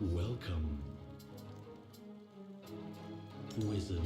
Welcome, wizard.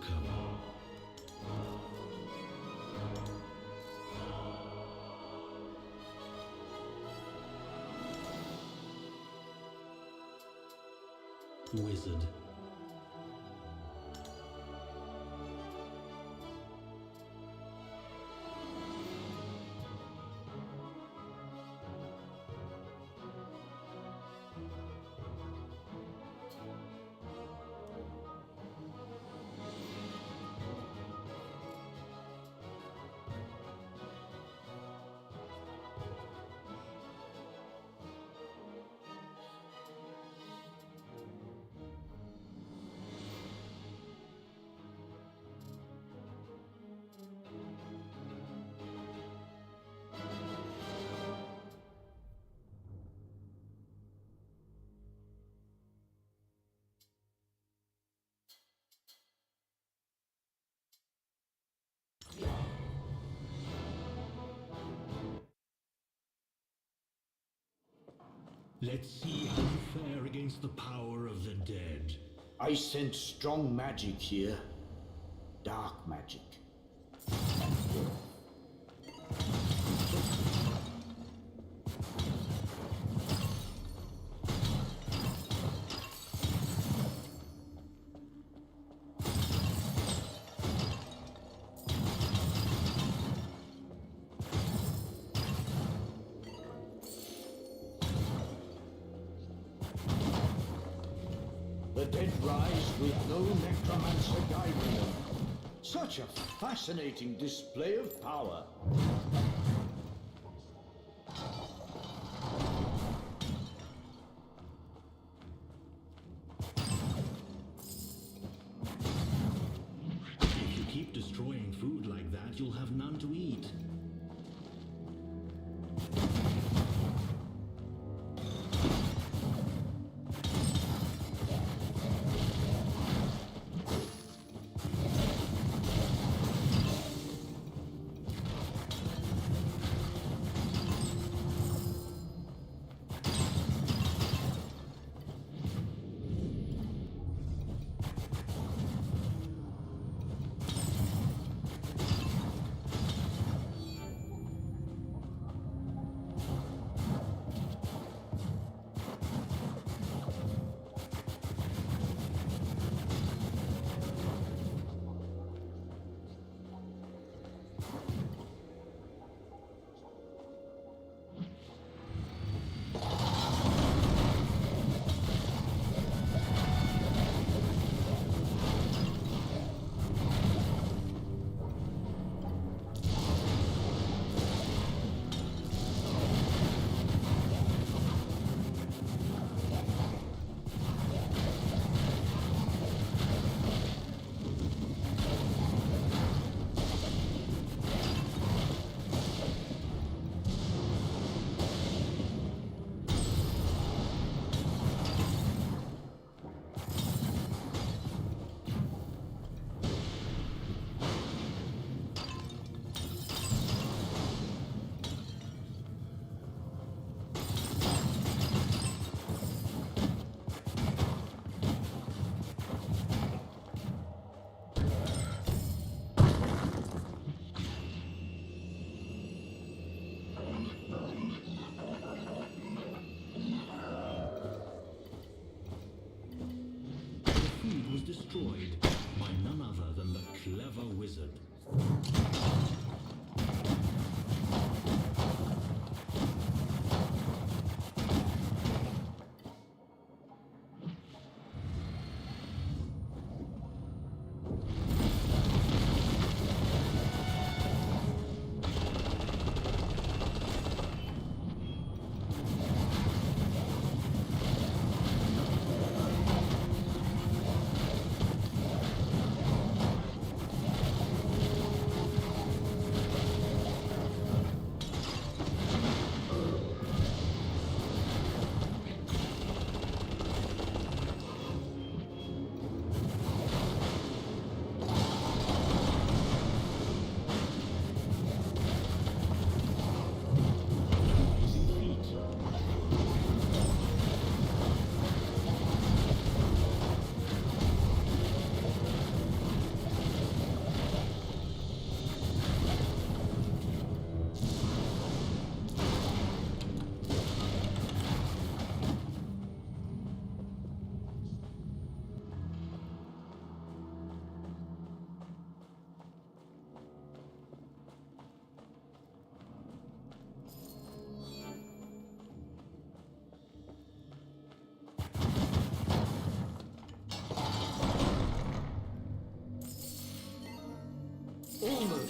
Welcome. Wizard. Let's see how you fare against the power of the dead. I sense strong magic here. Dark magic. The dead rise with no necromancer guiding them. Such a fascinating display of power. If you keep destroying food like that, you'll have none to eat.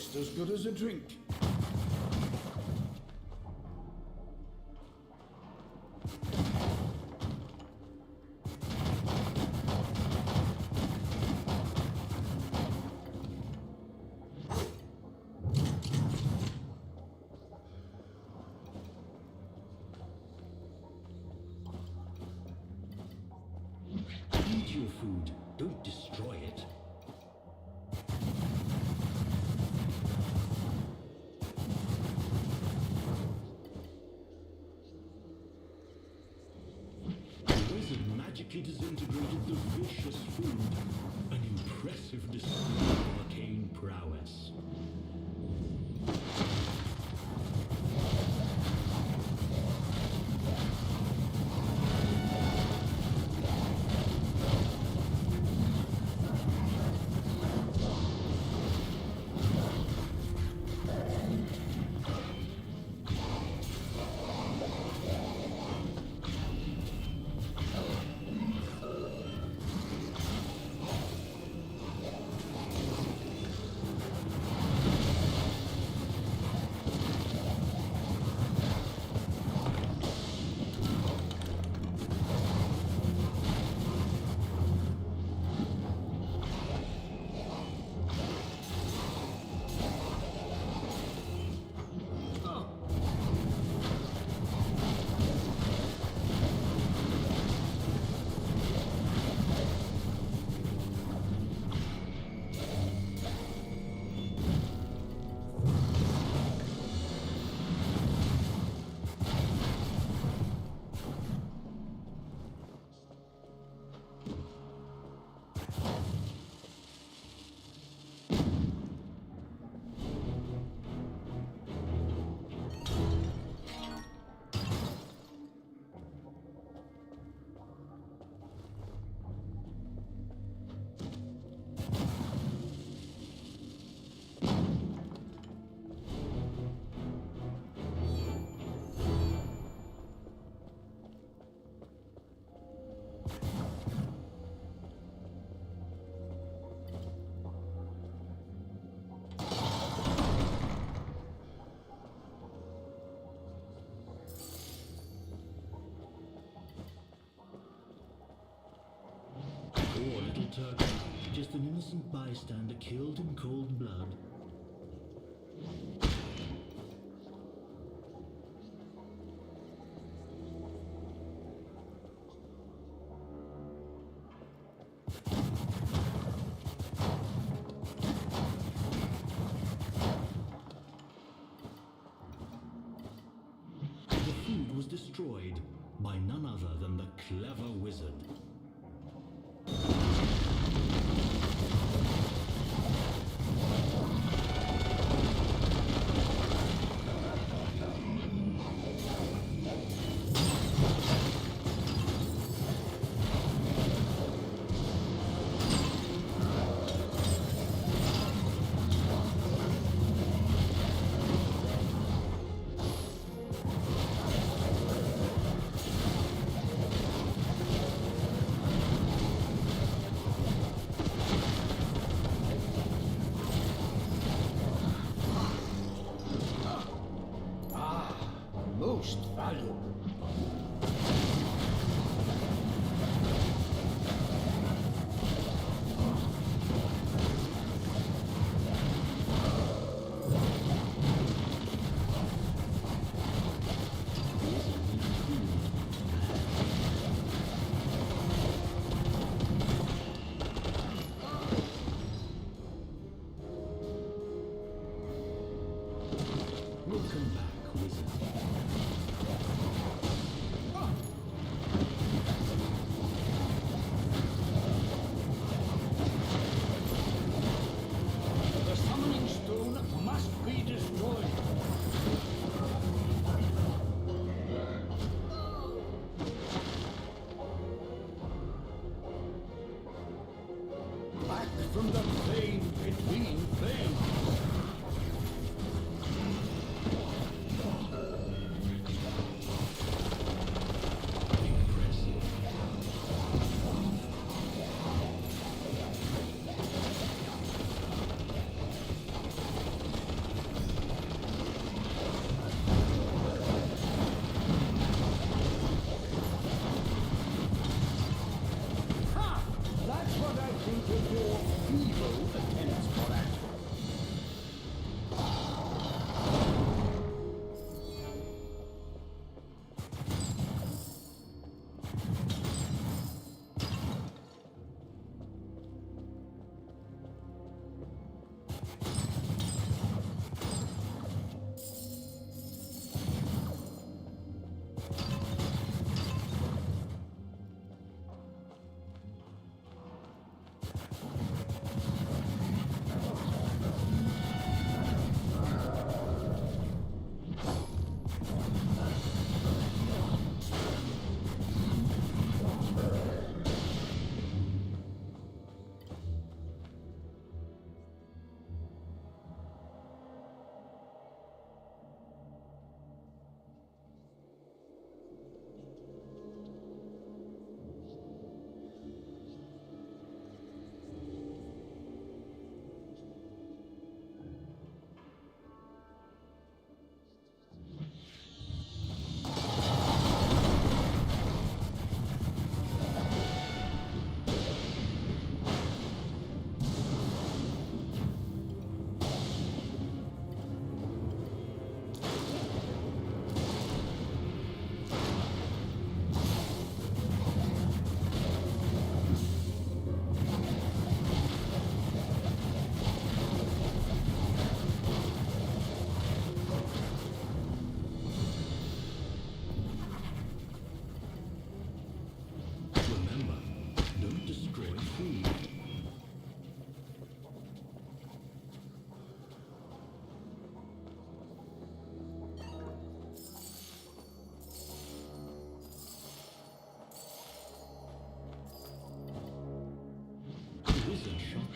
just as good as a drink. Eat your food, don't destroy it. The wizard magically disintegrated the vicious food. An impressive display of arcane prowess. Poor little turkey, just an innocent bystander killed in cold blood. The food was destroyed by none other than the clever wizard. Most valuable. Welcome back, wizard. The summoning stone must be destroyed. Back from the plane between planes.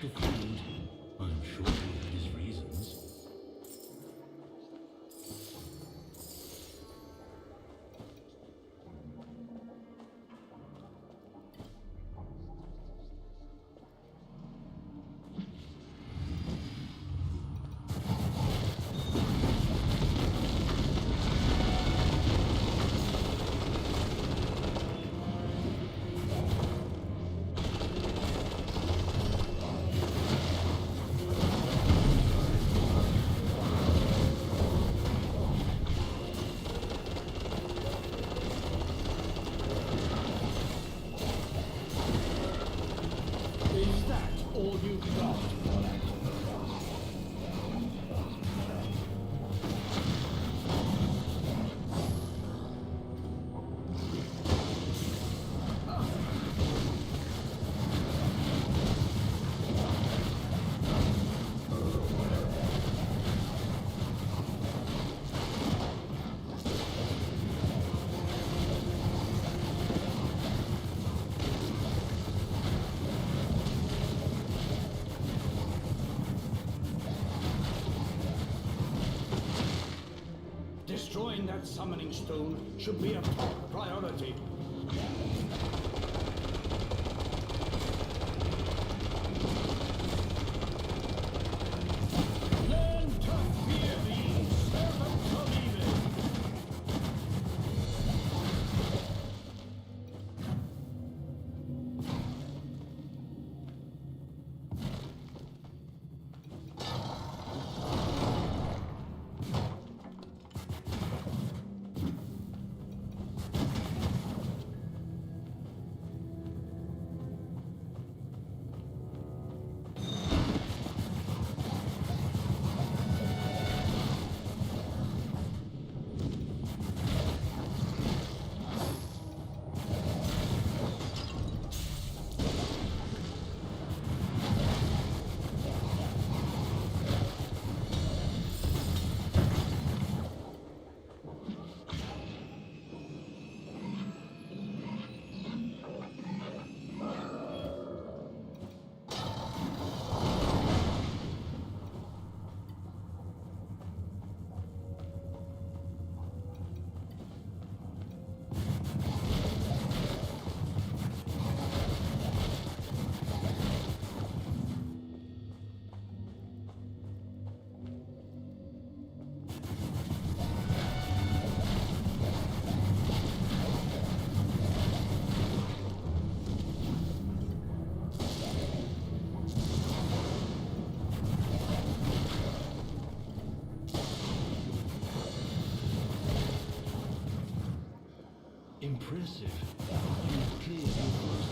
the food. I'm sure he had his reasons. Is that all you've got? Destroying that summoning stone should be a top priority. Learn to fear me, servant of evil! Impressive. You've cleared your first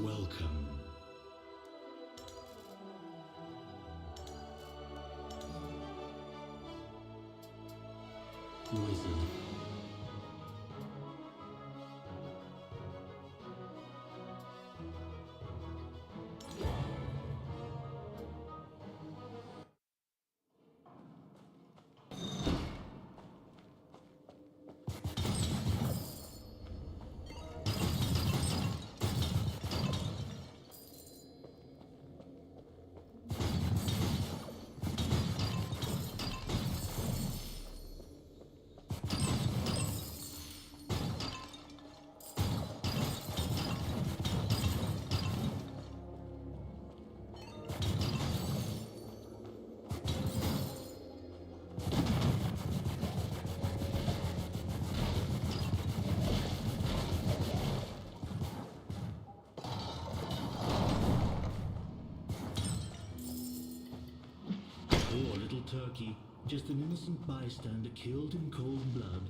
Welcome. Wizard. Poor little turkey, just an innocent bystander killed in cold blood.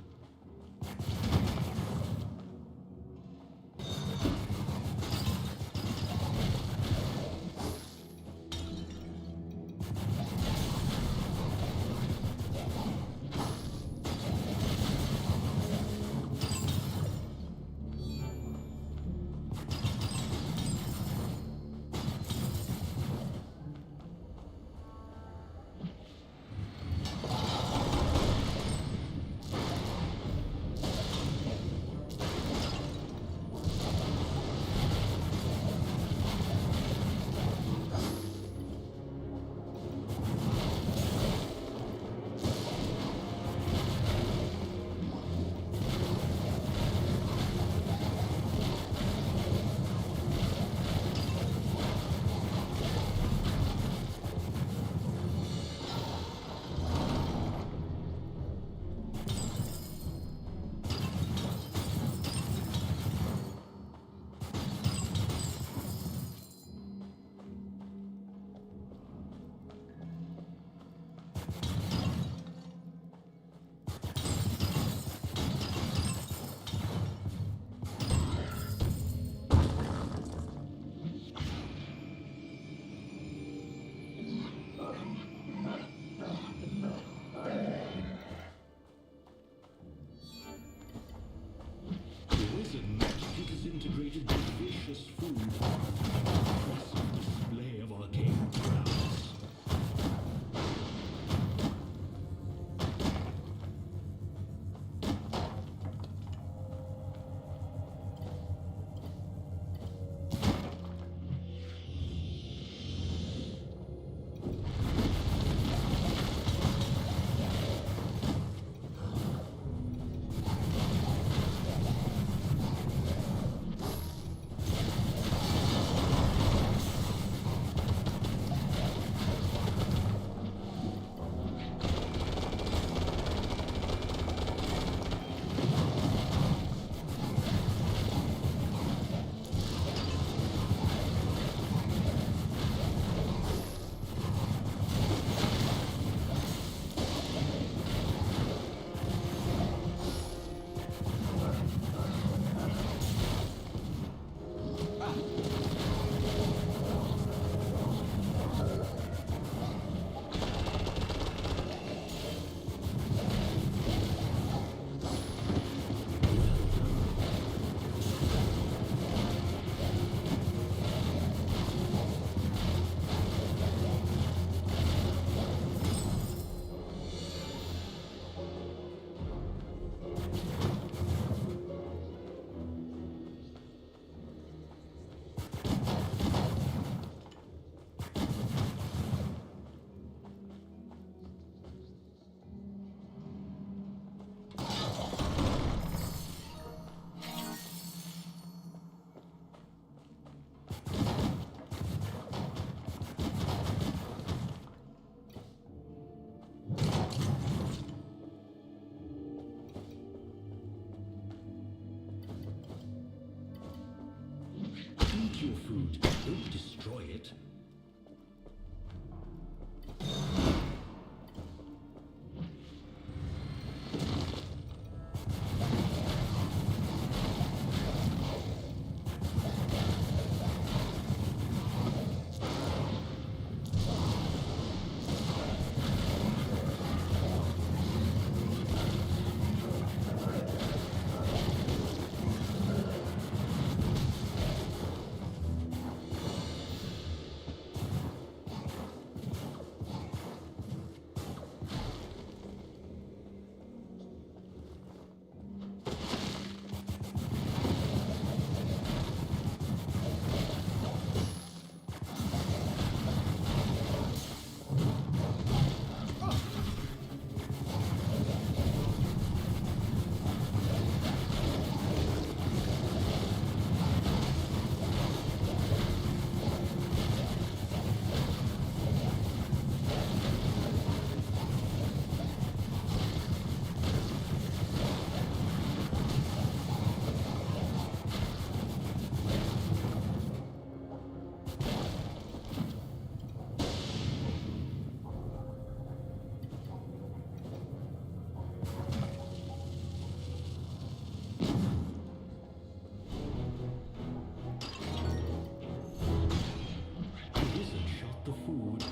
the food.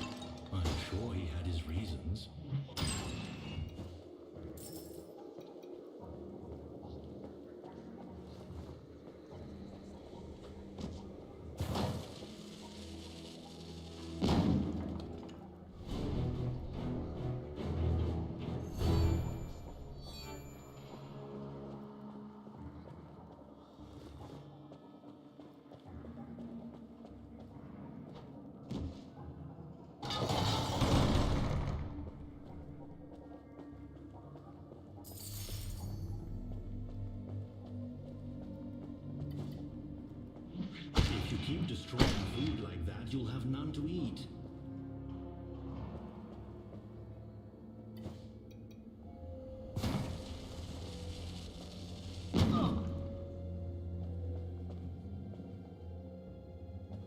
I'm sure he had his reasons. If you keep destroying food like that, you'll have none to eat.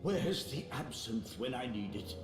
Where's the absinthe when I need it?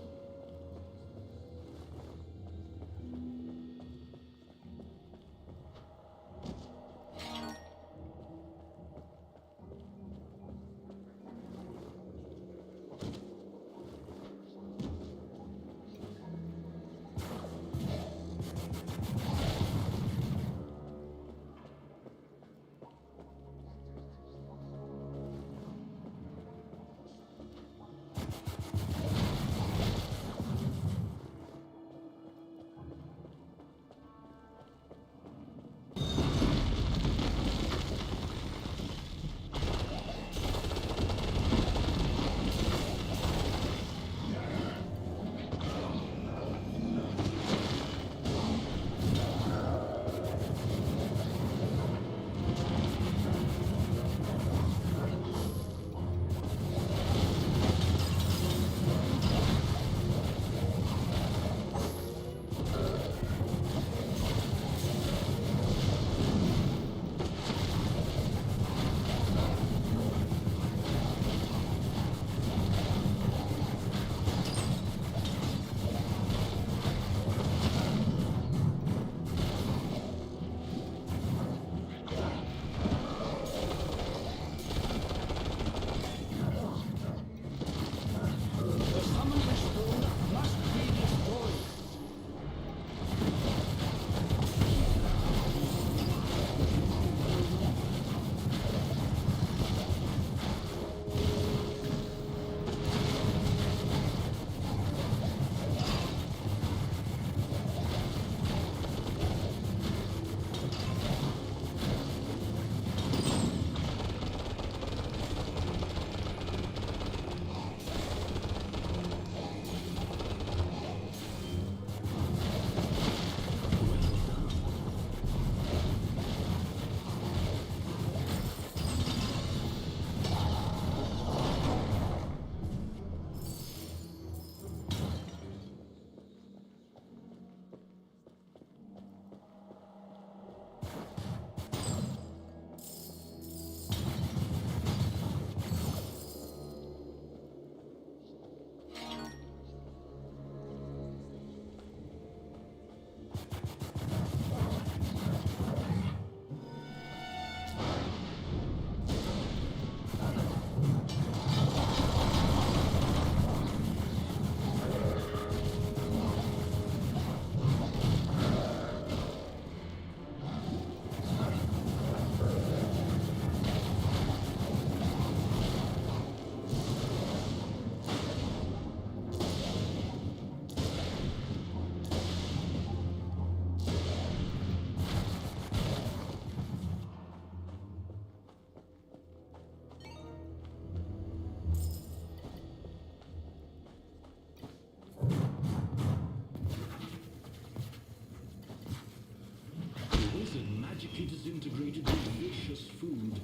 disintegrated with vicious food,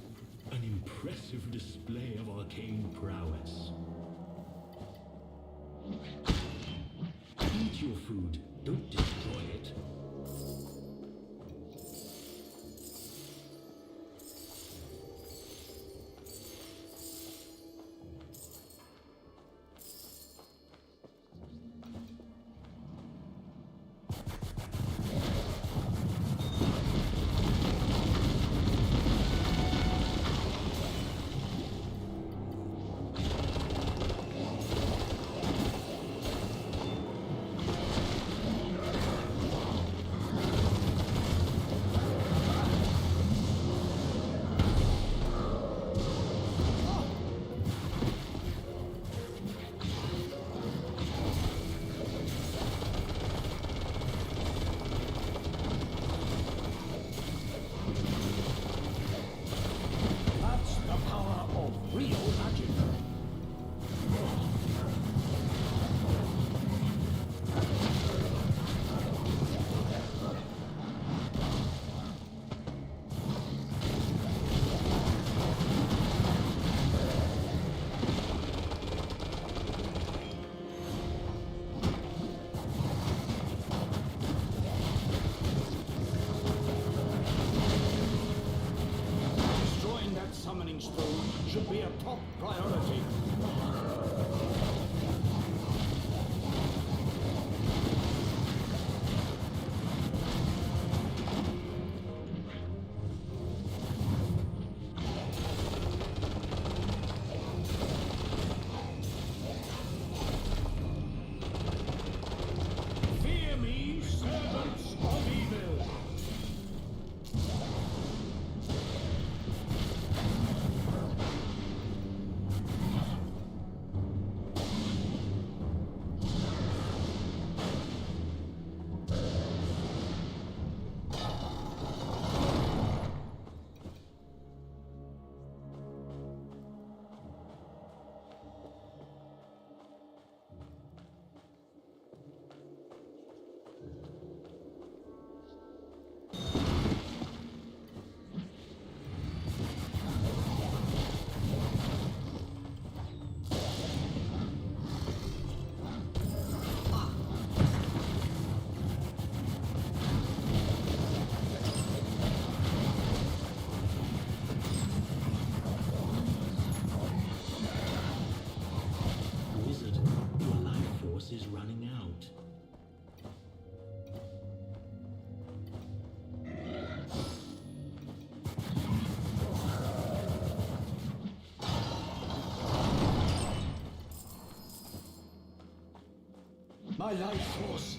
an impressive display of arcane prowess. Eat your food, don't destroy it. My life force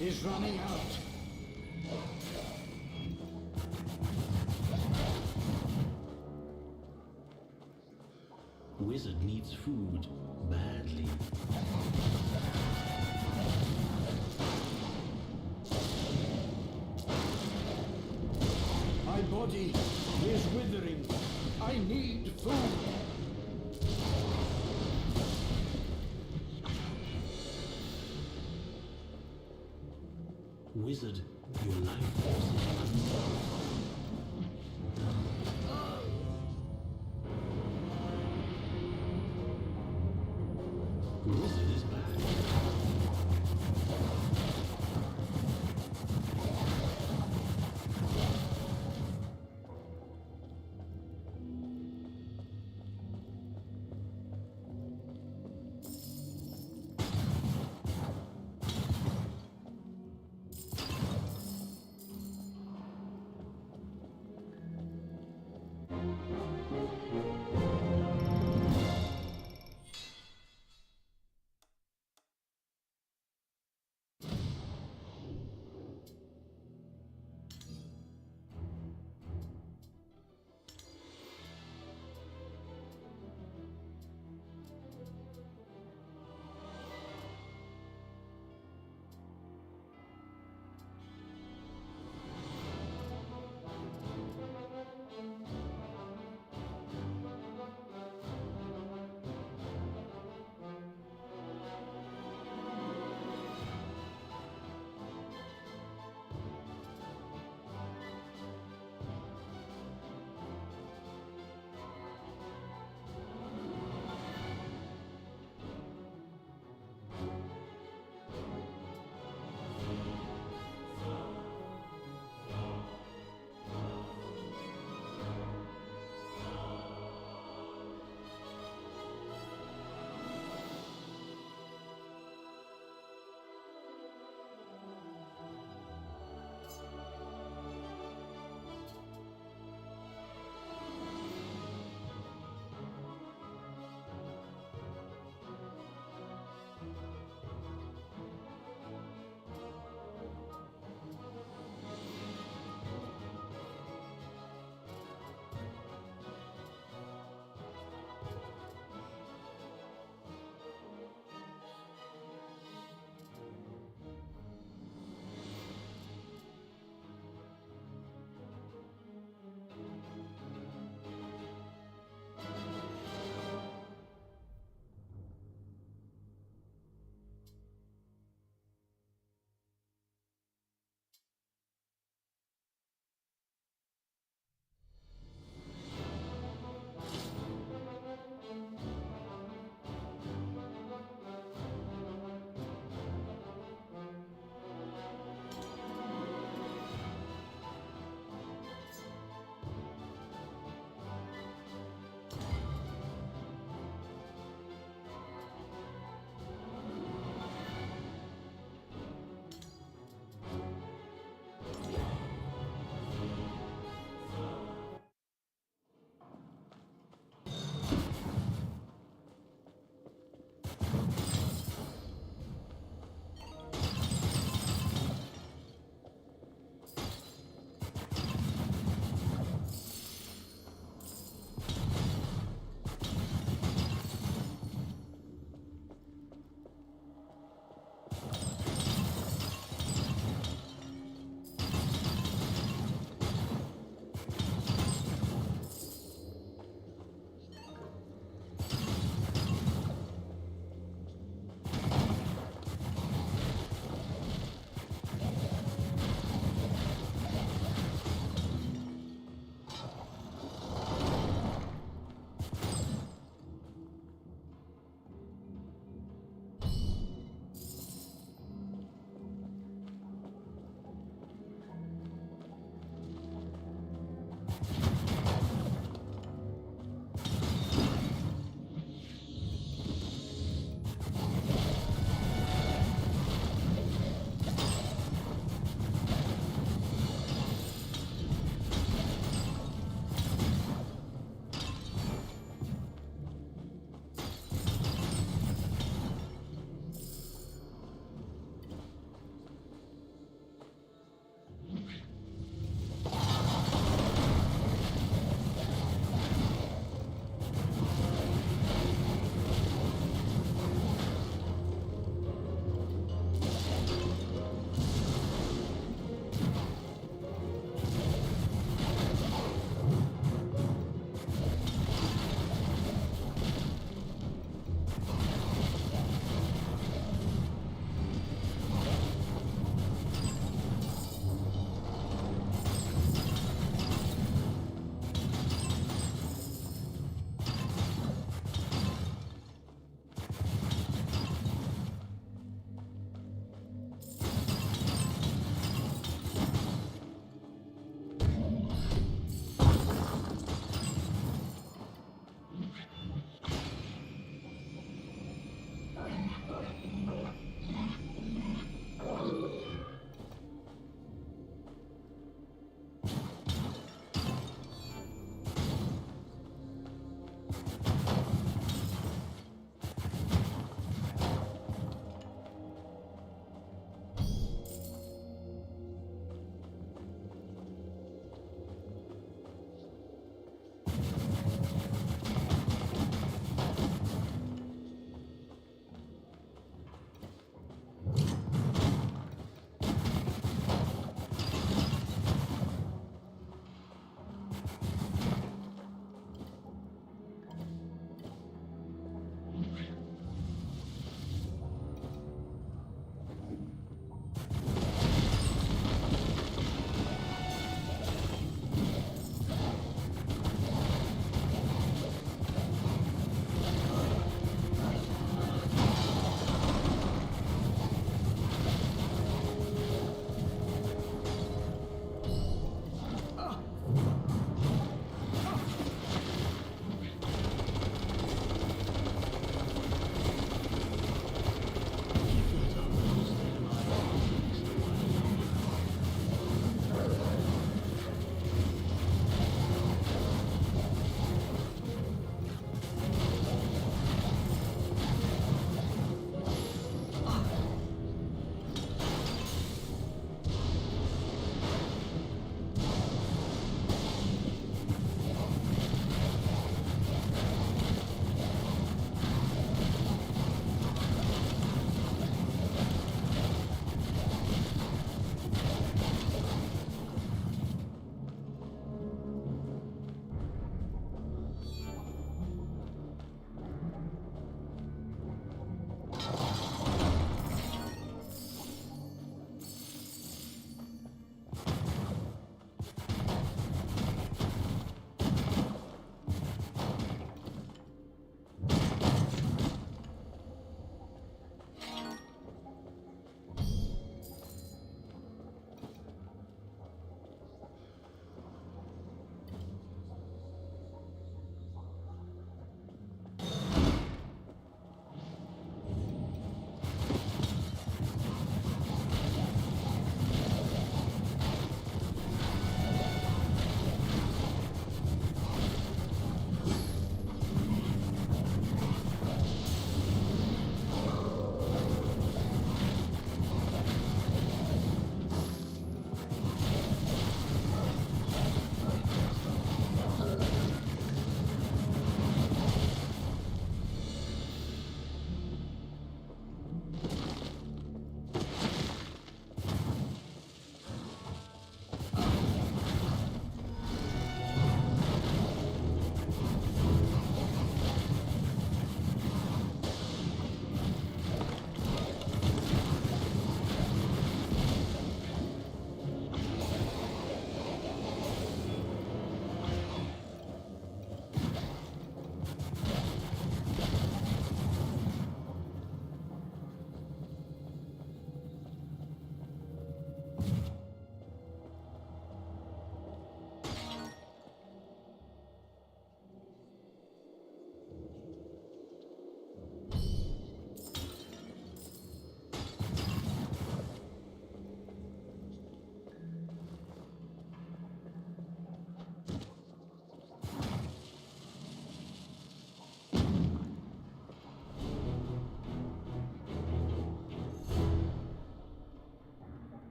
is running out. Wizard needs food badly. My body is withering. I need food. Wizard, your life force is unlocked. Wizard is back.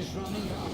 is running out.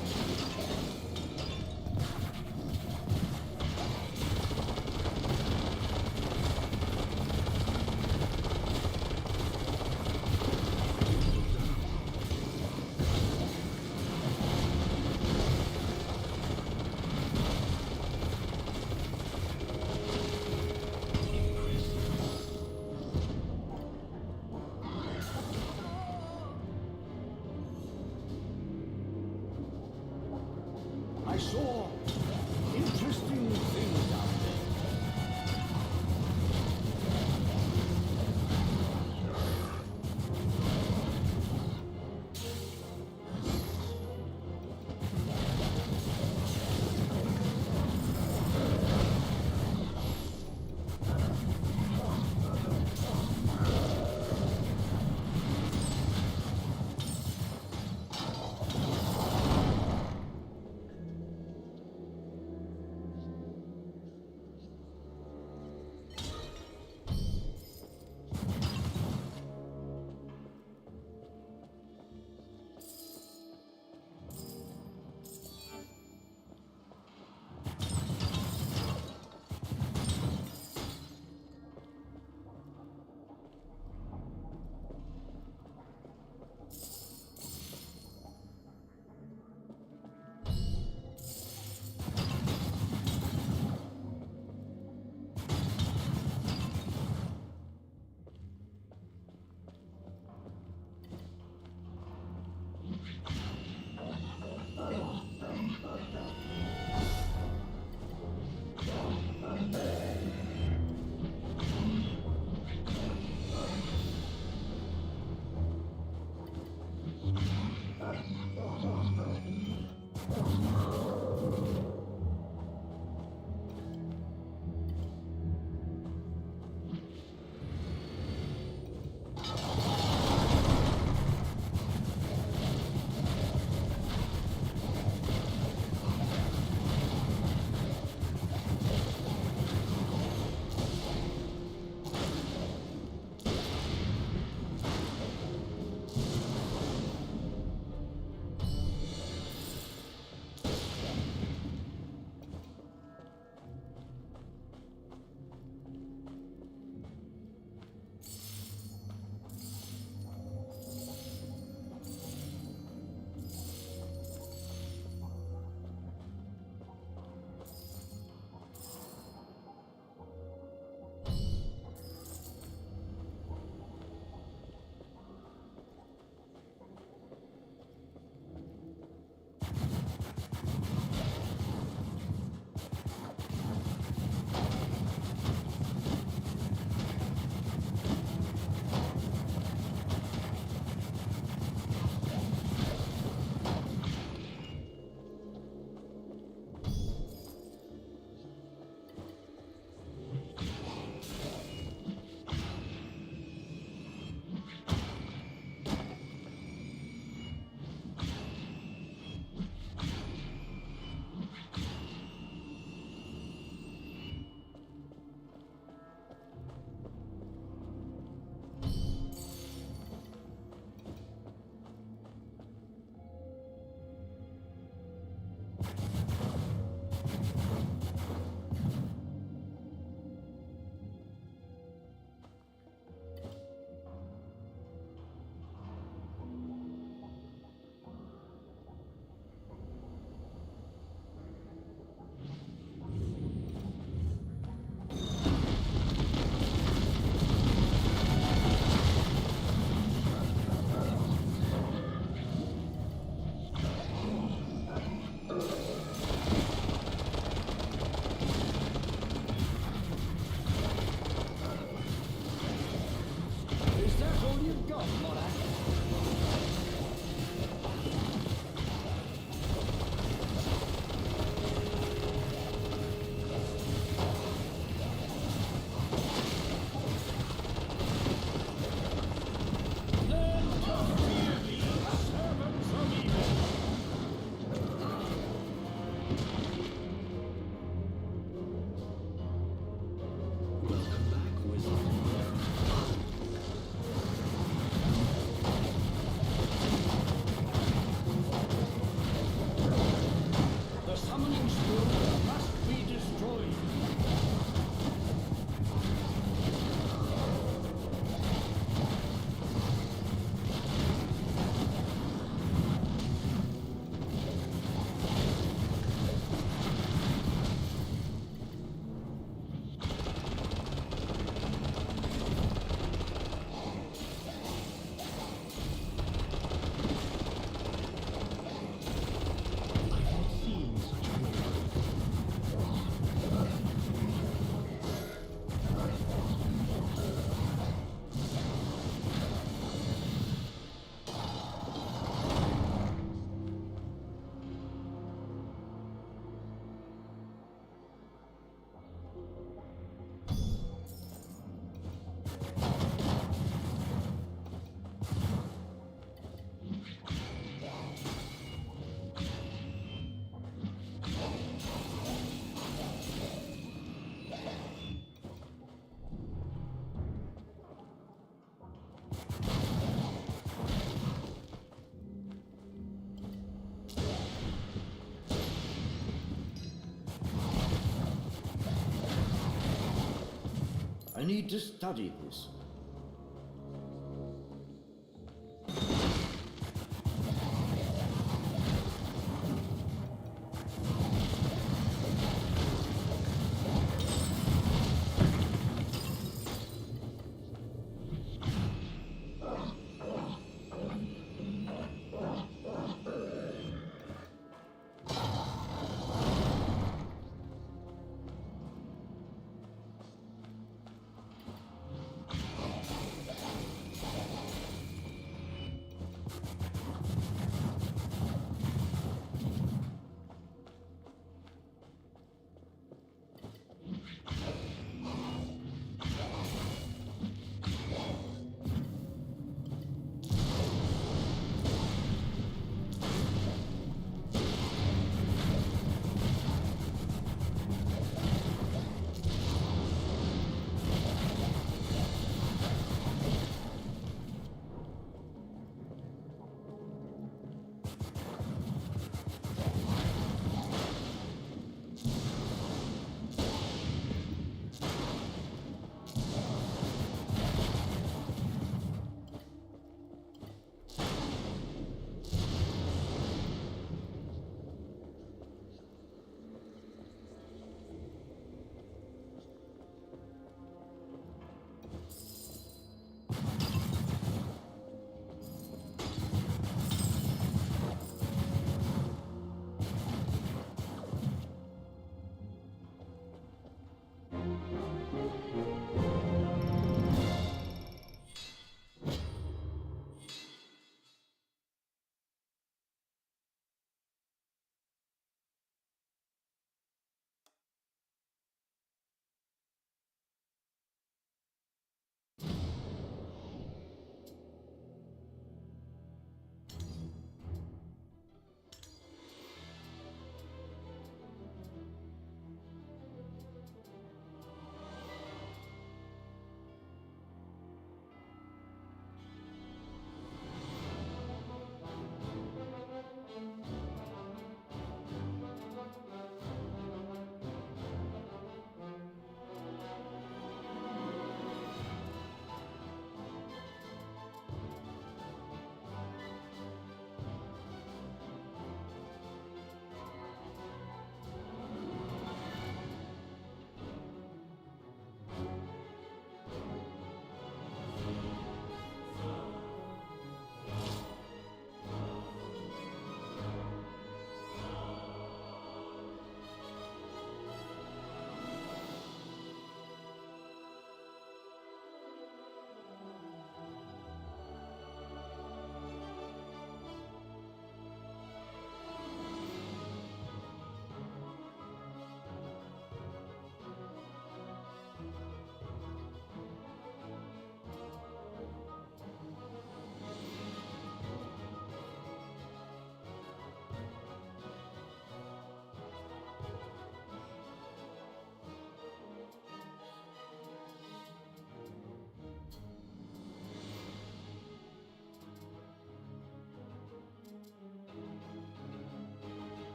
I need to study this.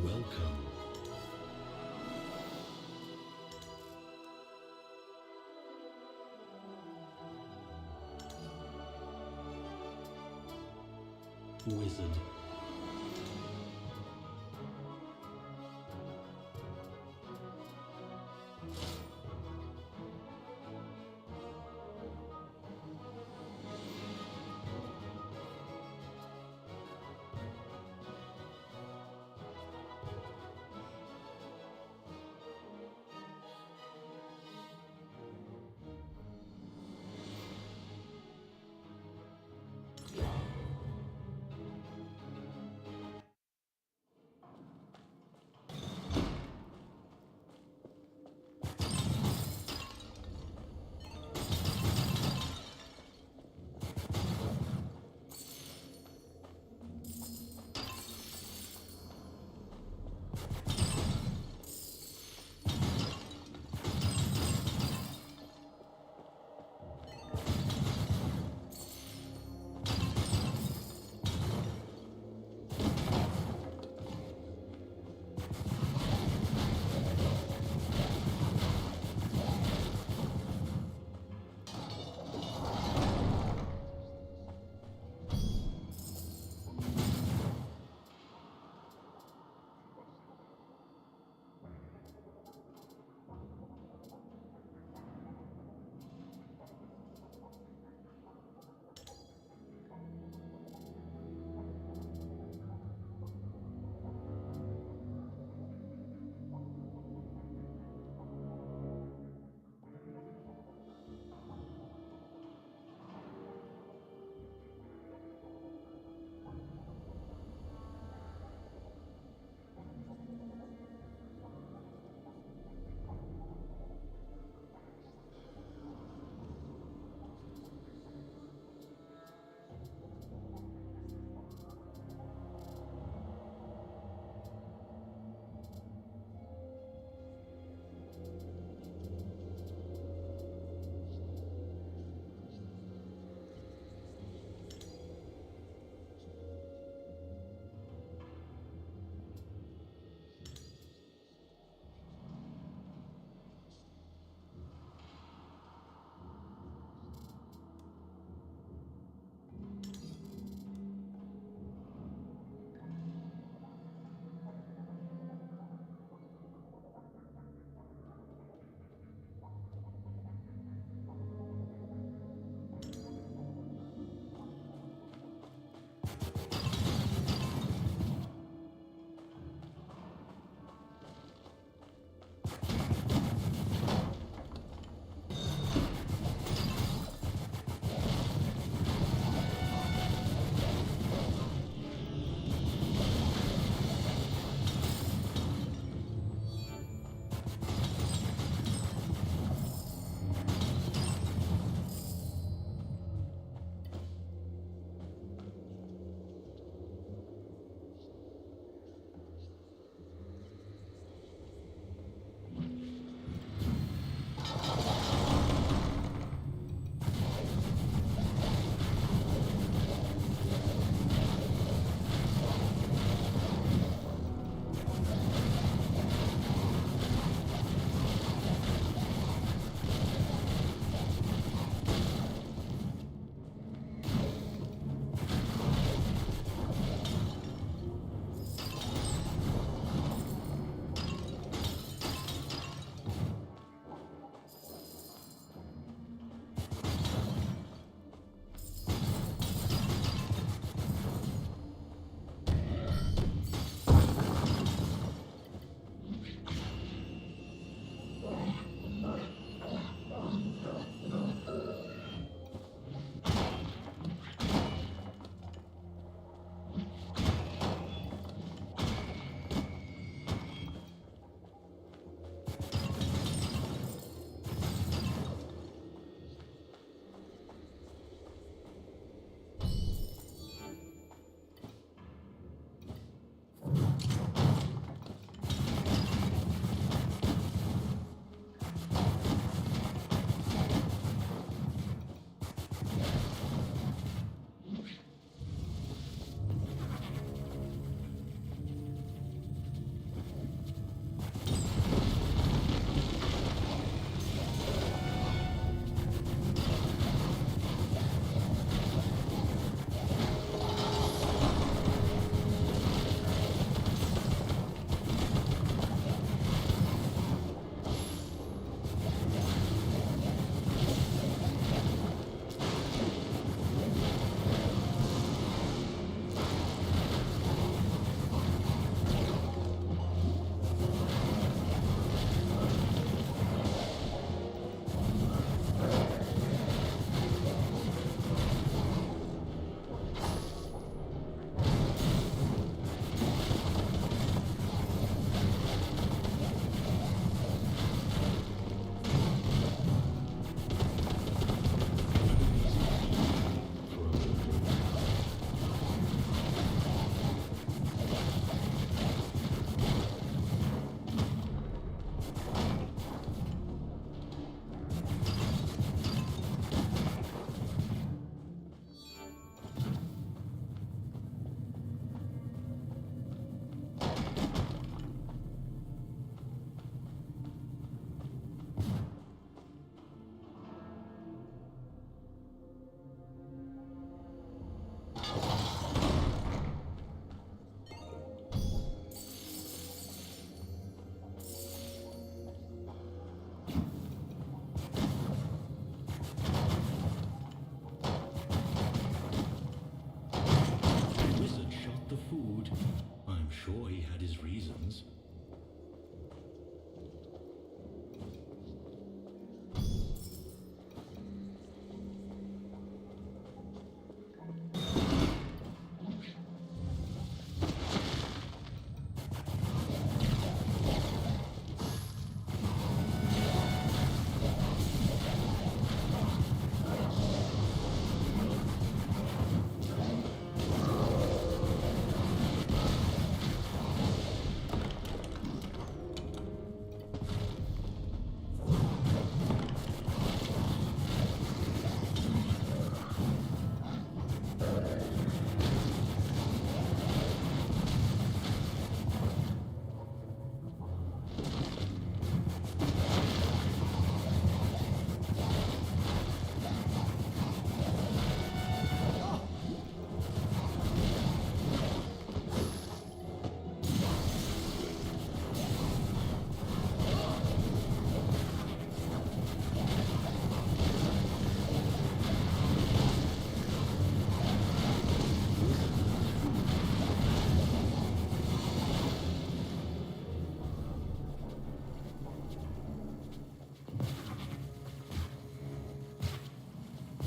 Welcome. Wizard. sure he had his reasons.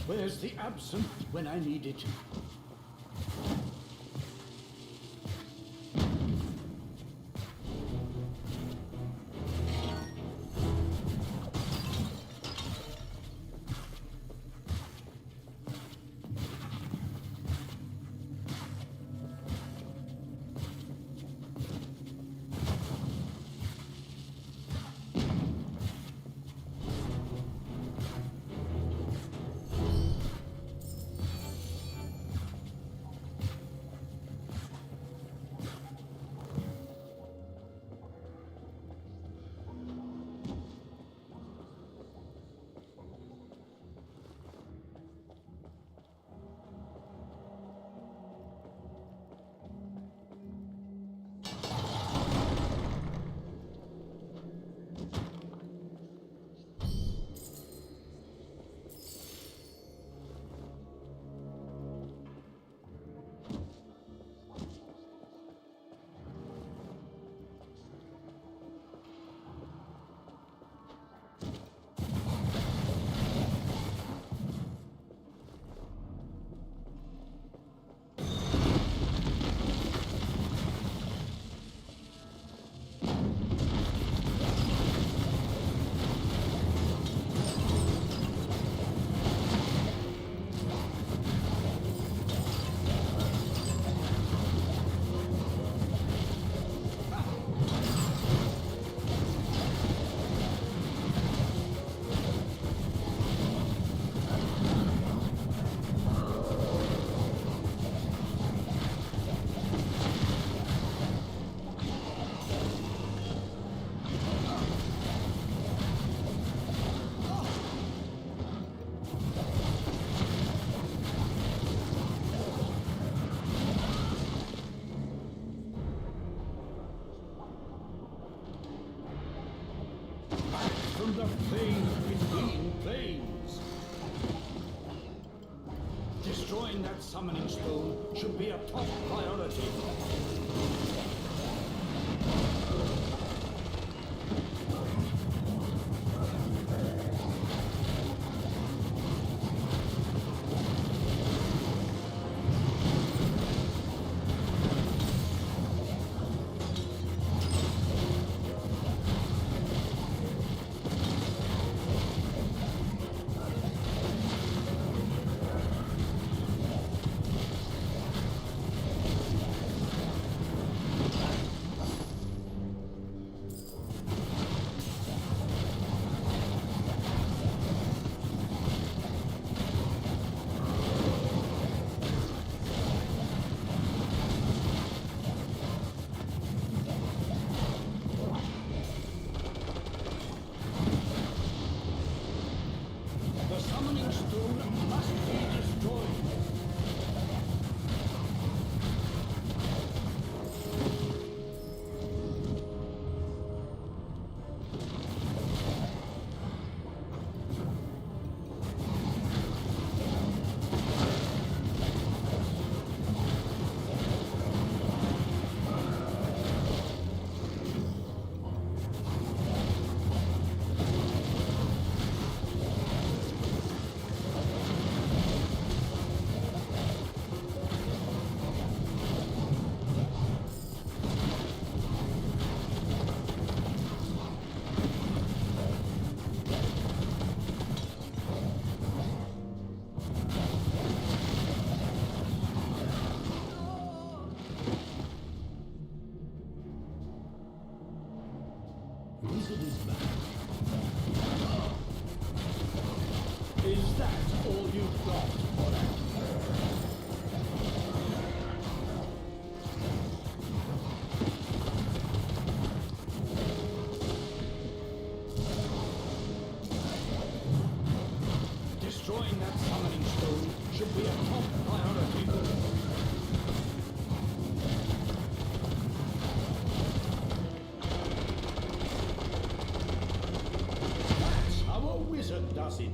Where's the absinthe when I need it? From the plains between planes. Destroying that summoning stone should be a top priority. wizard is back. Is that all you've got for it? Destroying that summoning stone should be a top priority. That's how a wizard does it.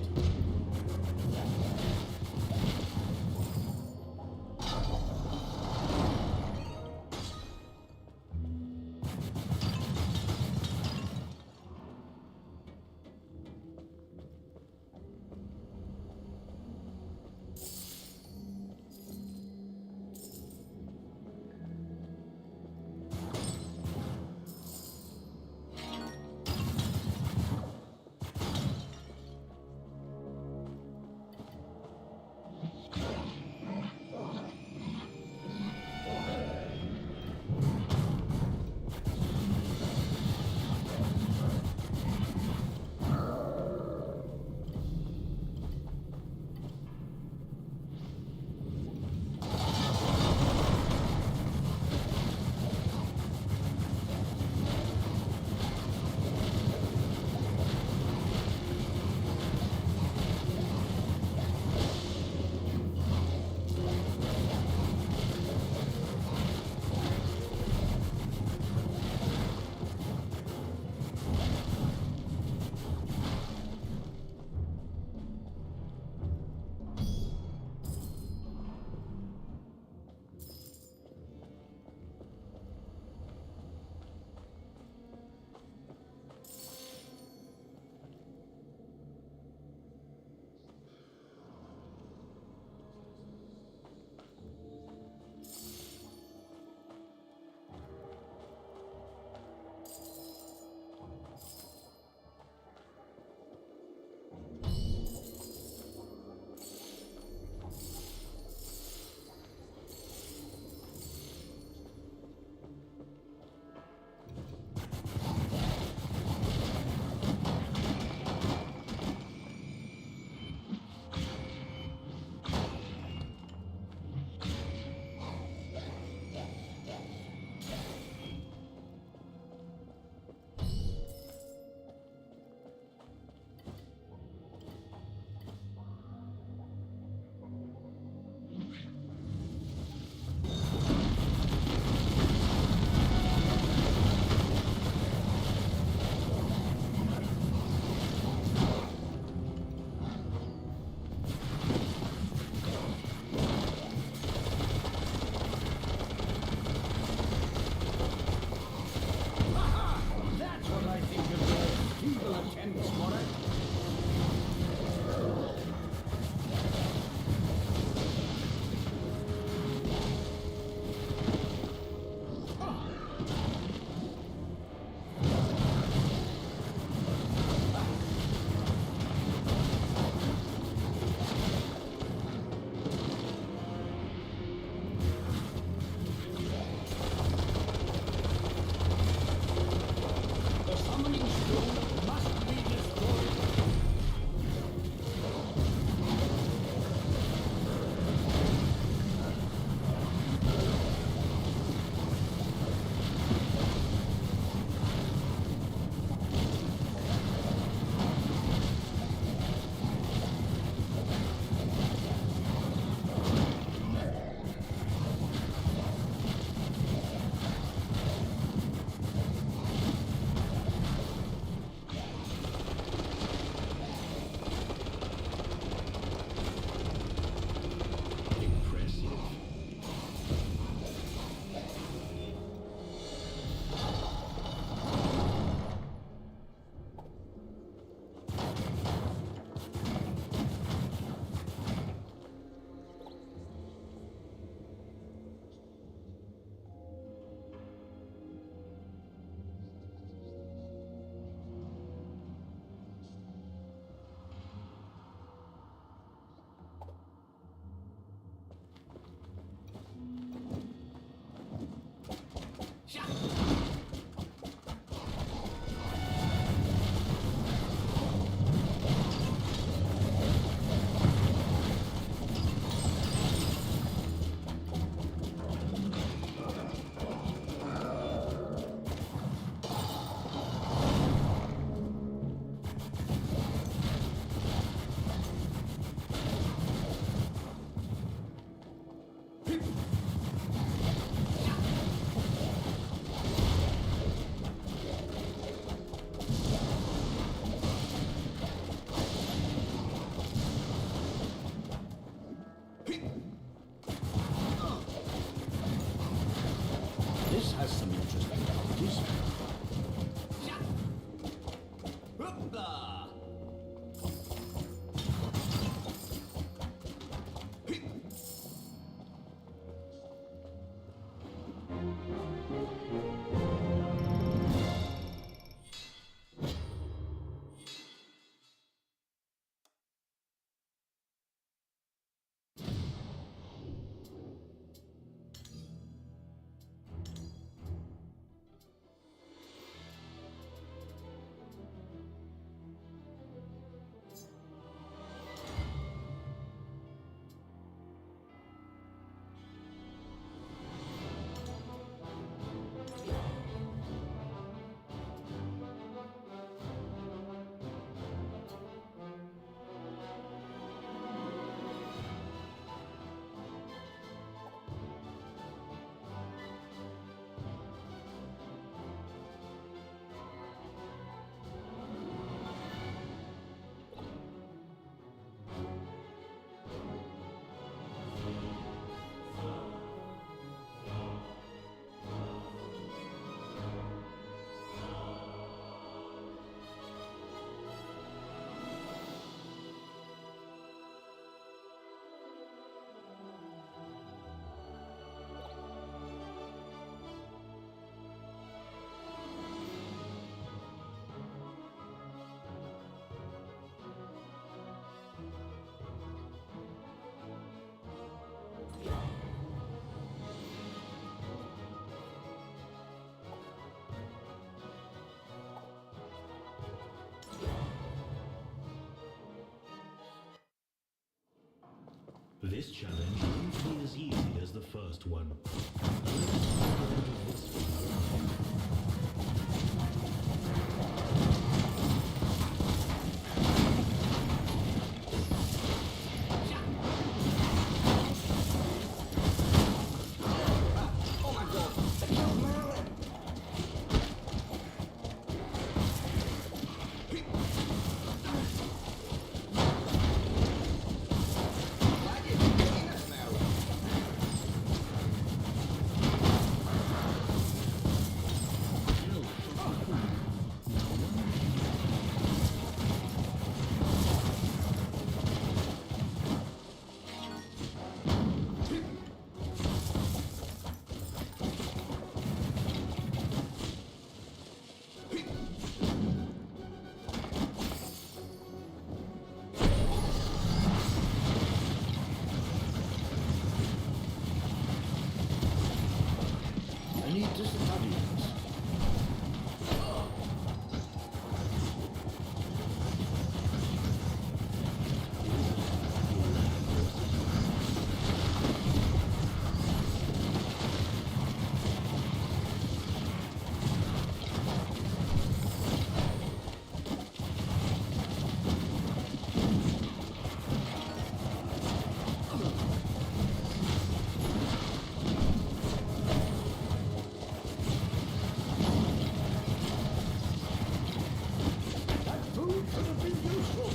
This has some interesting qualities. This challenge won't be as easy as the first one. Let's try this one. I need to study this. That food could have been useful.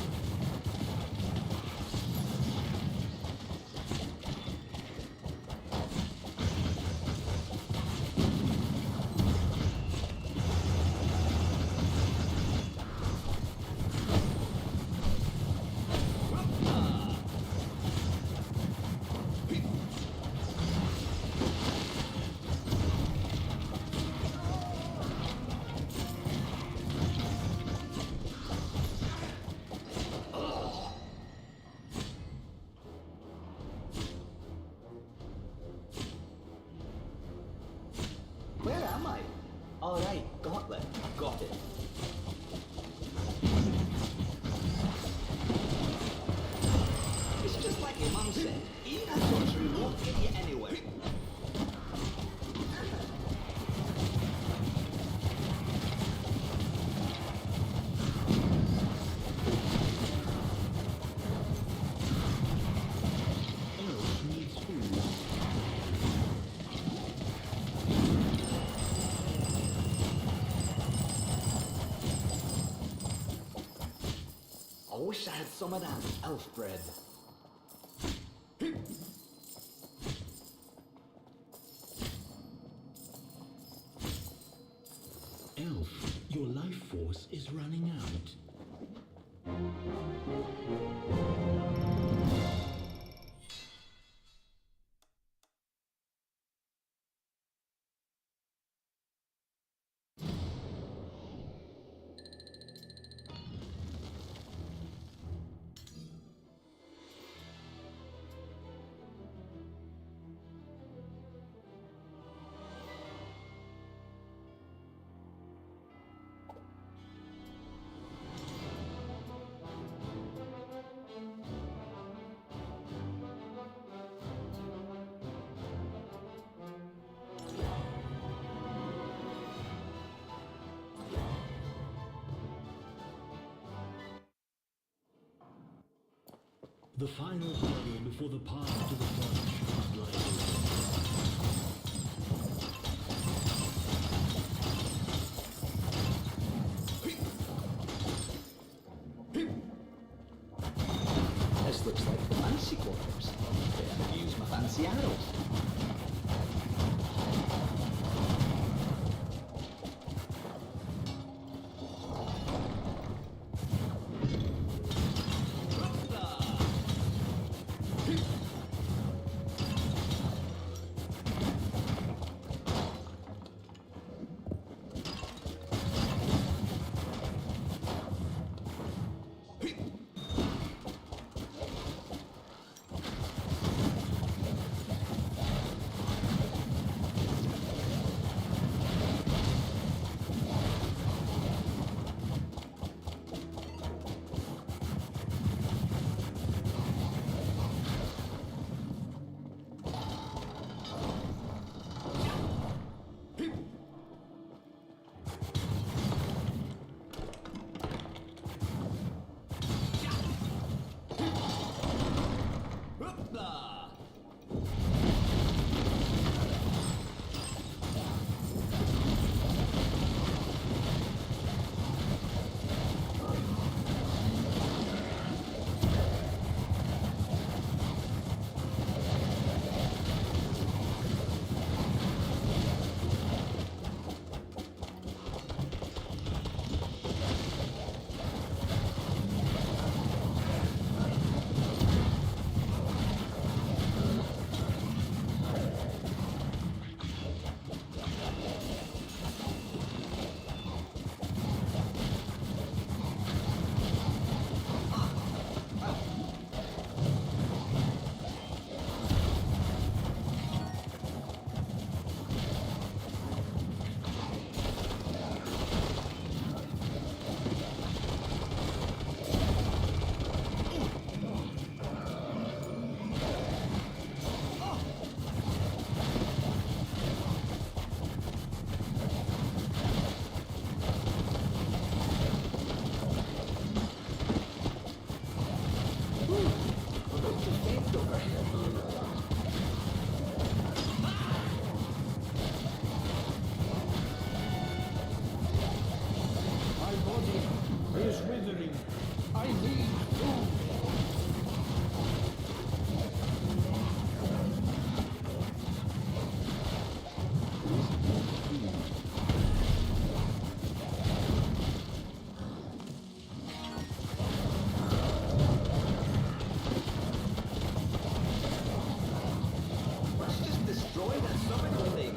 Where am I? All right, Gauntlet. Got it. It's just like your mum said. Eating that sorcery won't get you anywhere. Elf needs food. I wish I had some of that elf bread. force is running out. The final hurdle before the path to the first shard lies ahead. This looks like the fancy quarters. Better use my fancy arrows. My body is withering. I need food. Let's just destroy that stomach thing.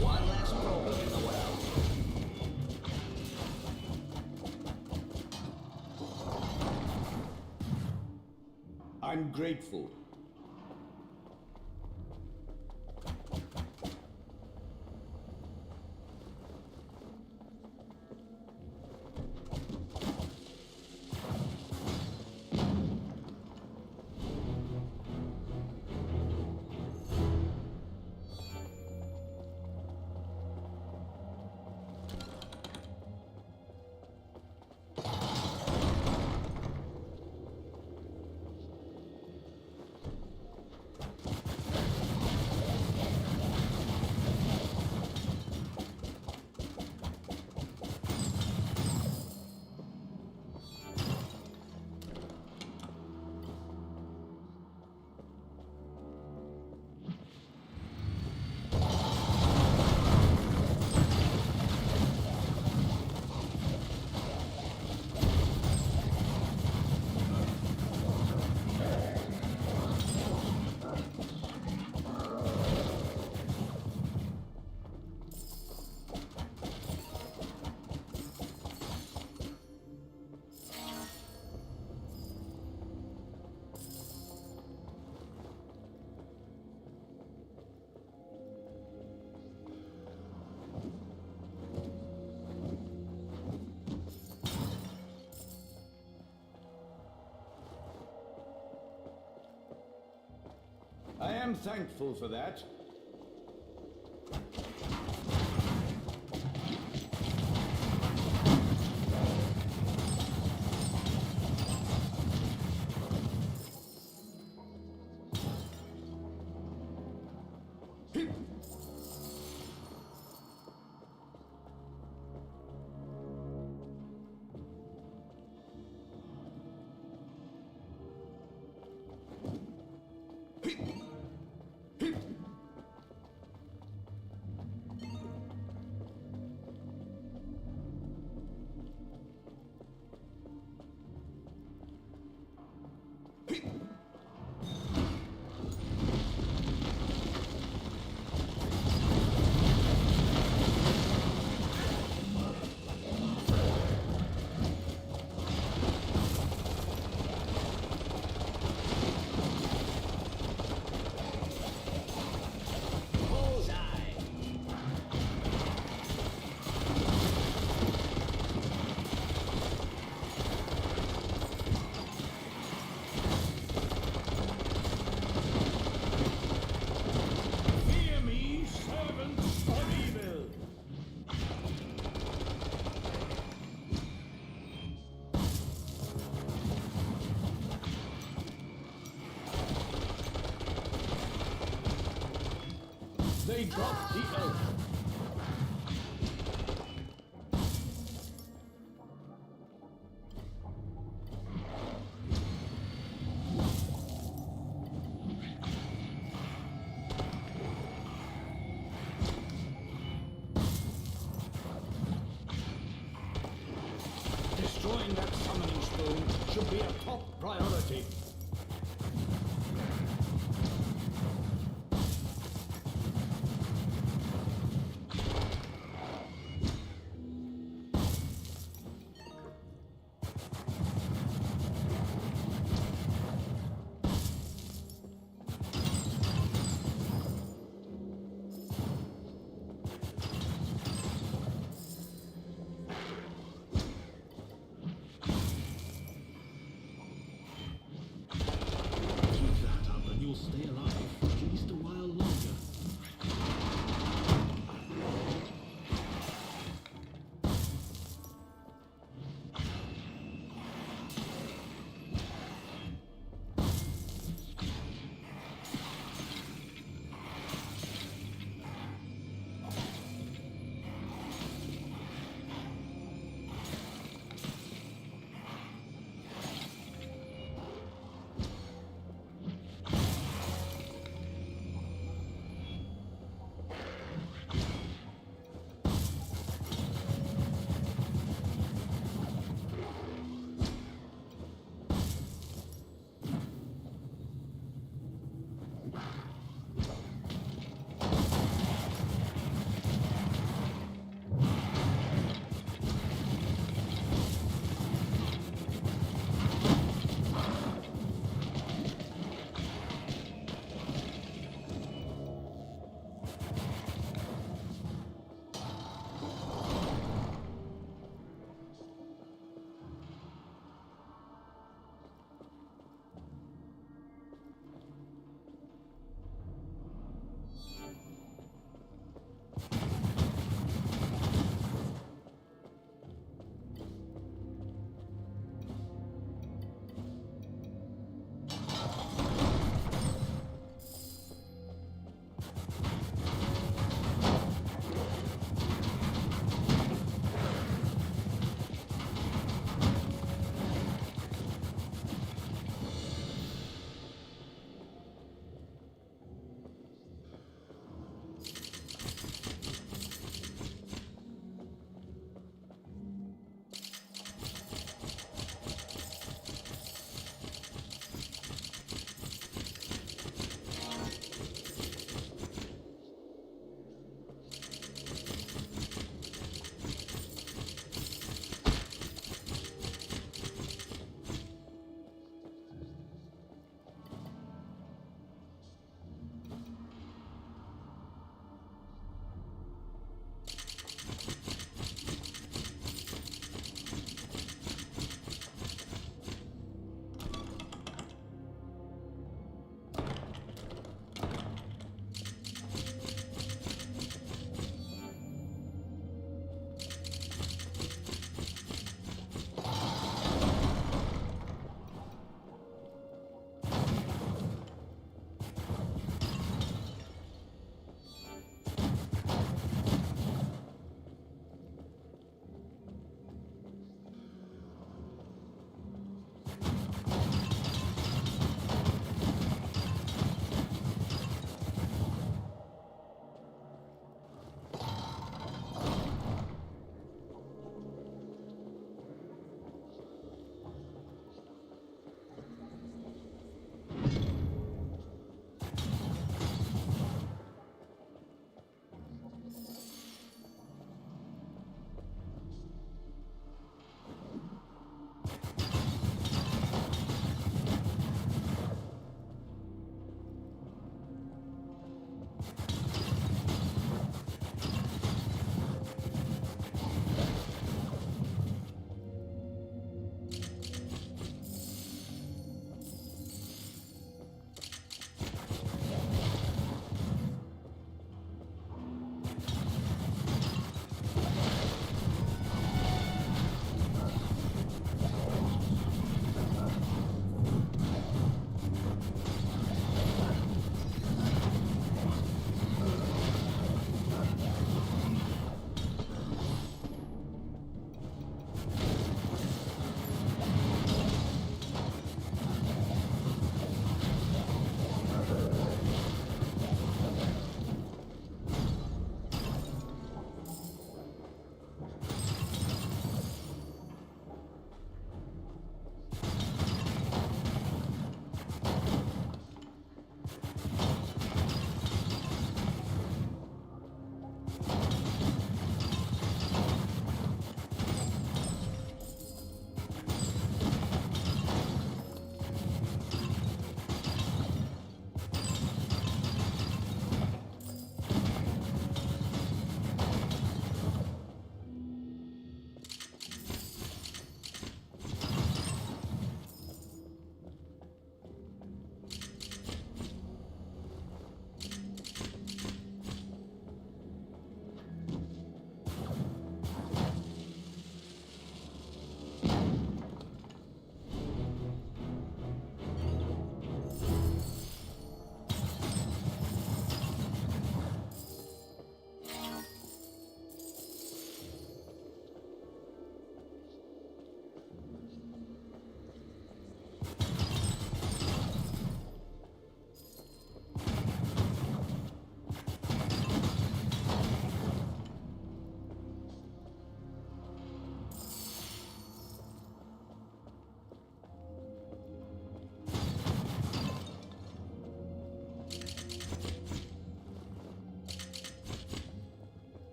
One less problem in the well. I'm grateful. I am thankful for that. Bullseye. Fear me, servants of evil! They dropped the elk. Destroying that summoning stone should be a top priority.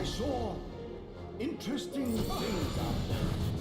I saw interesting things out there.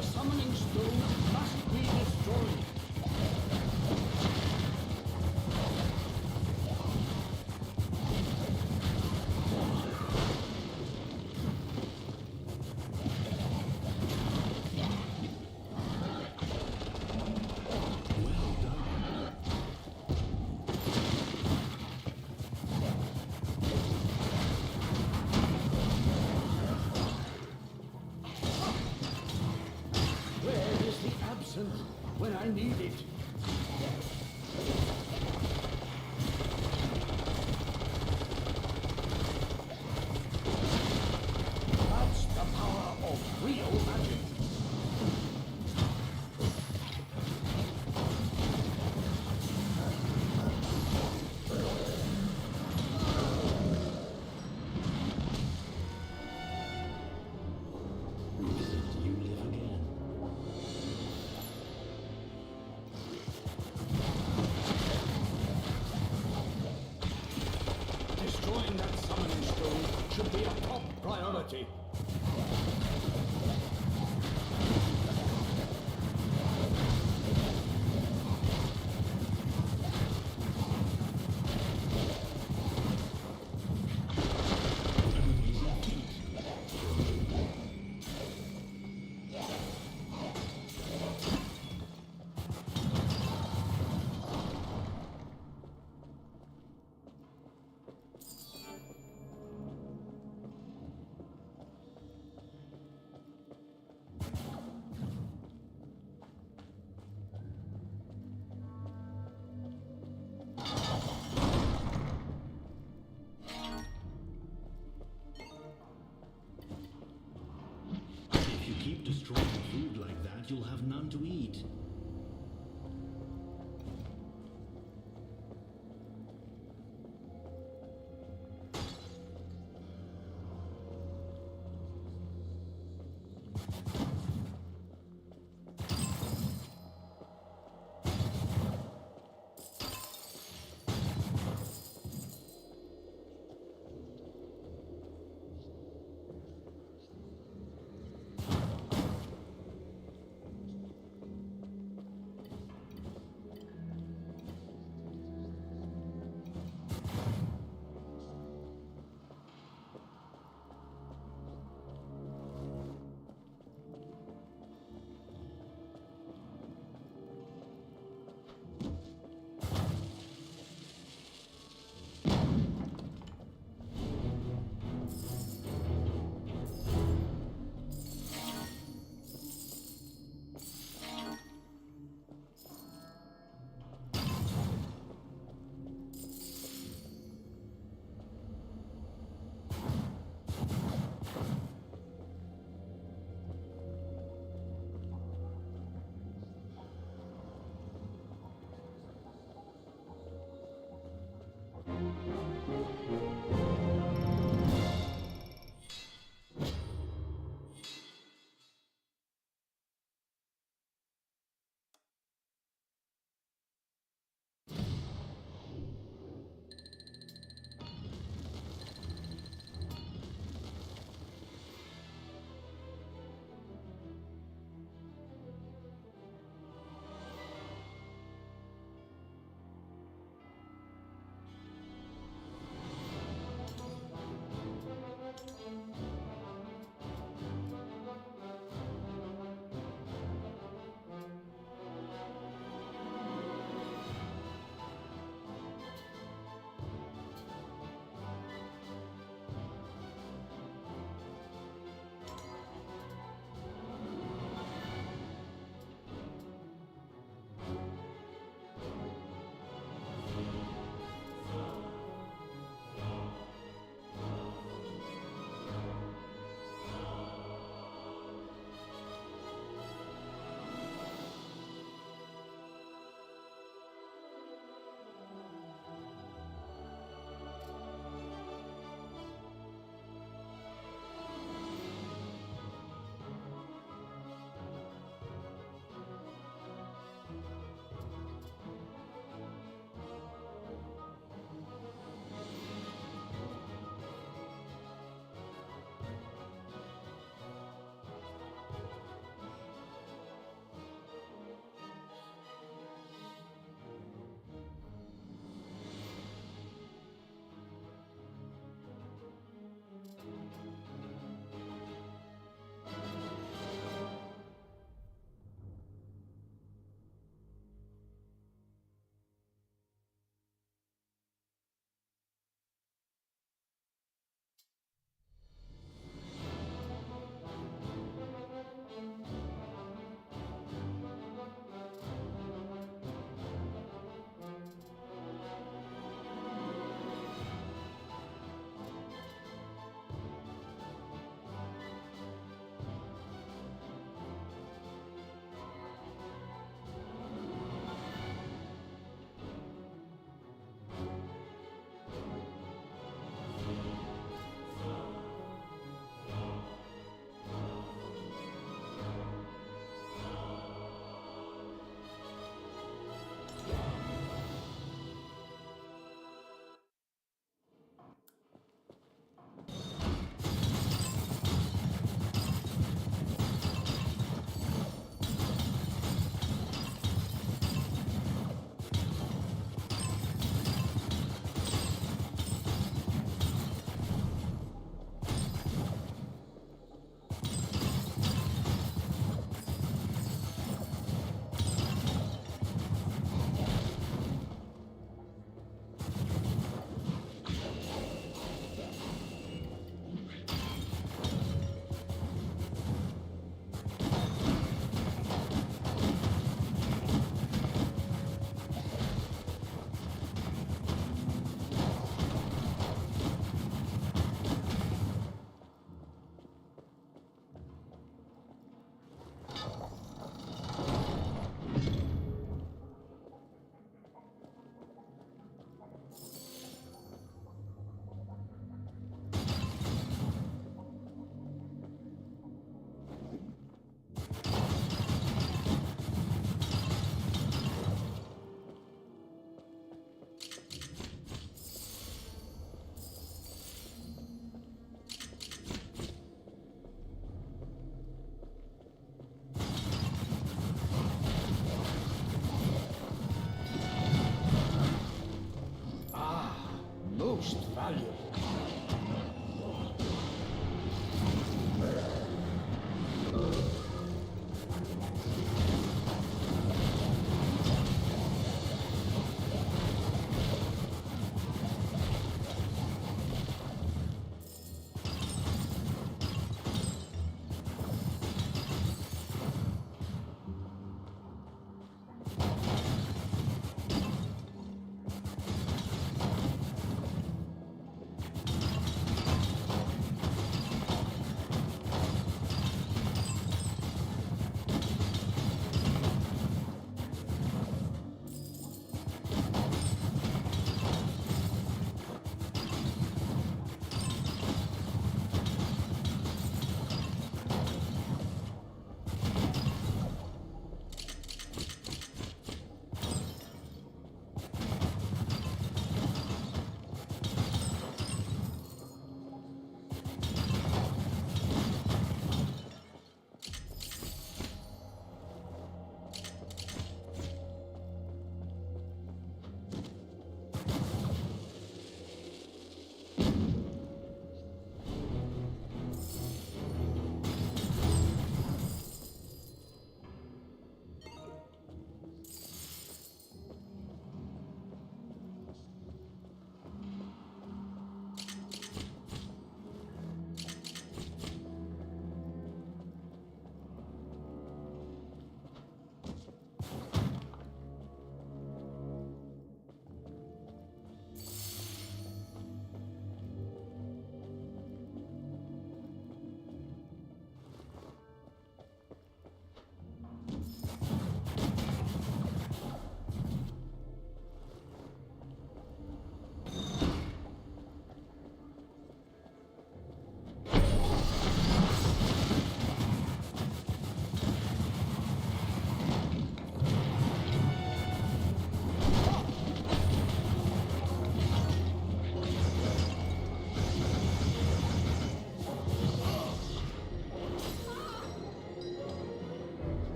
The summoning stone must be destroyed. Where is the absinthe when I need it? That's the power of real magic. Wizard, you live again.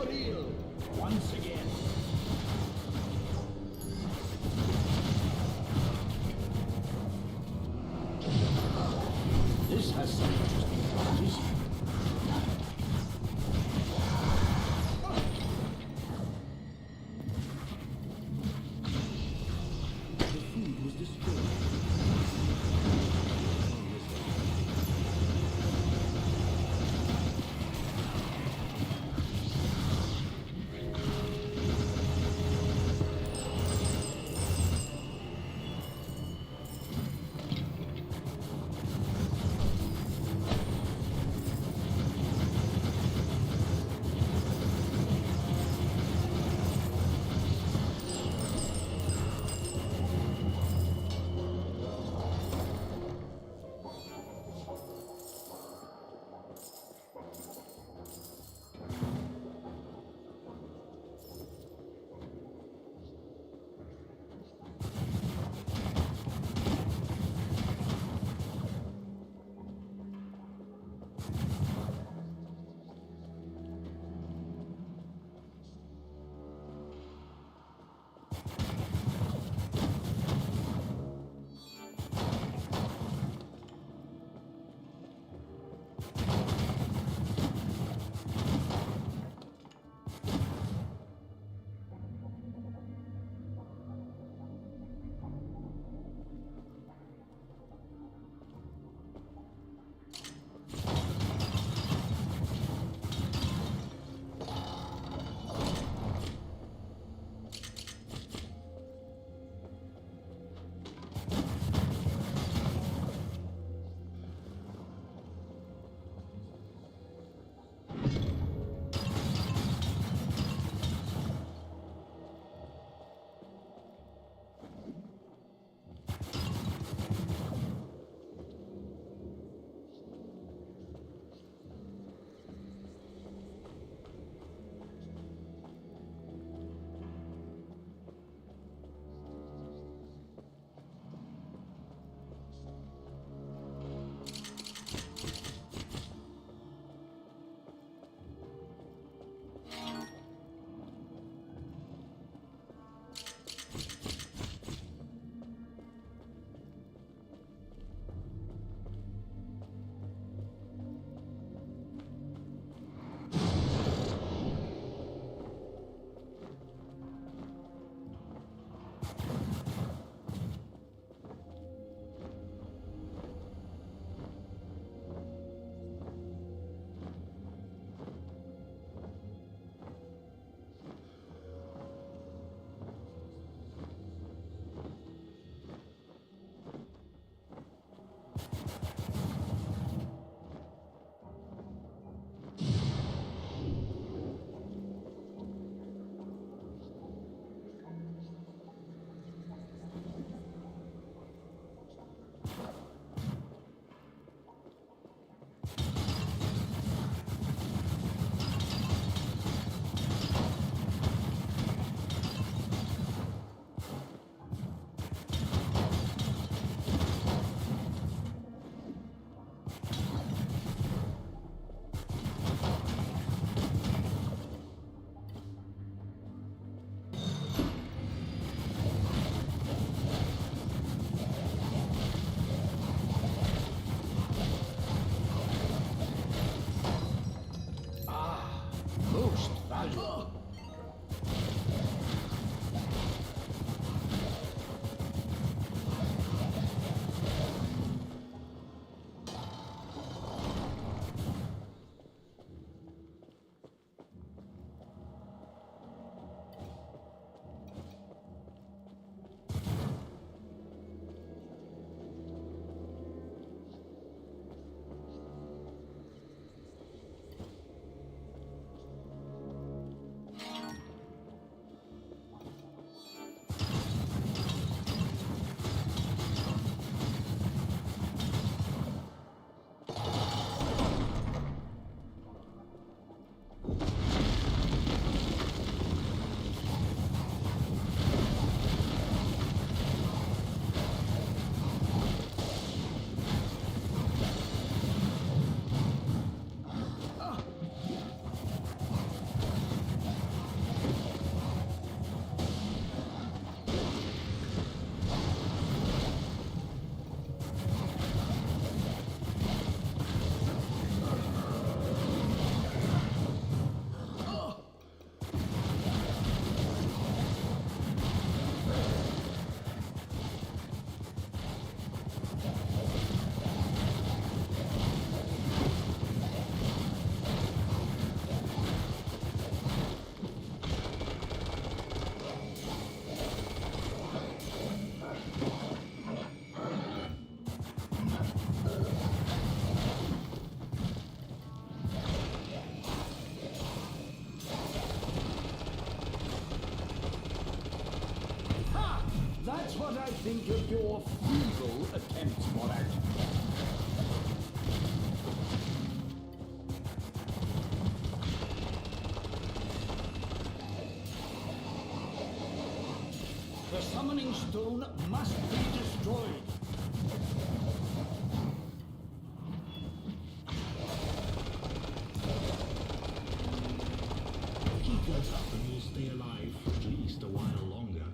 for real, once again. This has some interesting properties. The food was destroyed. of your feeble attempts, Monarch. The summoning stone must be destroyed. Keep that up and you'll stay alive for at least a while longer.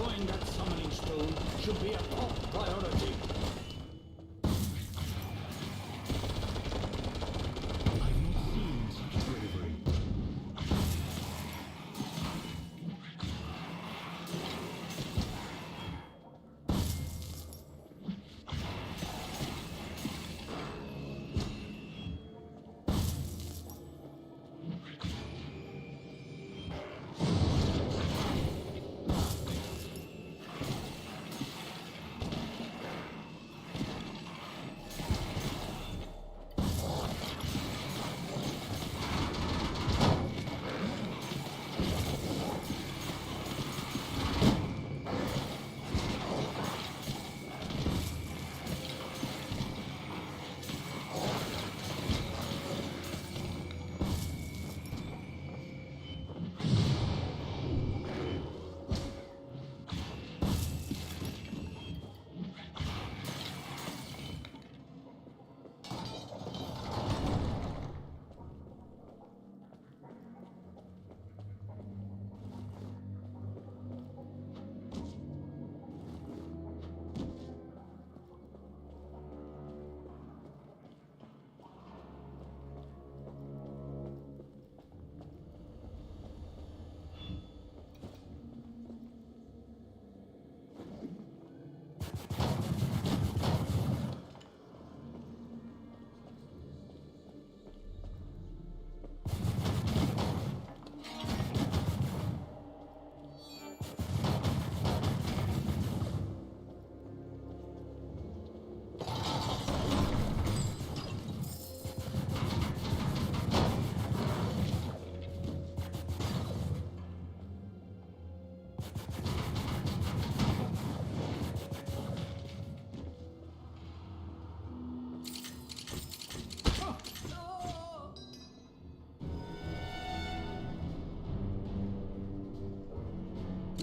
Destroying that summoning stone should be a top priority. I've not seen such bravery.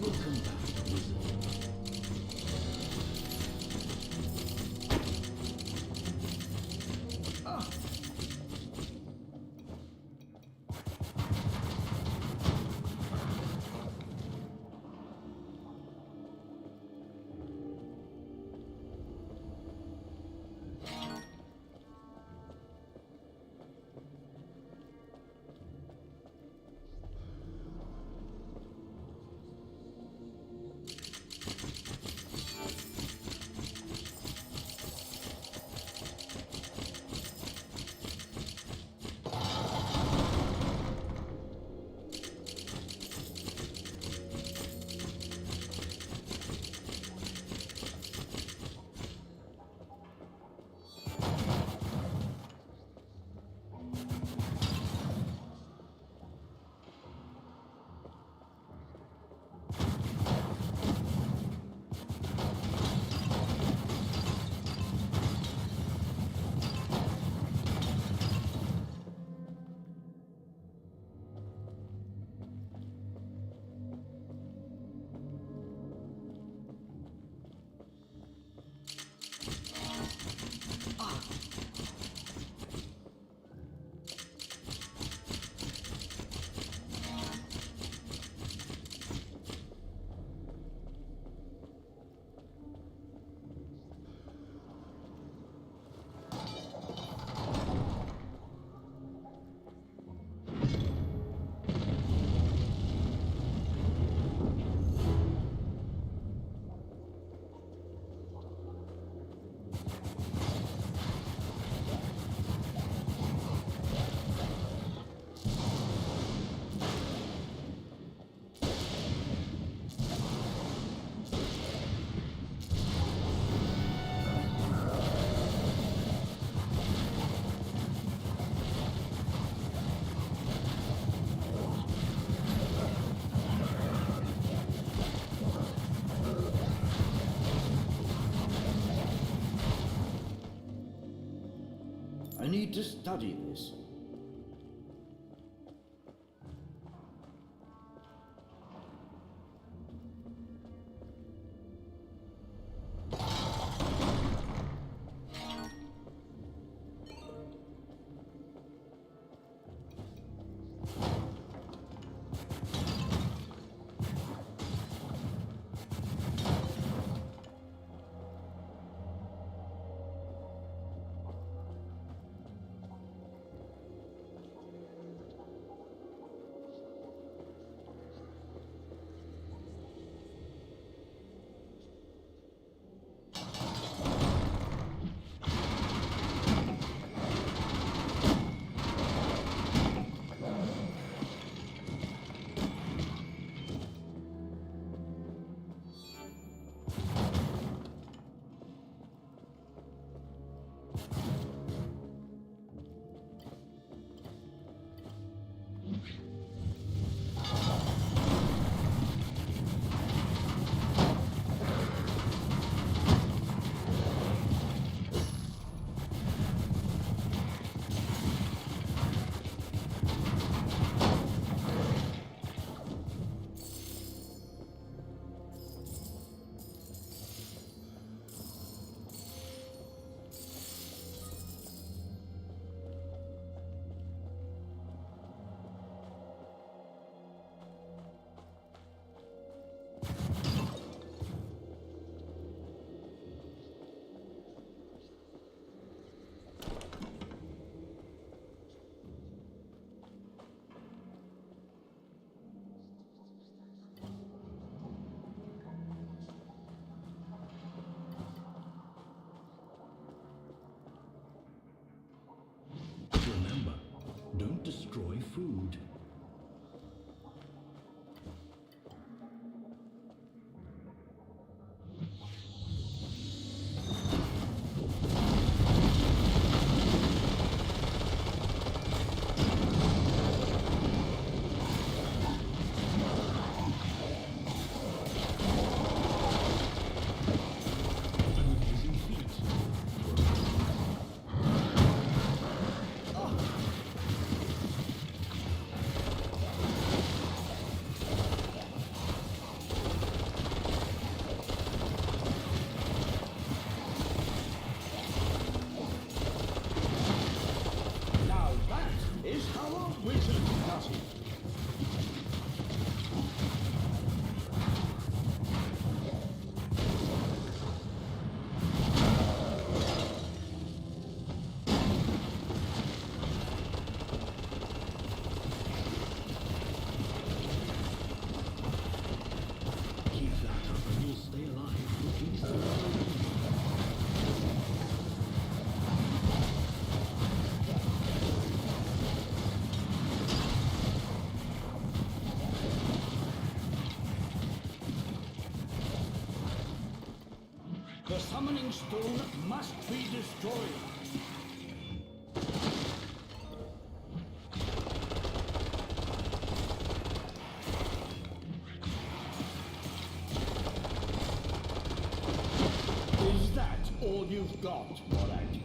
Welcome back, wizard. I need to study this. food. Now that is how a wizard does it. Keep that up and you'll stay alive for at least another week. The summoning stone must be destroyed. Is that all you've got, Morag?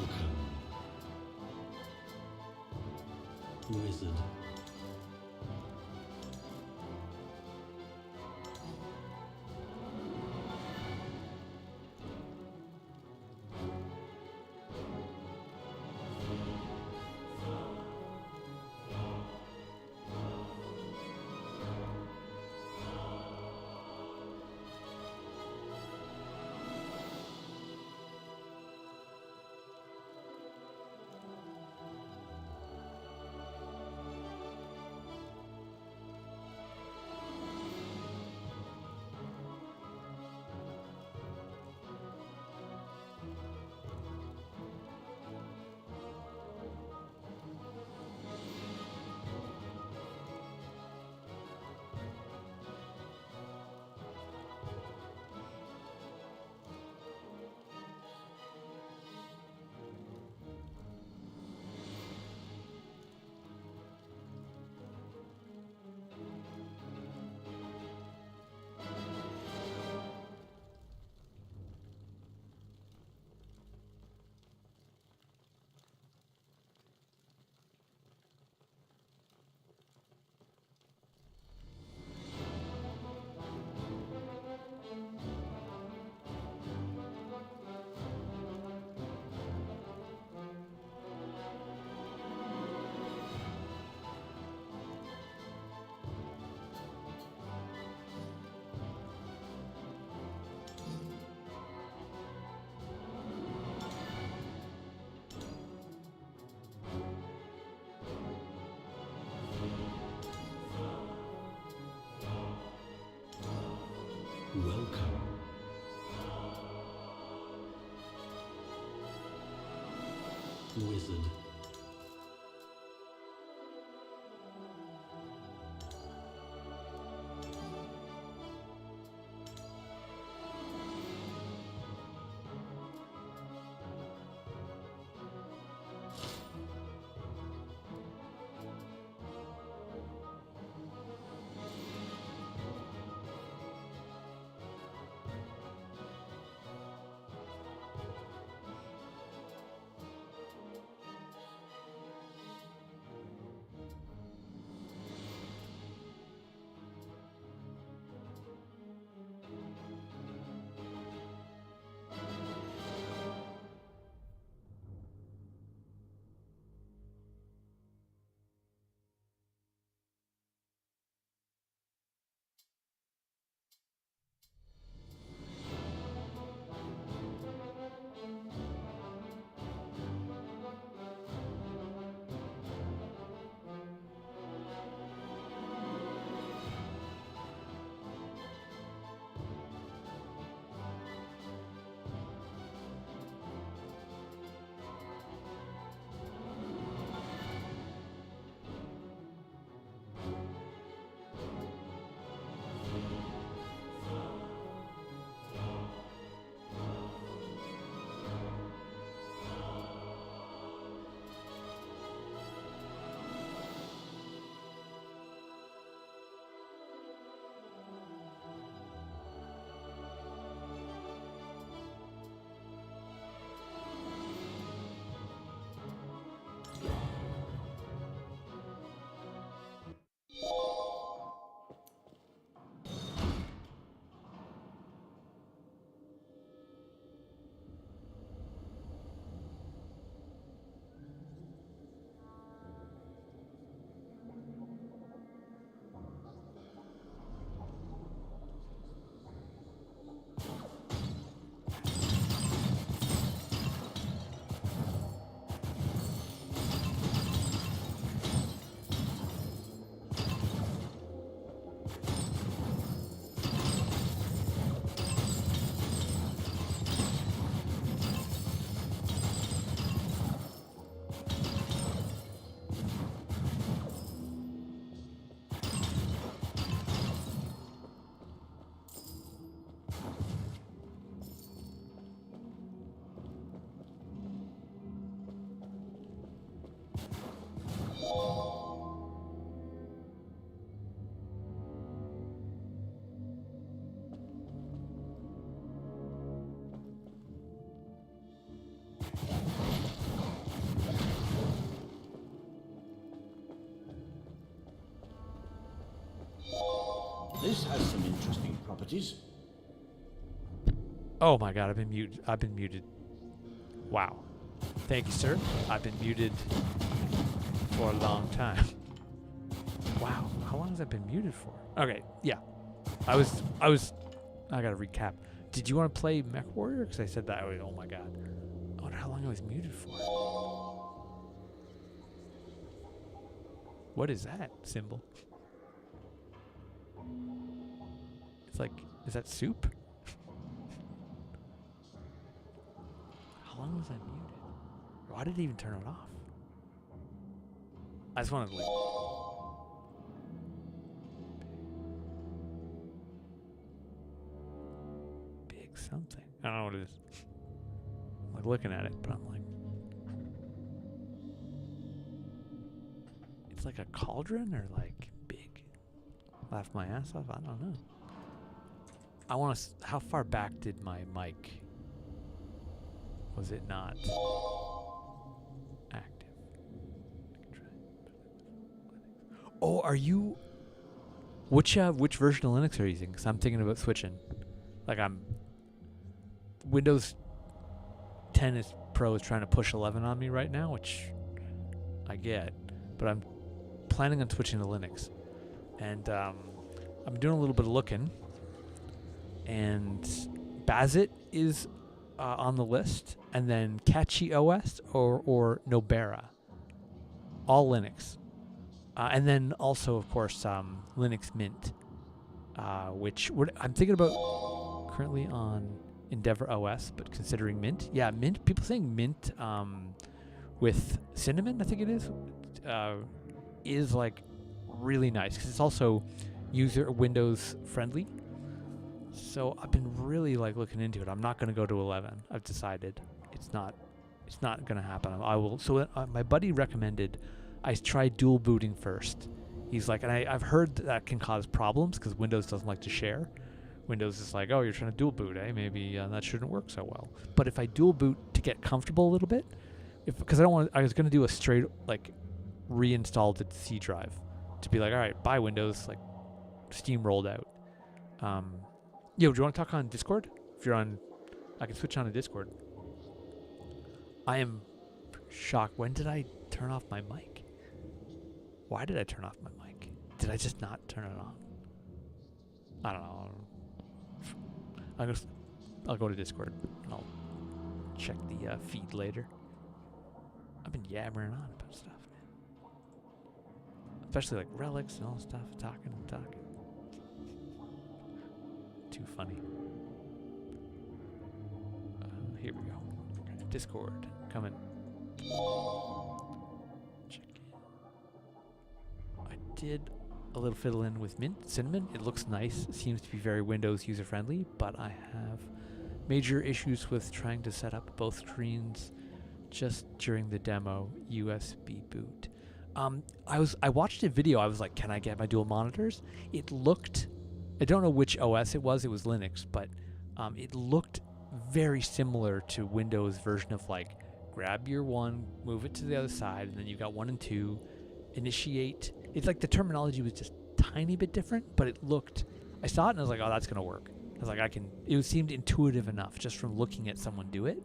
Welcome, wizard. Welcome, wizard. This has some interesting properties. Oh my god, I've been muted. I've been muted. Wow. Thank you, sir. I've been muted for a long time. Wow. How long has I been muted for? Okay, yeah. I gotta recap. Did you want to play Mech Warrior? Because I said that. Oh my god. I wonder how long I was muted for. What is that symbol? It's like, is that soup? How long was I muted? Why did it even turn it off? I just wanted to like... Big something. I don't know what it is. I'm like looking at it, but I'm like... It's like a cauldron or like big? Laugh my ass off? I don't know. I want to... How far back did my mic... Was it not active? Oh, are you... Which version of Linux are you using? Because I'm thinking about switching. Like Windows 10 Pro is trying to push 11 on me right now, which I get. But I'm planning on switching to Linux. And I'm doing a little bit of looking. And Bazit is on the list. And then Catchy OS or Nobera. All Linux. And then also, of course, Linux Mint. Which I'm thinking about currently on Endeavor OS, but considering Mint. Yeah, Mint. People saying Mint with Cinnamon, I think it is like really nice because it's also user Windows friendly. So I've been really like looking into it. I'm not going to go to 11. I've decided it's not going to happen. I will. So my buddy recommended I try dual booting first. He's like, and I've heard that can cause problems because Windows doesn't like to share. Windows is like, oh, you're trying to dual boot, eh? Maybe that shouldn't work so well. But if I dual boot to get comfortable a little bit, because I was going to do a straight like reinstall the C drive to be like, all right, bye Windows, like Steam rolled out. Yo, do you want to talk on Discord? If you're on, I can switch on to Discord. I am shocked. When did I turn off my mic? Why did I turn off my mic? Did I just not turn it on? I don't know. I'll go to Discord and I'll check the feed later. I've been yammering on about stuff, man. Especially like relics and all stuff. Talking. Too funny. Here we go. Discord coming. Check in. I did a little fiddle in with Cinnamon. It looks nice. It seems to be very Windows user friendly, but I have major issues with trying to set up both screens just during the demo USB boot. I watched a video. I was like, can I get my dual monitors? It looked, I don't know which OS it was Linux, but it looked very similar to Windows version of like, grab your one, move it to the other side, and then you got 1 and 2, initiate. It's like the terminology was just tiny bit different, but it looked, I saw it and I was like, oh, that's going to work. I was like, it seemed intuitive enough just from looking at someone do it.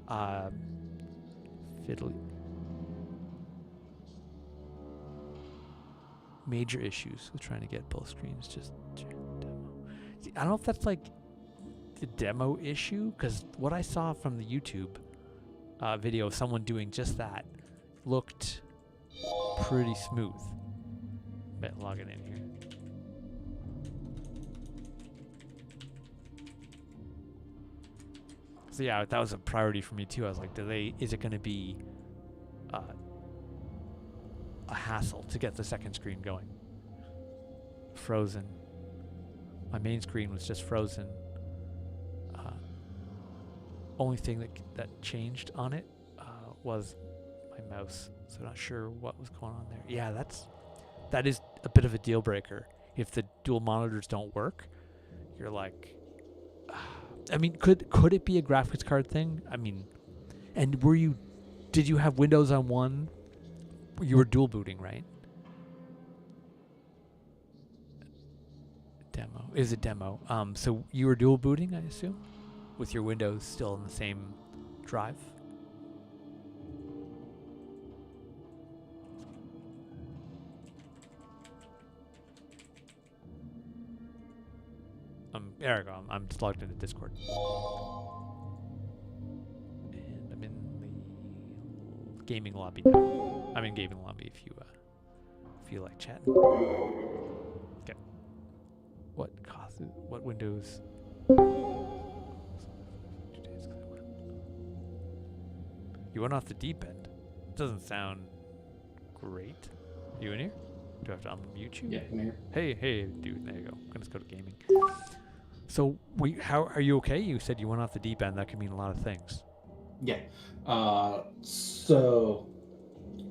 Fiddly. Major issues with trying to get both screens just during the demo. See, I don't know if that's like the demo issue, because what I saw from the YouTube video of someone doing just that looked pretty smooth. Bet logging in here. So yeah, that was a priority for me too. I was like, is it going to be a hassle to get the second screen going? Frozen. My main screen was just frozen. Only thing that changed on it was my mouse. So not sure what was going on there. Yeah, that is a bit of a deal breaker. If the dual monitors don't work, you're like, I mean, could it be a graphics card thing? I mean, and did you have Windows on one? You were dual booting, right? is a demo. So you were dual booting, I assume, with your Windows still in the same drive. There we go. I'm just logged into Discord. And I'm in the gaming lobby now. I'm in gaming lobby if you feel like chatting. Okay. What causes? What Windows? You went off the deep end. Doesn't sound great. You in here? Do I have to unmute you? Yeah, come here. Hey, dude. There you go. I'm gonna just go to gaming. So, how are you okay? You said you went off the deep end. That could mean a lot of things. Yeah. So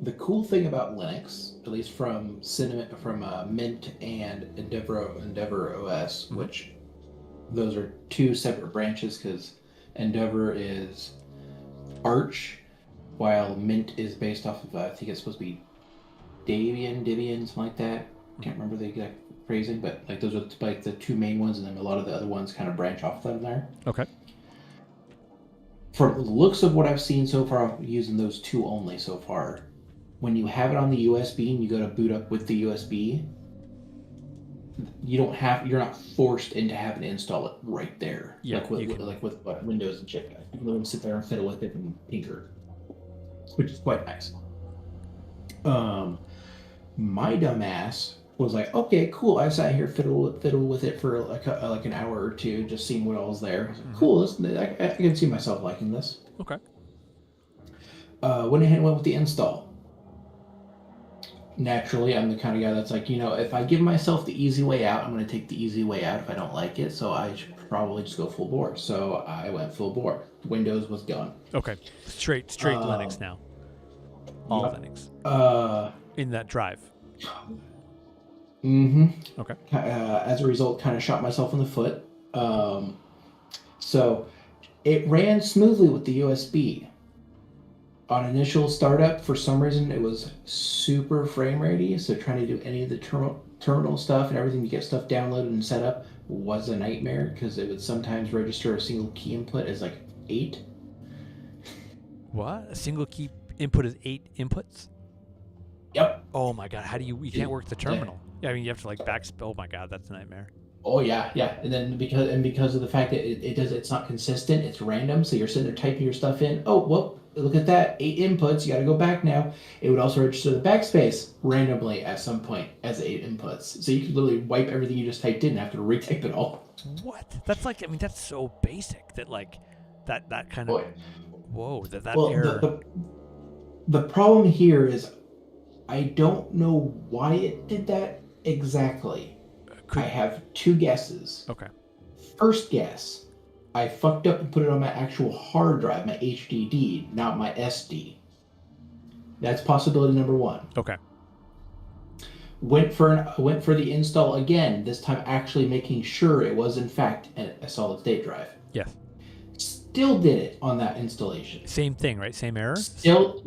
the cool thing about Linux, at least from Mint and Endeavor OS, Mm-hmm. which those are two separate branches because Endeavor is Arch, while Mint is based off of I think it's supposed to be Debian, something like that. Can't remember the exact phrasing, but like those are like the two main ones, and then a lot of the other ones kind of branch off them there. Okay. From the looks of what I've seen so far, I'm using those two only so far. When you have it on the USB and you go to boot up with the USB, you're not forced into having to install it right there. Yeah, like with Windows and shit. You can literally sit there and fiddle with it and tinker, which is quite nice. My dumbass was like, okay, cool. I sat here fiddle with it for like an hour or two, just seeing what all's there. I was like, cool. I can see myself liking this. Okay. Went ahead and went with the install. Naturally, I'm the kind of guy that's like, if I give myself the easy way out, I'm going to take the easy way out if I don't like it. So I should probably just go full bore. So I went full bore. Windows was gone. Okay. Straight Linux now. All yep. Linux. In that drive. Mm-hmm. Okay. As a result, kind of shot myself in the foot. So it ran smoothly with the USB. On initial startup, for some reason, it was super frame ratey. So trying to do any of the terminal stuff and everything to get stuff downloaded and set up was a nightmare because it would sometimes register a single key input as like 8. What? A single key input is 8 inputs? Yep. Oh my god! How do you can't work the terminal? Yeah, I mean you have to like oh my god, that's a nightmare. Oh yeah. And then because of the fact that it's not consistent, it's random. So you're sitting there typing your stuff in. Oh well, look at that, 8 inputs. You got to go back now. It would also register the backspace randomly at some point as 8 inputs. So you could literally wipe everything you just typed in and have to retype it all. What? That's like that's so basic that like that kind of whoa that well, error. The problem here is I don't know why it did that exactly. I have 2 guesses. Okay. First guess, I fucked up and put it on my actual hard drive, my HDD, not my SD. That's possibility number 1. Okay. Went for the install again, this time actually making sure it was in fact a solid state drive. Yes. Still did it on that installation. Same thing, right? Same error? Still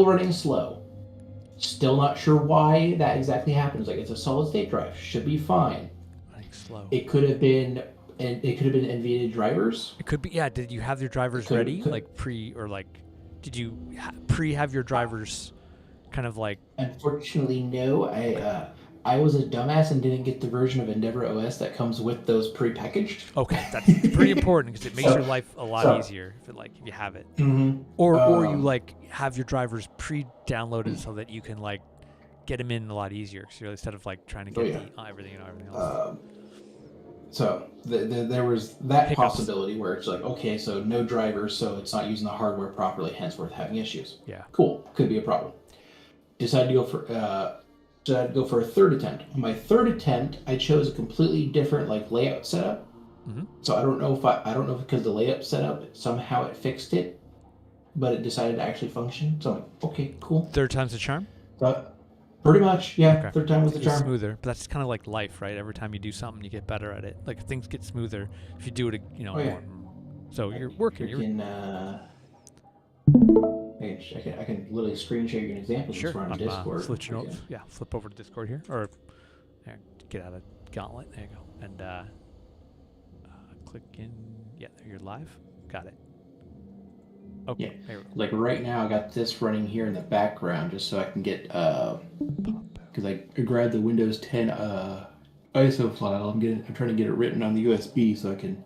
running slow. Still not sure why that exactly happens. Like it's a solid state drive, should be fine. Running slow. It could have been NVIDIA drivers. It could be. Yeah. Did you have your drivers ready, like pre, or like, did you have your drivers, kind of like? Unfortunately, no. I was a dumbass and didn't get the version of Endeavor OS that comes with those pre-packaged. Okay, that's pretty important because it makes your life a lot easier if you have it. Mm-hmm. Or you like have your drivers pre-downloaded so that you can like get them in a lot easier. So instead of like trying to get everything else. So there was that possibility where it's like, okay, so no drivers, so it's not using the hardware properly, henceforth having issues. Yeah. Cool. Could be a problem. Decided to go for a third attempt. On my third attempt, I chose a completely different like layout setup. Mm-hmm. So I don't know if because the layout setup somehow it fixed it, but it decided to actually function. So I'm like, okay, cool. Third time's the charm. Pretty much, yeah. Okay. Third time was the charm. Smoother, but that's kind of like life, right? Every time you do something, you get better at it. Like things get smoother if you do it, more. So you're working. I can literally screen share you an example. Sure. On Discord. Flip over to Discord here, or get out of Gauntlet. There you go. And click in. Yeah, you're live. Got it. Okay. Yeah. There we go. Like right now, I got this running here in the background just so I can get because I grabbed the Windows 10 ISO file. I'm trying to get it written on the USB so I can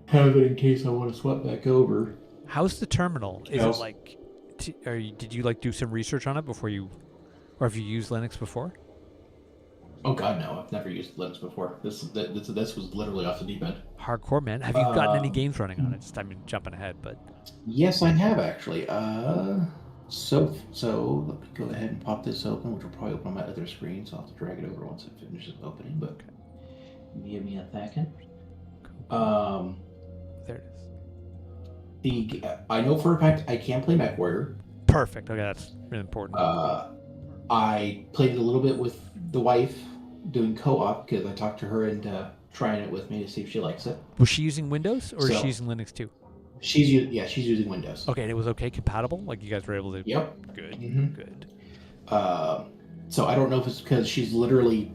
have it in case I want to swap back over. How's the terminal? Is it like? Did you like do some research on it before you, or have you used Linux before? Oh God, no! I've never used Linux before. This was literally off the deep end. Hardcore, man. Have you gotten any games running on it? I mean, jumping ahead, but Yes, I have actually. So let me go ahead and pop this open, which will probably open on my other screen, so I'll have to drag it over once it finishes opening. But give me a second. there it is. I know for a fact I can play MechWarrior. Perfect. Okay, that's really important. I played it a little bit with the wife, doing co-op because I talked to her into trying it with me to see if she likes it. Was she using Windows or is she using Linux too? She's using Windows. Okay, and it was okay compatible? Like you guys were able to. Yep. Good. Mhm. Good. So I don't know if it's because she's literally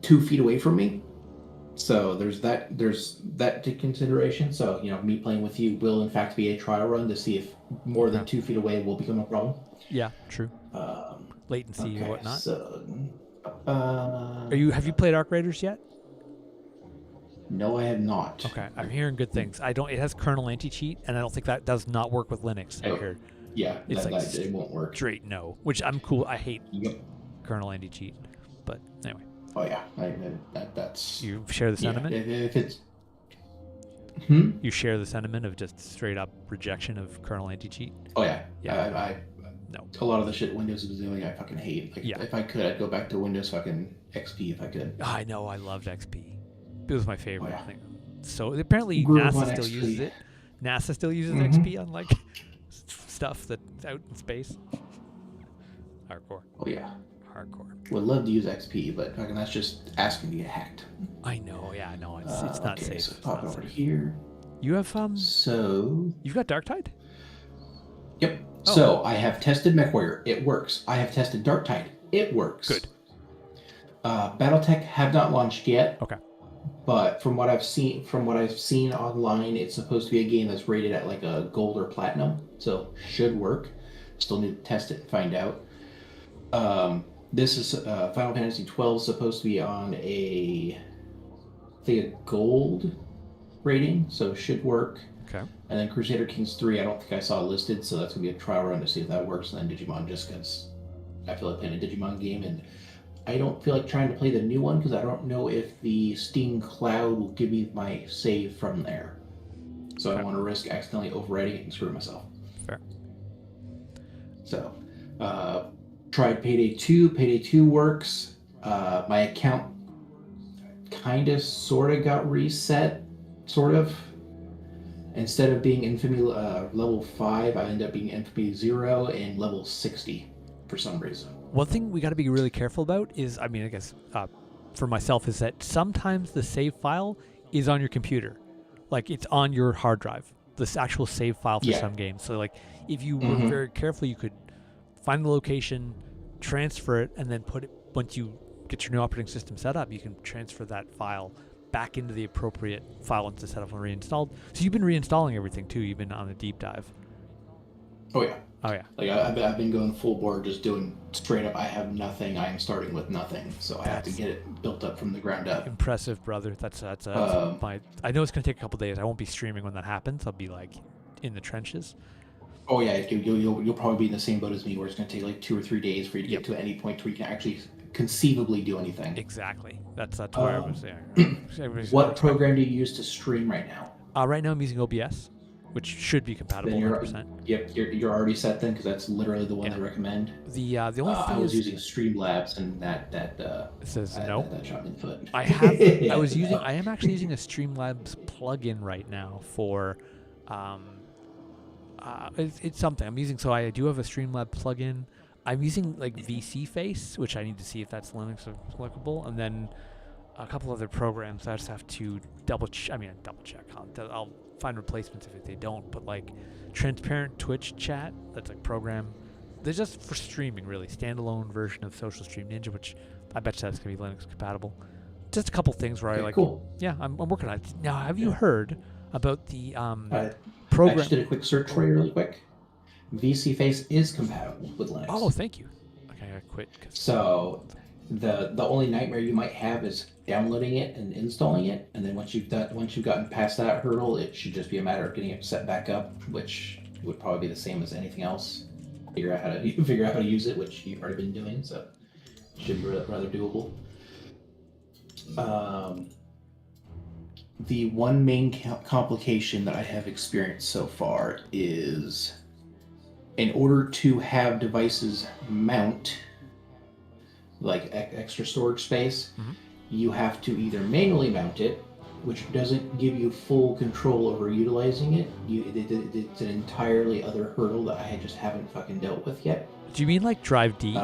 2 feet away from me. So there's that to consideration. So me playing with you will in fact be a trial run to see if more than 2 feet away will become a problem. Yeah, true. Latency and whatnot. So, Have you played Arc Raiders yet? No, I have not. Okay, I'm hearing good things. It has kernel anti-cheat, and I don't think that does not work with Linux. I heard. Yeah, It's it won't work. Straight no, which I'm cool. I hate Yep. kernel anti-cheat, but anyway. Oh yeah, that's. You share the sentiment? If it's. You share the sentiment of just straight up rejection of kernel anti-cheat? Oh yeah. Yeah. No. A lot of the shit Windows is doing, I fucking hate. Like, yeah. If I could, I'd go back to Windows fucking XP if I could. I know. I loved XP. It was my favorite thing. So apparently Grew NASA on still XP. uses it. NASA still uses XP on like stuff that's out in space. Hardcore. Oh yeah. Hardcore. Would love to use XP, but fucking that's just asking to get hacked. I know. Yeah, I know. It's not okay, safe. So It's pop not over safe. here. You have So. You've got Darktide? Yep. Oh. So I have tested MechWarrior. It works. I have tested Darktide. It works. Good. BattleTech have not launched yet. Okay. But from what I've seen online, it's supposed to be a game that's rated at like a gold or platinum, so should work. Still need to test it and find out. This is Final Fantasy 12 supposed to be on a gold rating, so should work. Okay. And then Crusader Kings 3, I don't think I saw listed, so that's gonna be a trial run to see if that works. And then Digimon, just because I feel like playing a Digimon game, and I don't feel like trying to play the new one because I don't know if the Steam Cloud will give me my save from there. So I don't want to risk accidentally overwriting it and screw myself. Fair. So, tried Payday 2. Payday 2 works. My account kind of, sort of got reset, sort of. Instead of being Infamy level 5, I ended up being Infamy 0 and level 60 for some reason. One thing we got to be really careful about is, I guess for myself, is that sometimes the save file is on your computer. Like, it's on your hard drive, this actual save file for some games. So, like, if you were very careful, you could find the location, transfer it, and then put it, once you get your new operating system set up, you can transfer that file back into the appropriate file once it's set up and reinstalled. So you've been reinstalling everything, too. You've been on a deep dive. Oh, yeah. Oh, yeah. Like, I've been going full board, just doing straight up, I have nothing, I am starting with nothing, so I have to get it built up from the ground up. Impressive, brother. That's my... I know it's going to take a couple days. I won't be streaming when that happens. I'll be, like, in the trenches. Oh, yeah, you'll probably be in the same boat as me, where it's going to take, like, 2 or 3 days for you to get to any point where you can actually conceivably do anything. Exactly. That's where I was there. What program do you use to stream right now? Right now I'm using OBS, which should be compatible 100%. Yep, you're already set then, because that's literally the one I recommend. The only thing I was using Streamlabs, and that says no. That shot me in the foot. I am actually using a Streamlabs plugin right now for it's something I'm using. So I do have a Streamlabs plugin. I'm using like VC Face, which I need to see if that's Linux applicable, and then a couple other programs. I just have to double check. I'll find replacements if they don't. But like Transparent Twitch Chat, that's like program. They're just for streaming, really. Standalone version of Social Stream Ninja, which I bet you that's gonna be Linux compatible. just a couple things where I Okay, like. cool. Yeah, I'm working on it. Now, have you heard about the I program? just did a quick search for you really quick. VC Face is compatible with Linux. Oh, thank you. Okay, I gotta quit. So the only nightmare you might have is downloading it and installing it, and then once you've gotten past that hurdle, it should just be a matter of getting it set back up, which would probably be the same as anything else. Figure out how to use it, which you've already been doing, so it should be rather doable. The one main complication that I have experienced so far is, in order to have devices mount like extra storage space, you have to either manually mount it, which doesn't give you full control over utilizing it. It's an entirely other hurdle that I just haven't fucking dealt with yet. Do you mean like Drive D?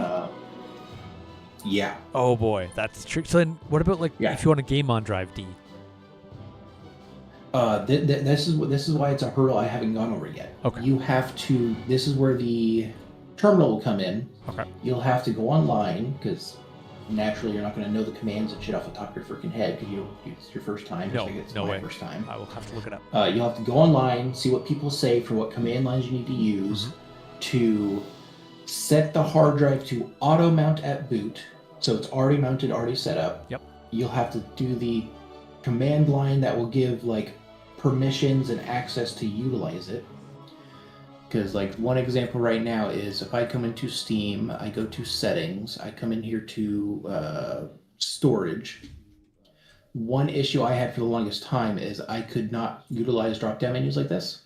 Yeah. Oh boy, that's tricky. So then, what about like if you want a game on Drive D? This is why it's a hurdle I haven't gone over yet. Okay. You have to. This is where the terminal will come in. Okay. You'll have to go online because naturally you're not going to know the commands and shit off the top of your freaking head because it's your first time. No way. First time. I will have to look it up. You'll have to go online, see what people say for what command lines you need to use to set the hard drive to auto mount at boot. So it's already mounted, already set up. Yep. You'll have to do the command line that will give like permissions and access to utilize it. Because like one example right now is if I come into Steam, I go to settings, I come in here to storage. One issue I had for the longest time is I could not utilize drop-down menus like this.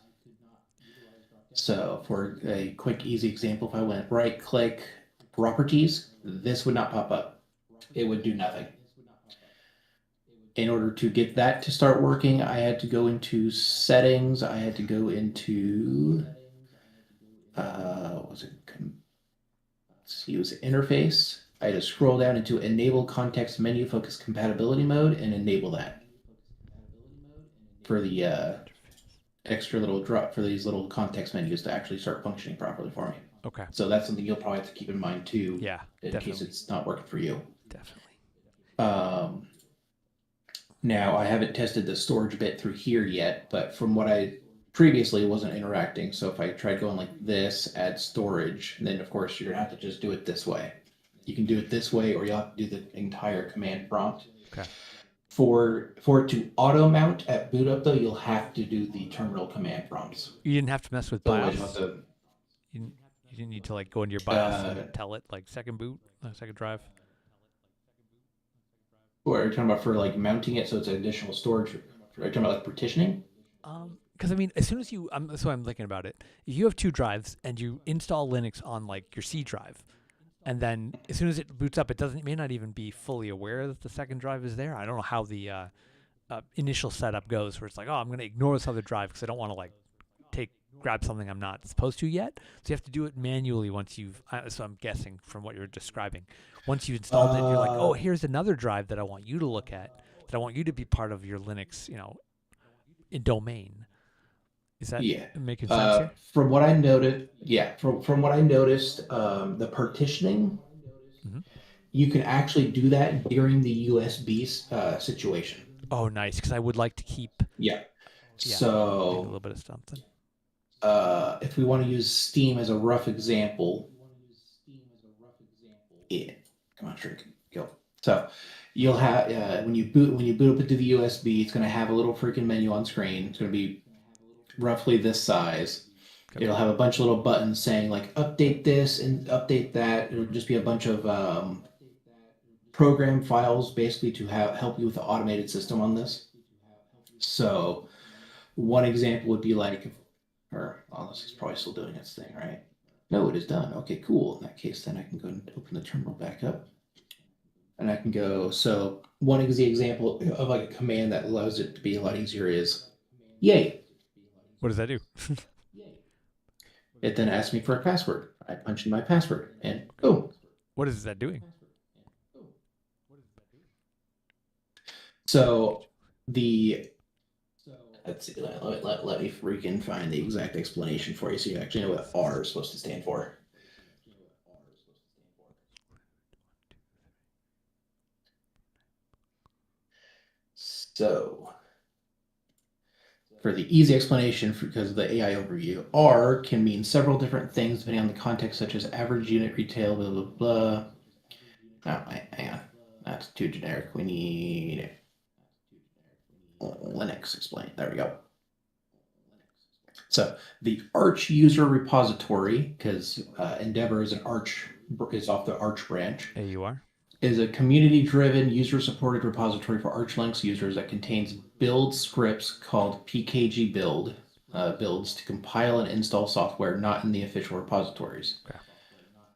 So for a quick, easy example, if I went right-click properties, this would not pop up. It would do nothing. In order to get that to start working, I had to go into settings. I had to go into, what was it? Let's use interface. I had to scroll down into enable context menu focus compatibility mode and enable that for the extra little drop for these little context menus to actually start functioning properly for me. Okay. So that's something you'll probably have to keep in mind too. Yeah, in case it's not working for you. Definitely. Now, I haven't tested the storage bit through here yet, but from what I previously wasn't interacting. So if I tried going like this, add storage, then of course you're gonna have to just do it this way. You can do it this way, or you'll have to do the entire command prompt. Okay. For it to auto mount at boot up though, you'll have to do the terminal command prompts. You didn't have to mess with Otherwise, BIOS. You didn't need to like go into your BIOS and tell it like second boot, second drive. What are you talking about for like mounting it so it's additional storage? Are you talking about like partitioning? Because I mean, as soon as that's why I'm thinking about it. If you have two drives and you install Linux on like your C drive, and then as soon as it boots up, it may not even be fully aware that the second drive is there. I don't know how the initial setup goes, where it's like, oh, I'm going to ignore this other drive because I don't want to like grab something I'm not supposed to yet. So you have to do it manually once you've. So I'm guessing from what you're describing, once you've installed it, you're like, oh, here's another drive that I want you to look at, that I want you to be part of your Linux, in domain. Is that making sense here? From what I noted, from what I noticed, the partitioning, you can actually do that during the USB situation. Oh, nice, because I would like to keep. Yeah. So So a little bit of something. if we want to use Steam as a rough example, come on, Shrink, go. So you'll have when you boot up into the USB, it's going to have a little freaking menu on screen. It's going to be roughly this size. Okay. It'll have a bunch of little buttons saying like update this and update that. It'll just be a bunch of program files basically to help you with the automated system on this. So one example would be like, this is probably still doing its thing, right? No, it is done. Okay, cool. In that case, then I can go and open the terminal back up. And I can go, so one example of like a command that allows it to be a lot easier is yay. What does that do? It then asks me for a password. I punch in my password and boom. What is that doing? So let's see, let me freaking find the exact explanation for you so you actually know what R is supposed to stand for. So, for the easy explanation, because of the AI overview, R can mean several different things depending on the context, such as average unit retail, blah, blah, blah. Oh, hang on. That's too generic. We need Linux explain. There we go. So the Arch user repository, because Endeavor is is off the Arch branch, AUR. is a community-driven, user-supported repository for Arch Linux users that contains build scripts called PKG builds to compile and install software not in the official repositories. Okay.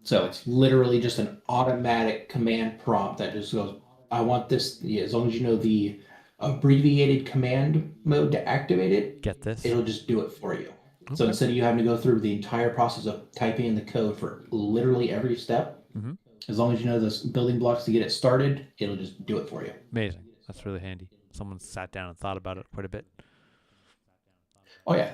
So it's literally just an automatic command prompt that just goes, I want this, as long as you know the abbreviated command mode to activate it, Get this. it'll just do it for you. Okay. So instead of you having to go through the entire process of typing in the code for literally every step, as long as you know the building blocks to get it started, it'll just do it for you. Amazing. That's really handy. Someone sat down and thought about it quite a bit. Oh yeah,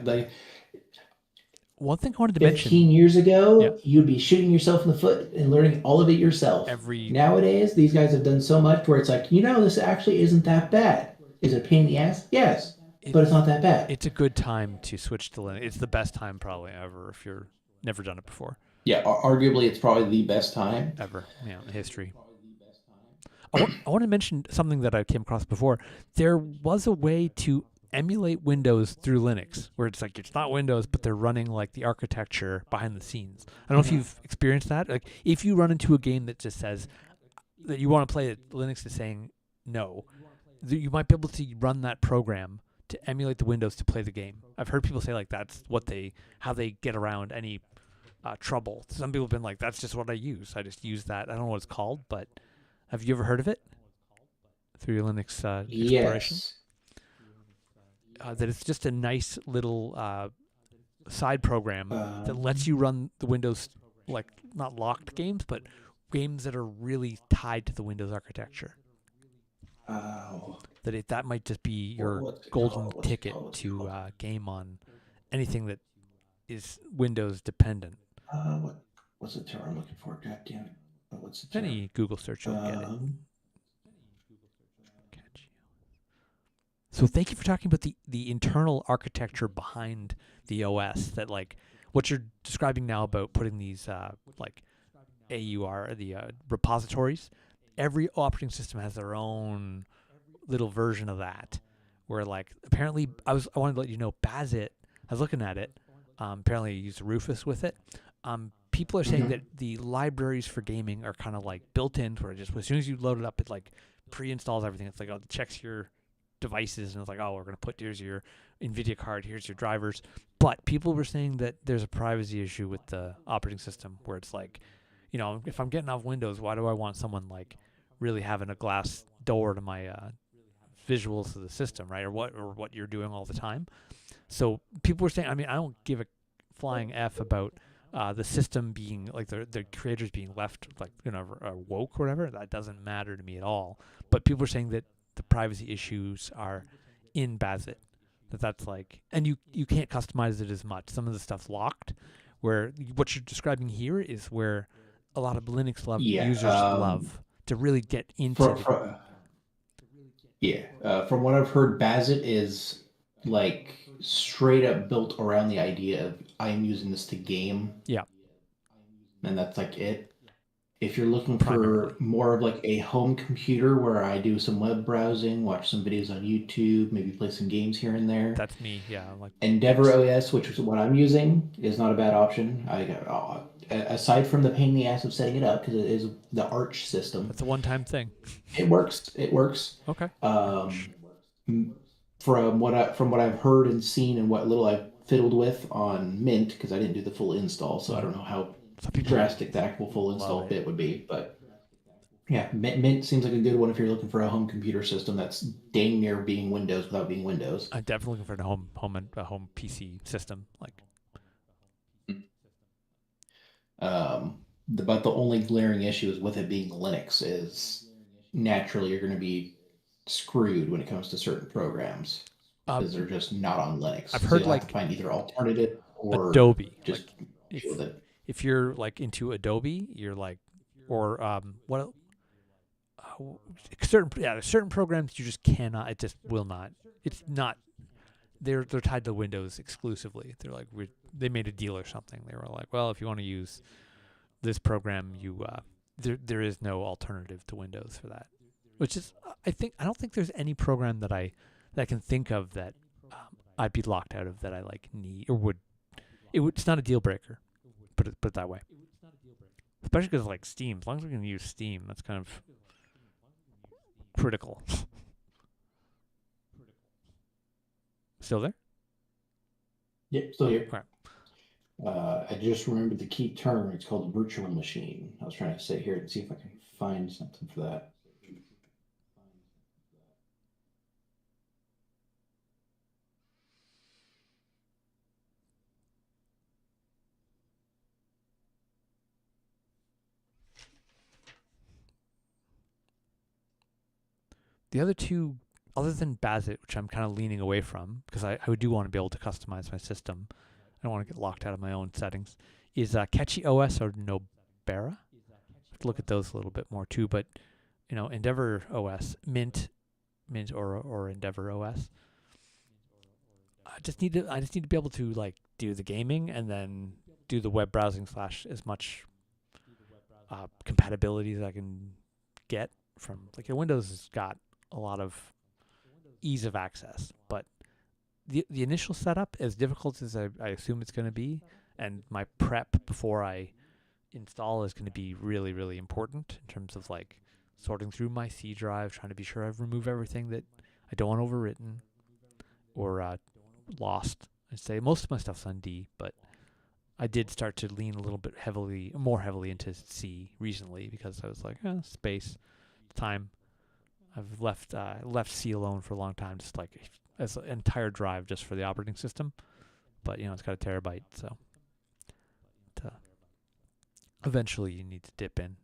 One thing I wanted to 15 mention. years ago, Yeah. you'd be shooting yourself in the foot and learning all of it yourself. Nowadays, these guys have done so much where it's like, this actually isn't that bad. Is it a pain in the ass? Yes, but it's not that bad. It's a good time to switch to Linux. It's the best time probably ever if you're never done it before. Yeah, arguably it's probably the best time ever. Yeah, in history. I want to mention something that I came across before. There was a way to emulate Windows through Linux, where it's like it's not Windows, but they're running like the architecture behind the scenes. I don't know if you've experienced that. Like if you run into a game that just says that you want to play it, Linux is saying no, you might be able to run that program to emulate the Windows to play the game. I've heard people say like that's how they get around any trouble. Some people have been like, that's just what I use. I just use that. I don't know what it's called, but have you ever heard of it through your Linux exploration? Yes. That it's just a nice little side program that lets you run the Windows, like not locked games, but games that are really tied to the Windows architecture. That might just be your golden ticket to game on anything that is Windows dependent. What's the term I'm looking for? God damn it. What's the term? Any Google search will get it. So thank you for talking about the internal architecture behind the OS, that like what you're describing now about putting these like AUR, the repositories. Every operating system has their own little version of that, where like apparently I wanted to let you know Bazit, I was looking at it, apparently I used Rufus with it. People are saying that the libraries for gaming are kind of like built in, where just as soon as you load it up, it like pre-installs everything. It's like, it checks your devices and it's like, we're going to put, here's your NVIDIA card, here's your drivers. But people were saying that there's a privacy issue with the operating system, where it's like, if I'm getting off Windows, why do I want someone like really having a glass door to my visuals of the system, right? Or what you're doing all the time. So people were saying, I don't give a flying F about the system being like the creators being left like woke or whatever. That doesn't matter to me at all. But people are saying that the privacy issues are in Bazit. That's like, and you can't customize it as much. Some of the stuff's locked. Where what you're describing here is where a lot of Linux users love to really get into. From what I've heard, Bazit is like straight up built around the idea of I'm using this to game. Yeah. And that's like it. If you're looking for more of like a home computer where I do some web browsing, watch some videos on YouTube, maybe play some games here and there. That's me, yeah. Endeavor OS, which is what I'm using, is not a bad option. Aside from the pain in the ass of setting it up, because it is the Arch system. It's a one-time thing. It works. Okay. From what I've heard and seen and what little I've fiddled with on Mint, because I didn't do the full install, so I don't know how drastic the actual full install bit would be. But yeah, Mint seems like a good one if you're looking for a home computer system that's dang near being Windows without being Windows. I'm definitely looking for a home PC system. But the only glaring issue is with it being Linux is naturally you're going to be screwed when it comes to certain programs because they're just not on Linux. I've heard so you have to find either alternative or Adobe. Just deal with it. If you're like into Adobe, you're like, or what? there's certain programs you just cannot. It just will not. It's not. They're tied to Windows exclusively. They're like they made a deal or something. They were like, well, if you want to use this program, there is no alternative to Windows for that. Which is, I don't think there's any program that I can think of that I'd be locked out of that I like need or would. It's not a deal breaker. Put it that way. Especially because like Steam, as long as we can use Steam, that's kind of critical. Still there? Yep, still here. Right. I just remembered the key term. It's called virtual machine. I was trying to sit here and see if I can find something for that. The other two, other than Bazit, which I'm kind of leaning away from because I do want to be able to customize my system. I don't want to get locked out of my own settings. Is Catchy OS or Nobera? Look at those a little bit more too. But Endeavor OS, Mint or Endeavor OS. I just need to be able to like do the gaming and then do the web browsing / as much compatibility as I can get from like Windows has got a lot of ease of access, but the initial setup, as difficult as I assume it's going to be, and my prep before I install is going to be really, really important in terms of like sorting through my C drive, trying to be sure I've removed everything that I don't want overwritten or lost. I'd say most of my stuff's on D, but I did start to lean a little bit more heavily into C recently because I was like, space, time. I've left C alone for a long time, just like as an entire drive just for the operating system. But it's got a terabyte, so eventually you need to dip in.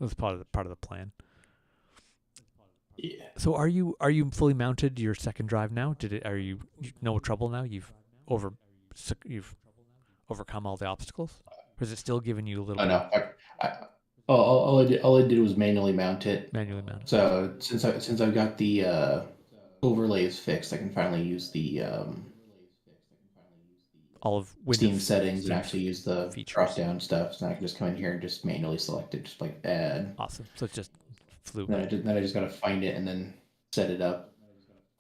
That's part of the plan. Yeah. So are you fully mounted your second drive now? Are you no trouble now? You've overcome all the obstacles, or is it still giving you a little? Oh no, all I did was manually mount it. Manually mounted. So since I've got the overlays fixed, I can finally use the all of Windows Steam settings and actually use the features. drop down stuff. So I can just come in here and just manually select it, just like add. Awesome. So it's just flew. Then I just gotta find it and then set it up.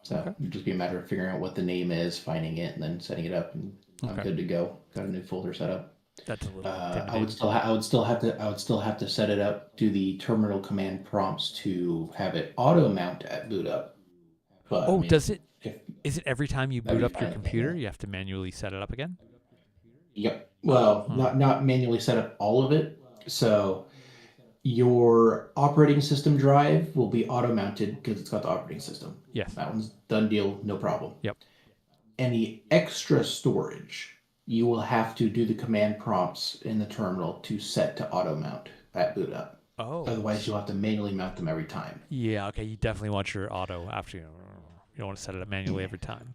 So it'd just be a matter of figuring out what the name is, finding it, and then setting it up, and I'm good to go. Got a new folder set up. That's a little. I would still have to set it up to the terminal command prompts to have it auto mount at boot up. But does it? Is it every time you boot up your computer, yeah. you have to manually set it up again? Yep. Well, not manually set up all of it. So your operating system drive will be auto mounted because it's got the operating system. Yes. That one's done deal, no problem. Yep. Any extra storage, you will have to do the command prompts in the terminal to set to auto mount at boot up. Oh. Otherwise, you'll have to manually mount them every time. Yeah. Okay. You definitely want your auto after you don't want to set it up manually every time.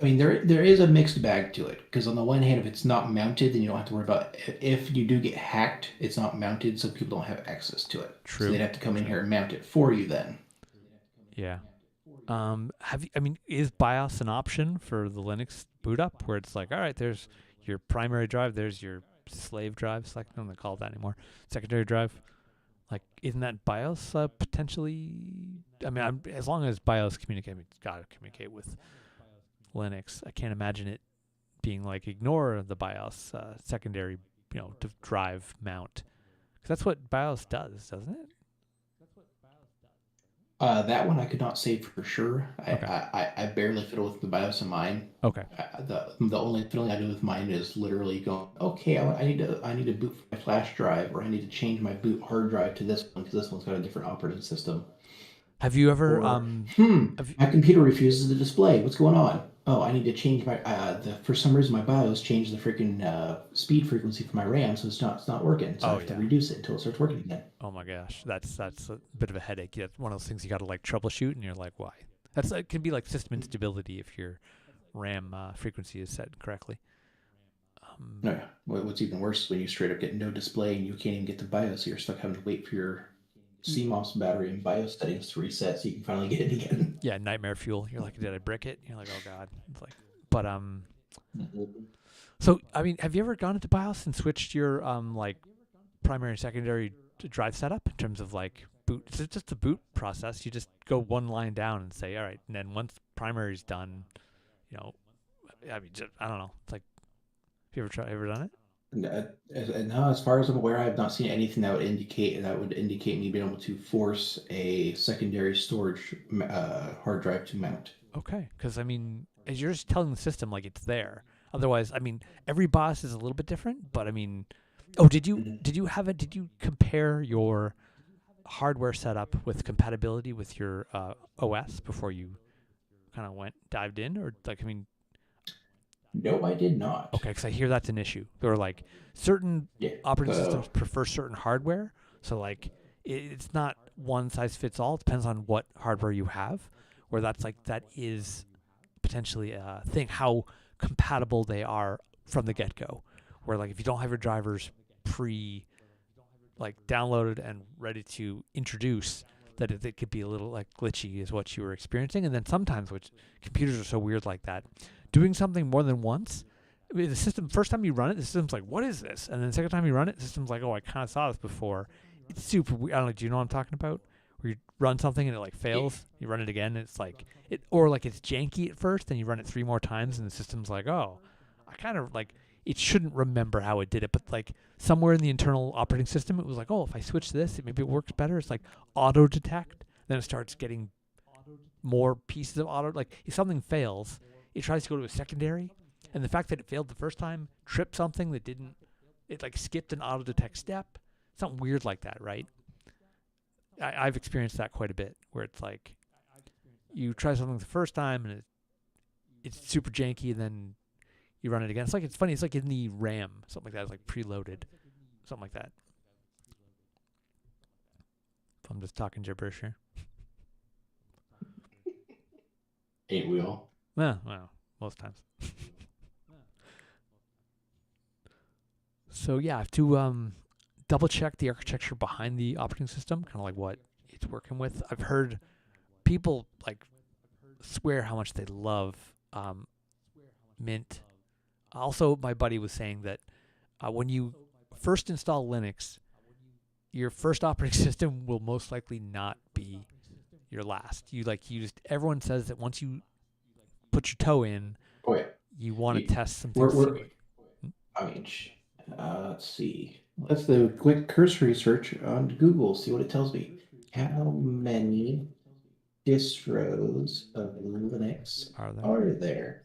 I mean, there is a mixed bag to it because on the one hand, if it's not mounted, then you don't have to worry about if you do get hacked, it's not mounted, so people don't have access to it. True. So they'd have to come in here and mount it for you then. Yeah. Is BIOS an option for the Linux boot up where it's like, all right, there's your primary drive, there's your slave drive, I don't know call it that anymore, secondary drive. Like, isn't that BIOS potentially? I mean, as long as BIOS it's got to communicate with Linux. I can't imagine it being like ignore the BIOS secondary, drive mount, because that's what BIOS does, doesn't it? That one I could not say for sure. Okay. I barely fiddle with the BIOS in mine. Okay. The only fiddling I do with mine is literally going, okay, I need to boot my flash drive, or I need to change my boot hard drive to this one because this one's got a different operating system. Have you ever? My computer refuses to display. What's going on? Oh, I need to change my for some reason my BIOS changed the freaking speed frequency for my RAM, so it's not working. So I have to reduce it until it starts working again. Oh my gosh, that's a bit of a headache. That's one of those things you got to like troubleshoot, and you're like, why? It can be like system instability if your RAM frequency is set correctly. No, what's even worse is when you straight up get no display and you can't even get the BIOS, so you're stuck having to wait for your CMOS battery and BIOS settings to reset so you can finally get it again. Yeah, nightmare fuel. You're like, did I brick it? You're like, oh god. It's like, but So I mean, have you ever gone into BIOS and switched your like primary and secondary drive setup in terms of like boot? It's just a boot process. You just go one line down and say, all right, and then once primary's done, you know, I mean, I don't know. It's like, have you ever done it? And now, as far as I'm aware, I have not seen anything that would indicate me being able to force a secondary storage hard drive to mount. Okay, because I mean, as you're just telling the system like it's there. Otherwise, I mean, every BIOS is a little bit different. But I mean, oh, did you compare your hardware setup with compatibility with your OS before you kind of dived in, or like, I mean, No, I did not. okay, because I hear that's an issue. Or like certain operating systems prefer certain hardware, so like it's not one size fits all. It depends on what hardware you have. Where that is potentially a thing. How compatible they are from the get go. Where like if you don't have your drivers downloaded and ready to introduce, that it could be a little like glitchy is what you were experiencing. And then sometimes, which computers are so weird like that, doing something more than once, I mean, the system, first time you run it, the system's like, what is this? And then the second time you run it, the system's like, oh, I kind of saw this before. It's super weird. I don't know, do you know what I'm talking about? Where you run something and it like fails, you run it again, and it's like, or like it's janky at first, then you run it 3 more times and the system's like, oh, I kind of like, it shouldn't remember how it did it, but like somewhere in the internal operating system, it was like, oh, if I switch this, maybe it works better. It's like auto detect. Then it starts getting more pieces of auto. Like if something fails, it tries to go to a secondary, and the fact that it failed the first time tripped something that didn't. It like skipped an auto detect step, something weird like that, right? I've experienced that quite a bit, where it's like you try something the first time and it's super janky, and then you run it again. It's funny. It's like in the RAM, something like that. It's like preloaded, something like that. If I'm just talking gibberish here. Ain't we all? Well, most times. So yeah, I have to double check the architecture behind the operating system, kind of like what it's working with. I've heard people like swear how much they love Mint. Also, my buddy was saying that when you first install Linux, your first operating system will most likely not be your last. Everyone says that once you put your toe in, you want to test some things. Let's see. Let's do a quick cursory search on Google, see what it tells me. How many distros of Linux are there?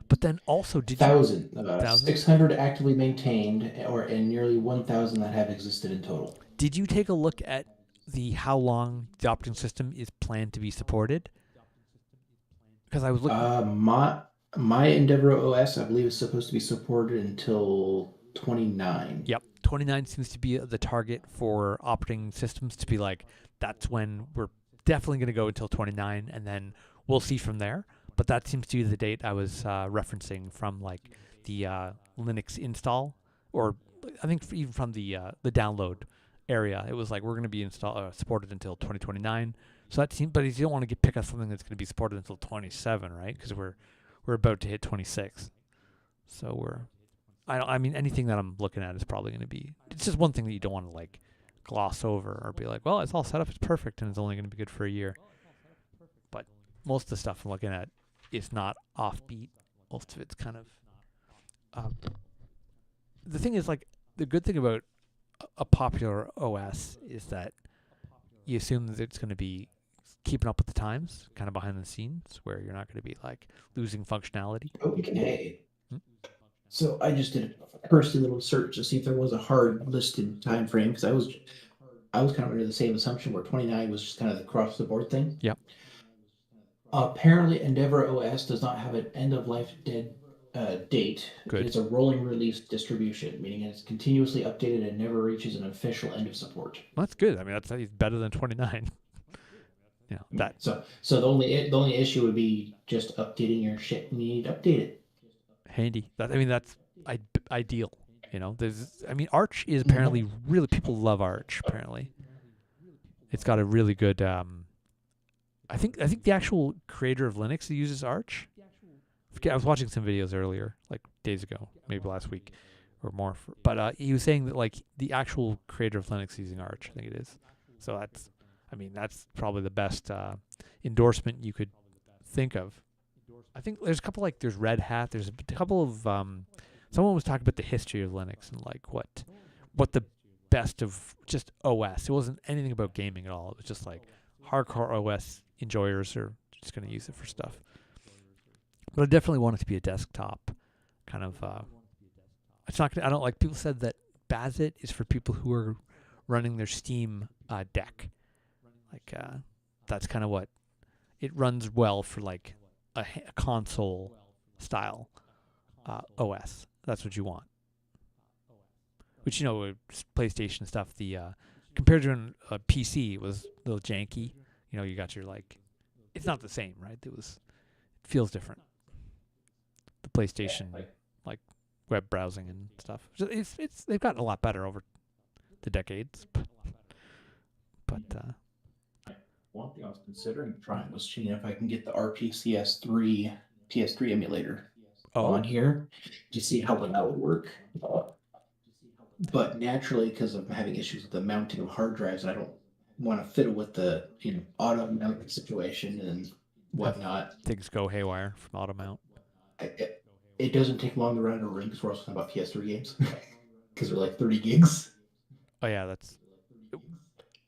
But then also, 600 actively maintained, and nearly 1,000 that have existed in total. Did you take a look at how long the operating system is planned to be supported? Because I was looking. My Endeavor OS, I believe, is supposed to be supported until 29. Yep, 29 seems to be the target for operating systems to be like. That's when we're definitely going to go until 29, and then we'll see from there. But that seems to be the date I was referencing from like the Linux install, or I think even from the download area. It was like we're going to be supported until 2029. So that seems, but you don't want to pick up something that's going to be supported until 27, right? Because we're about to hit 26. So I mean anything that I'm looking at is probably going to be. It's just one thing that you don't want to like gloss over or be like, well, it's all set up, it's perfect, and it's only going to be good for a year. But most of the stuff I'm looking at is not offbeat. Most of it's kind of. The thing is, like, the good thing about a popular OS is that you assume that it's going to be keeping up with the times, kind of behind the scenes, where you're not going to be like losing functionality. Okay. So I just did a cursory little search to see if there was a hard listed time frame, because I was kind of under the same assumption where 29 was just kind of the across the board thing. Yep. Apparently, Endeavor OS does not have an end of life date. Good. It's a rolling release distribution, meaning it's continuously updated and never reaches an official end of support. Well, that's good. I mean, that's better than 29. That. So the only issue would be just updating your shit when you need to update it. Handy. That's ideal. Arch is apparently really, people love Arch apparently, It's got a really good. I think the actual creator of Linux uses Arch. I was watching some videos earlier, like days ago, maybe last week or more. But he was saying that like the actual creator of Linux is using Arch. I think it is. So that's probably the best endorsement you could think of. I think there's a couple there's Red Hat. There's a couple of someone was talking about the history of Linux and like what the best of just OS. It wasn't anything about gaming at all. It was just like hardcore OS enjoyers are just going to use it for stuff. But I definitely want it to be a desktop kind of. It's not. I don't like. People said that Bazit is for people who are running their Steam deck. Like that's kind of what it runs well for, like a console style OS. That's what you want. Which PlayStation stuff. The compared to a PC, it was a little janky. You got your it's not the same, right? It feels different. The PlayStation, like web browsing and stuff. So they've gotten a lot better over the decades. But one thing I was considering trying was seeing if I can get the RPCS3 PS3 emulator on here to see how that would work. But naturally, because I'm having issues with the mounting of hard drives, I don't want to fiddle with the auto mount situation and whatnot. Things go haywire from auto mount. It doesn't take long to run out of room because we're also talking about PS3 games because they're like 30 gigs. Oh yeah, that's.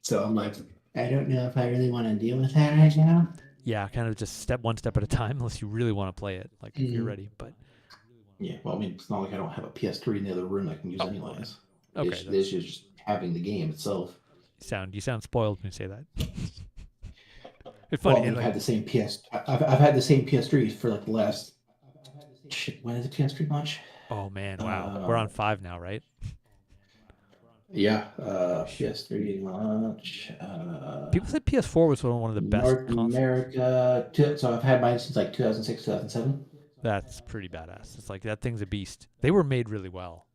So I'm like, I don't know if I really want to deal with that right now. Yeah, kind of just one step at a time, unless you really want to play it, if you're ready. But yeah, well, I mean, it's not like I don't have a PS3 in the other room I can use anyways. Okay, this is just having the game itself. You sound spoiled when you say that. It's funny. Well, I've had the same I've had the same PS3 for the last. Shit, when is the PS3 launch? Oh man, wow, we're on 5 now, right? Yeah, PS3 launch. People said PS4 was one of the best North consoles. America. So I've had mine since 2006, 2007. That's pretty badass. It's that thing's a beast. They were made really well.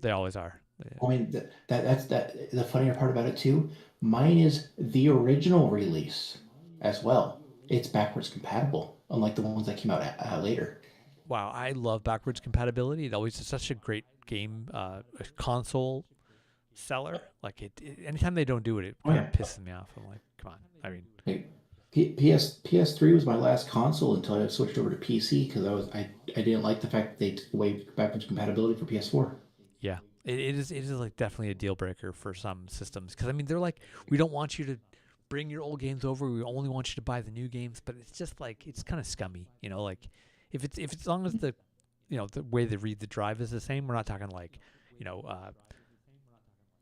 They always are. Yeah. I mean, that's the funnier part about it too. Mine is the original release as well. It's backwards compatible, unlike the ones that came out later. Wow, I love backwards compatibility. It always is such a great game console seller. Anytime they don't do it, it kind of pisses me off. I'm like, come on. I mean, PS3 was my last console until I switched over to PC because I didn't like the fact that they took away backwards compatibility for PS4. Yeah, it is definitely a deal breaker for some systems because they're like, we don't want you to bring your old games over. We only want you to buy the new games, but it's just it's kind of scummy, if it's as long as the the way they read the drive is the same. We're not talking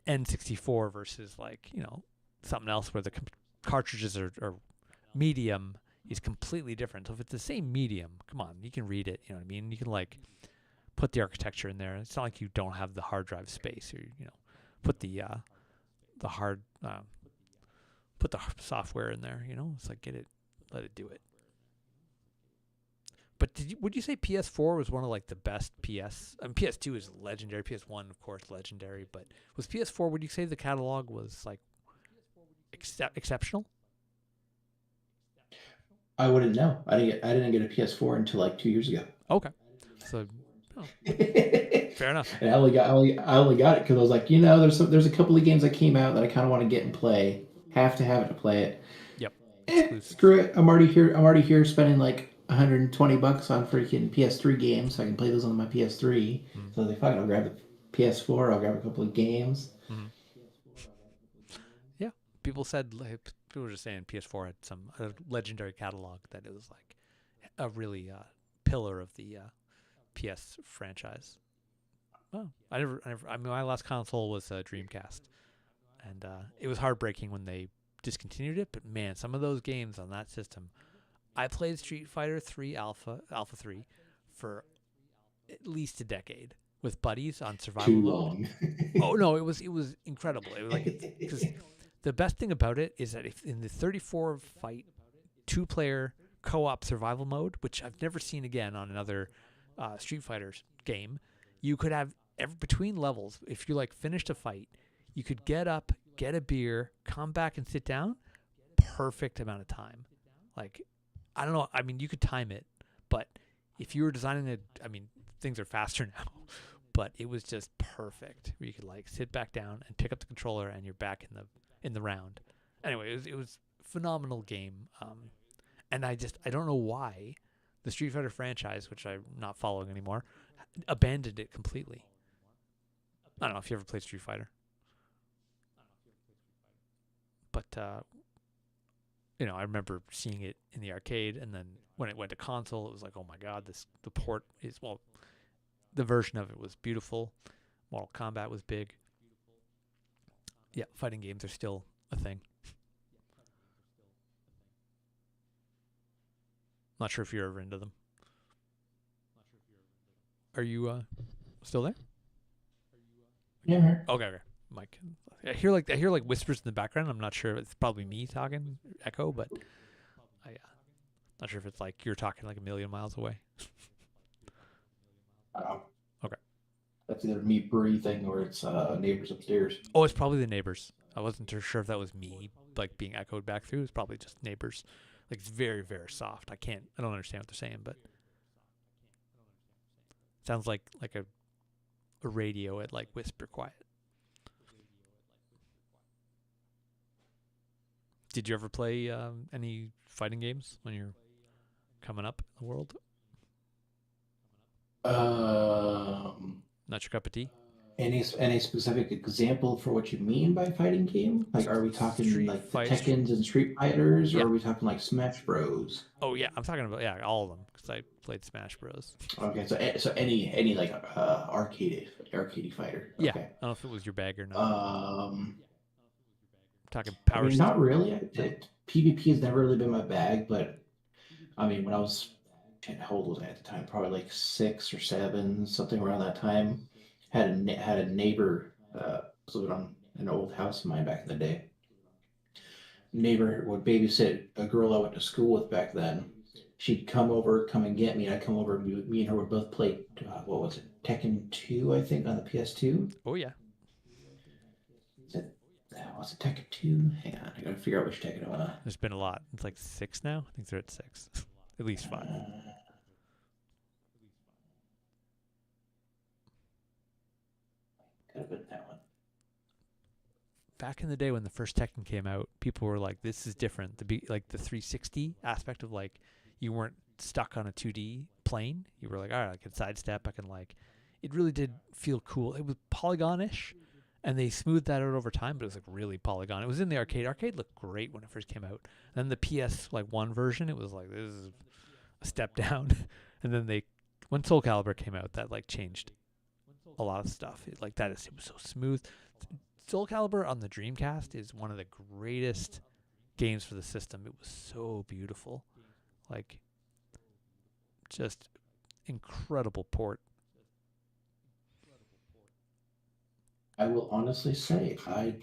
N64 versus something else where the cartridges are medium is completely different. So if it's the same medium, come on, you can read it. You know what I mean? You can put the architecture in there. It's not like you don't have the hard drive space, or put the hard put the software in there. It's like let it do it. But would you say PS4 was one of the best PS? PS2 is legendary. PS1, of course, legendary. But was PS4? Would you say the catalog was exceptional? I wouldn't know. I didn't get a PS4 until 2 years ago. Okay, so fair enough. And I only got it because I was like, there's a couple of games that came out that I kind of want to get and play. Have to have it to play it. Yep. Screw it. I'm already here spending $120 on freaking PS3 games, so I can play those on my PS3. Mm-hmm. So I was like, fine, I'll grab the PS4. I'll grab a couple of games. Mm-hmm. Yeah, people were just saying PS4 had a legendary catalog, that it was a really pillar of the PS franchise. Well, my last console was Dreamcast, and it was heartbreaking when they discontinued it. But man, some of those games on that system. I played Street Fighter 3 Alpha 3 for at least a decade with buddies on survival Too mode. long. Oh no, it was incredible. It was because the best thing about it is that if in the 34 fight 2-player co-op survival mode, which I've never seen again on another Street Fighter game, you could have between levels. If you finished a fight, you could get up get a beer, come back and sit down. Perfect amount of time. Like, I don't know. I mean, you could time it, but if you were designing it, I mean, things are faster now, but it was just perfect. Where you could like sit back down and pick up the controller, and you're back in the round. Anyway, it was a phenomenal game. And I don't know why the Street Fighter franchise, which I'm not following anymore, abandoned it completely. I don't know if you ever played Street Fighter, but I remember seeing it in the arcade, and then when it went to console, it was like, oh my god, the port is, well, the version of it was beautiful. Mortal Kombat was big. Yeah, fighting games are still a thing. Not sure if you're ever into them. Are you still there? Yeah. Okay. Mike, I hear like whispers in the background. I'm not sure. It's probably me talking, echo, but I not sure if it's like you're talking like a million miles away. Okay. That's either me breathing or it's neighbors upstairs. Oh, it's probably the neighbors. I wasn't too sure if that was me like being echoed back through. It's probably just neighbors. Like, it's very, very soft. I don't understand what they're saying, but sounds like a radio at like whisper quiet. Did you ever play any fighting games when you're coming up in the world? Not your cup of tea? Any specific example for what you mean by fighting game? Like, are we talking Street like the Fight- Tekkens and Street Fighters, or Yeah. are we talking like Smash Bros? Oh yeah, I'm talking about all of them because I played Smash Bros. Okay, so any like arcade fighter. Yeah, Okay. I don't know if it was your bag or not. Talking I power. mean, not really. PvP has never really been my bag, but I mean, when I was, how old was I at the time? Probably like 6 or 7, something around that time. Had a neighbor was living on an old house of mine back in the day. Neighbor would babysit a girl I went to school with back then. She'd come and get me, and I'd come over, and me and her would both play, what was it, Tekken 2, I think, on the PS2. Oh yeah. Was it Tekken 2? Hang on, I gotta figure out which Tekken I wanna. There's been a lot. It's like 6 now. I think they're at 6. At least 5. Could have been that one. Back in the day when the first Tekken came out, people were like, "This is different." Like the 360 aspect of like, you weren't stuck on a 2D plane. You were like, "All right, I can sidestep. I can like." It really did feel cool. It was polygon-ish, and they smoothed that out over time. But it was like really polygon. It was in the arcade. Arcade looked great when it first came out. And then the PS like 1 version, it was like, this is a step down. And then when Soul Calibur came out, that like changed a lot of stuff. It was so smooth. Soul Calibur on the Dreamcast is one of the greatest games for the system. It was so beautiful. Like, just incredible port. I will honestly say I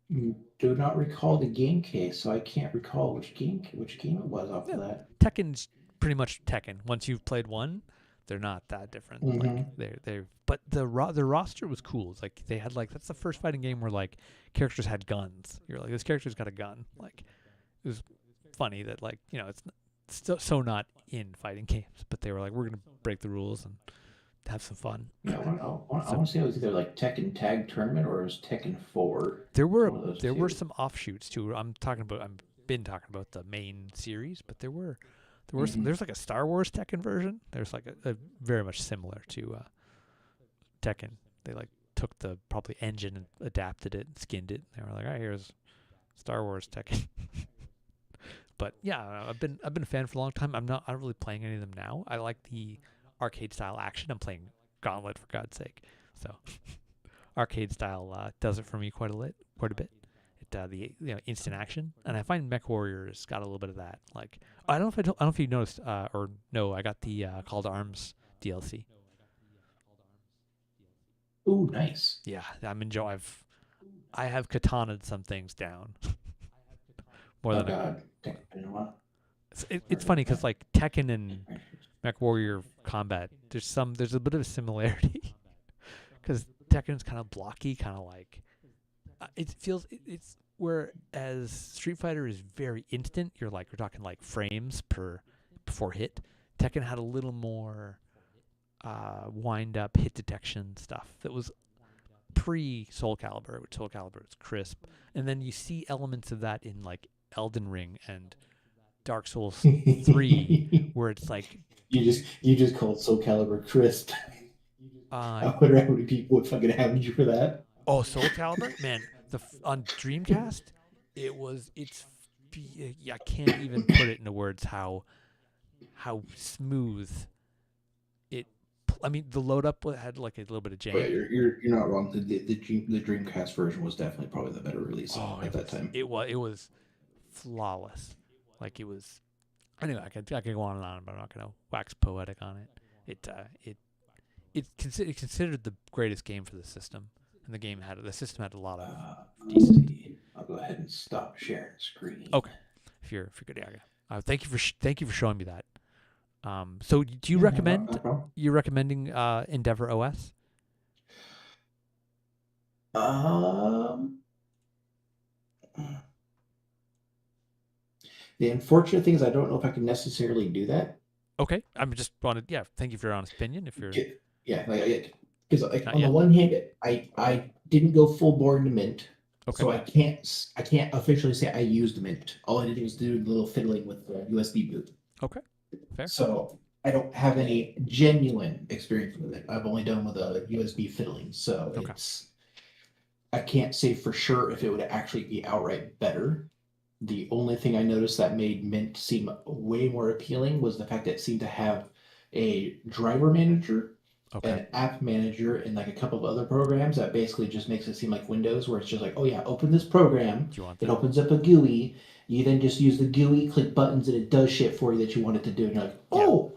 do not recall the game case, so I can't recall which game it was off of that. Tekken's pretty much Tekken. Once you've played one, they're not that different. Like but the roster was cool. It's like they had that's the first fighting game where like characters had guns. You're like, this character's got a gun. Like, it was funny that it's so not in fighting games, but they were like, we're gonna break the rules and have some fun. Yeah, I want to say it was either like Tekken Tag Tournament or it was Tekken 4. There were some offshoots too. I've been talking about the main series, but there were some. There's like a Star Wars Tekken version. There's like a very much similar to Tekken. They like took the probably engine and adapted it and skinned it. They were like, all right, here's Star Wars Tekken. But yeah, I've been a fan for a long time. I'm not really playing any of them now. I like the arcade style action. I'm playing Gauntlet, for God's sake. So arcade style does it for me quite a bit. The instant action, and I find Mech Warriors got a little bit of that. Like, I don't know if you noticed or no, I got the Call to Arms DLC. Ooh, nice. Yeah, I'm enjoying. I have katana'd some things down. More than God. It's funny because like Tekken and Mech Warrior combat, there's a bit of a similarity because Tekken's kind of blocky, kind of like it's whereas Street Fighter is very instant. We're talking like frames before hit. Tekken had a little more wind up hit detection stuff that was pre Soul Calibur, which Soul Calibur is crisp, and then you see elements of that in like Elden Ring and Dark Souls 3, where it's like you just called Soul Calibur crisp. I wonder how many people would fucking hound you for that. Oh, Soul Calibur, man, on Dreamcast, I can't even put it into words how smooth it. I mean, the load up had like a little bit of jank. But you're not wrong. The Dreamcast version was definitely probably the better release at that time. It was flawless. Like it was. Anyway, I could go on and on, but I'm not going to wax poetic on it. It's considered the greatest game for the system, and the system had a lot of decent. I'll go ahead and stop sharing screen. Okay, if you're good, yeah. Thank you for showing me that. So do you recommend? No problem. You're recommending Endeavor OS? The unfortunate thing is I don't know if I can necessarily do that. Okay, I'm just wanted. Yeah, thank you for your honest opinion. If you're because on the one hand, I didn't go full bore into Mint, okay. So I can't officially say I used Mint. All I did was do a little fiddling with the USB boot. Okay, fair. So I don't have any genuine experience with it. I've only done with a USB fiddling, so I can't say for sure if it would actually be outright better. The only thing I noticed that made Mint seem way more appealing was the fact that it seemed to have a driver manager, an app manager, and like a couple of other programs that basically just makes it seem like Windows, where it's just like, oh yeah, open this program. It opens up a GUI. You then just use the GUI, click buttons, and it does shit for you that you want it to do. And you're like, oh,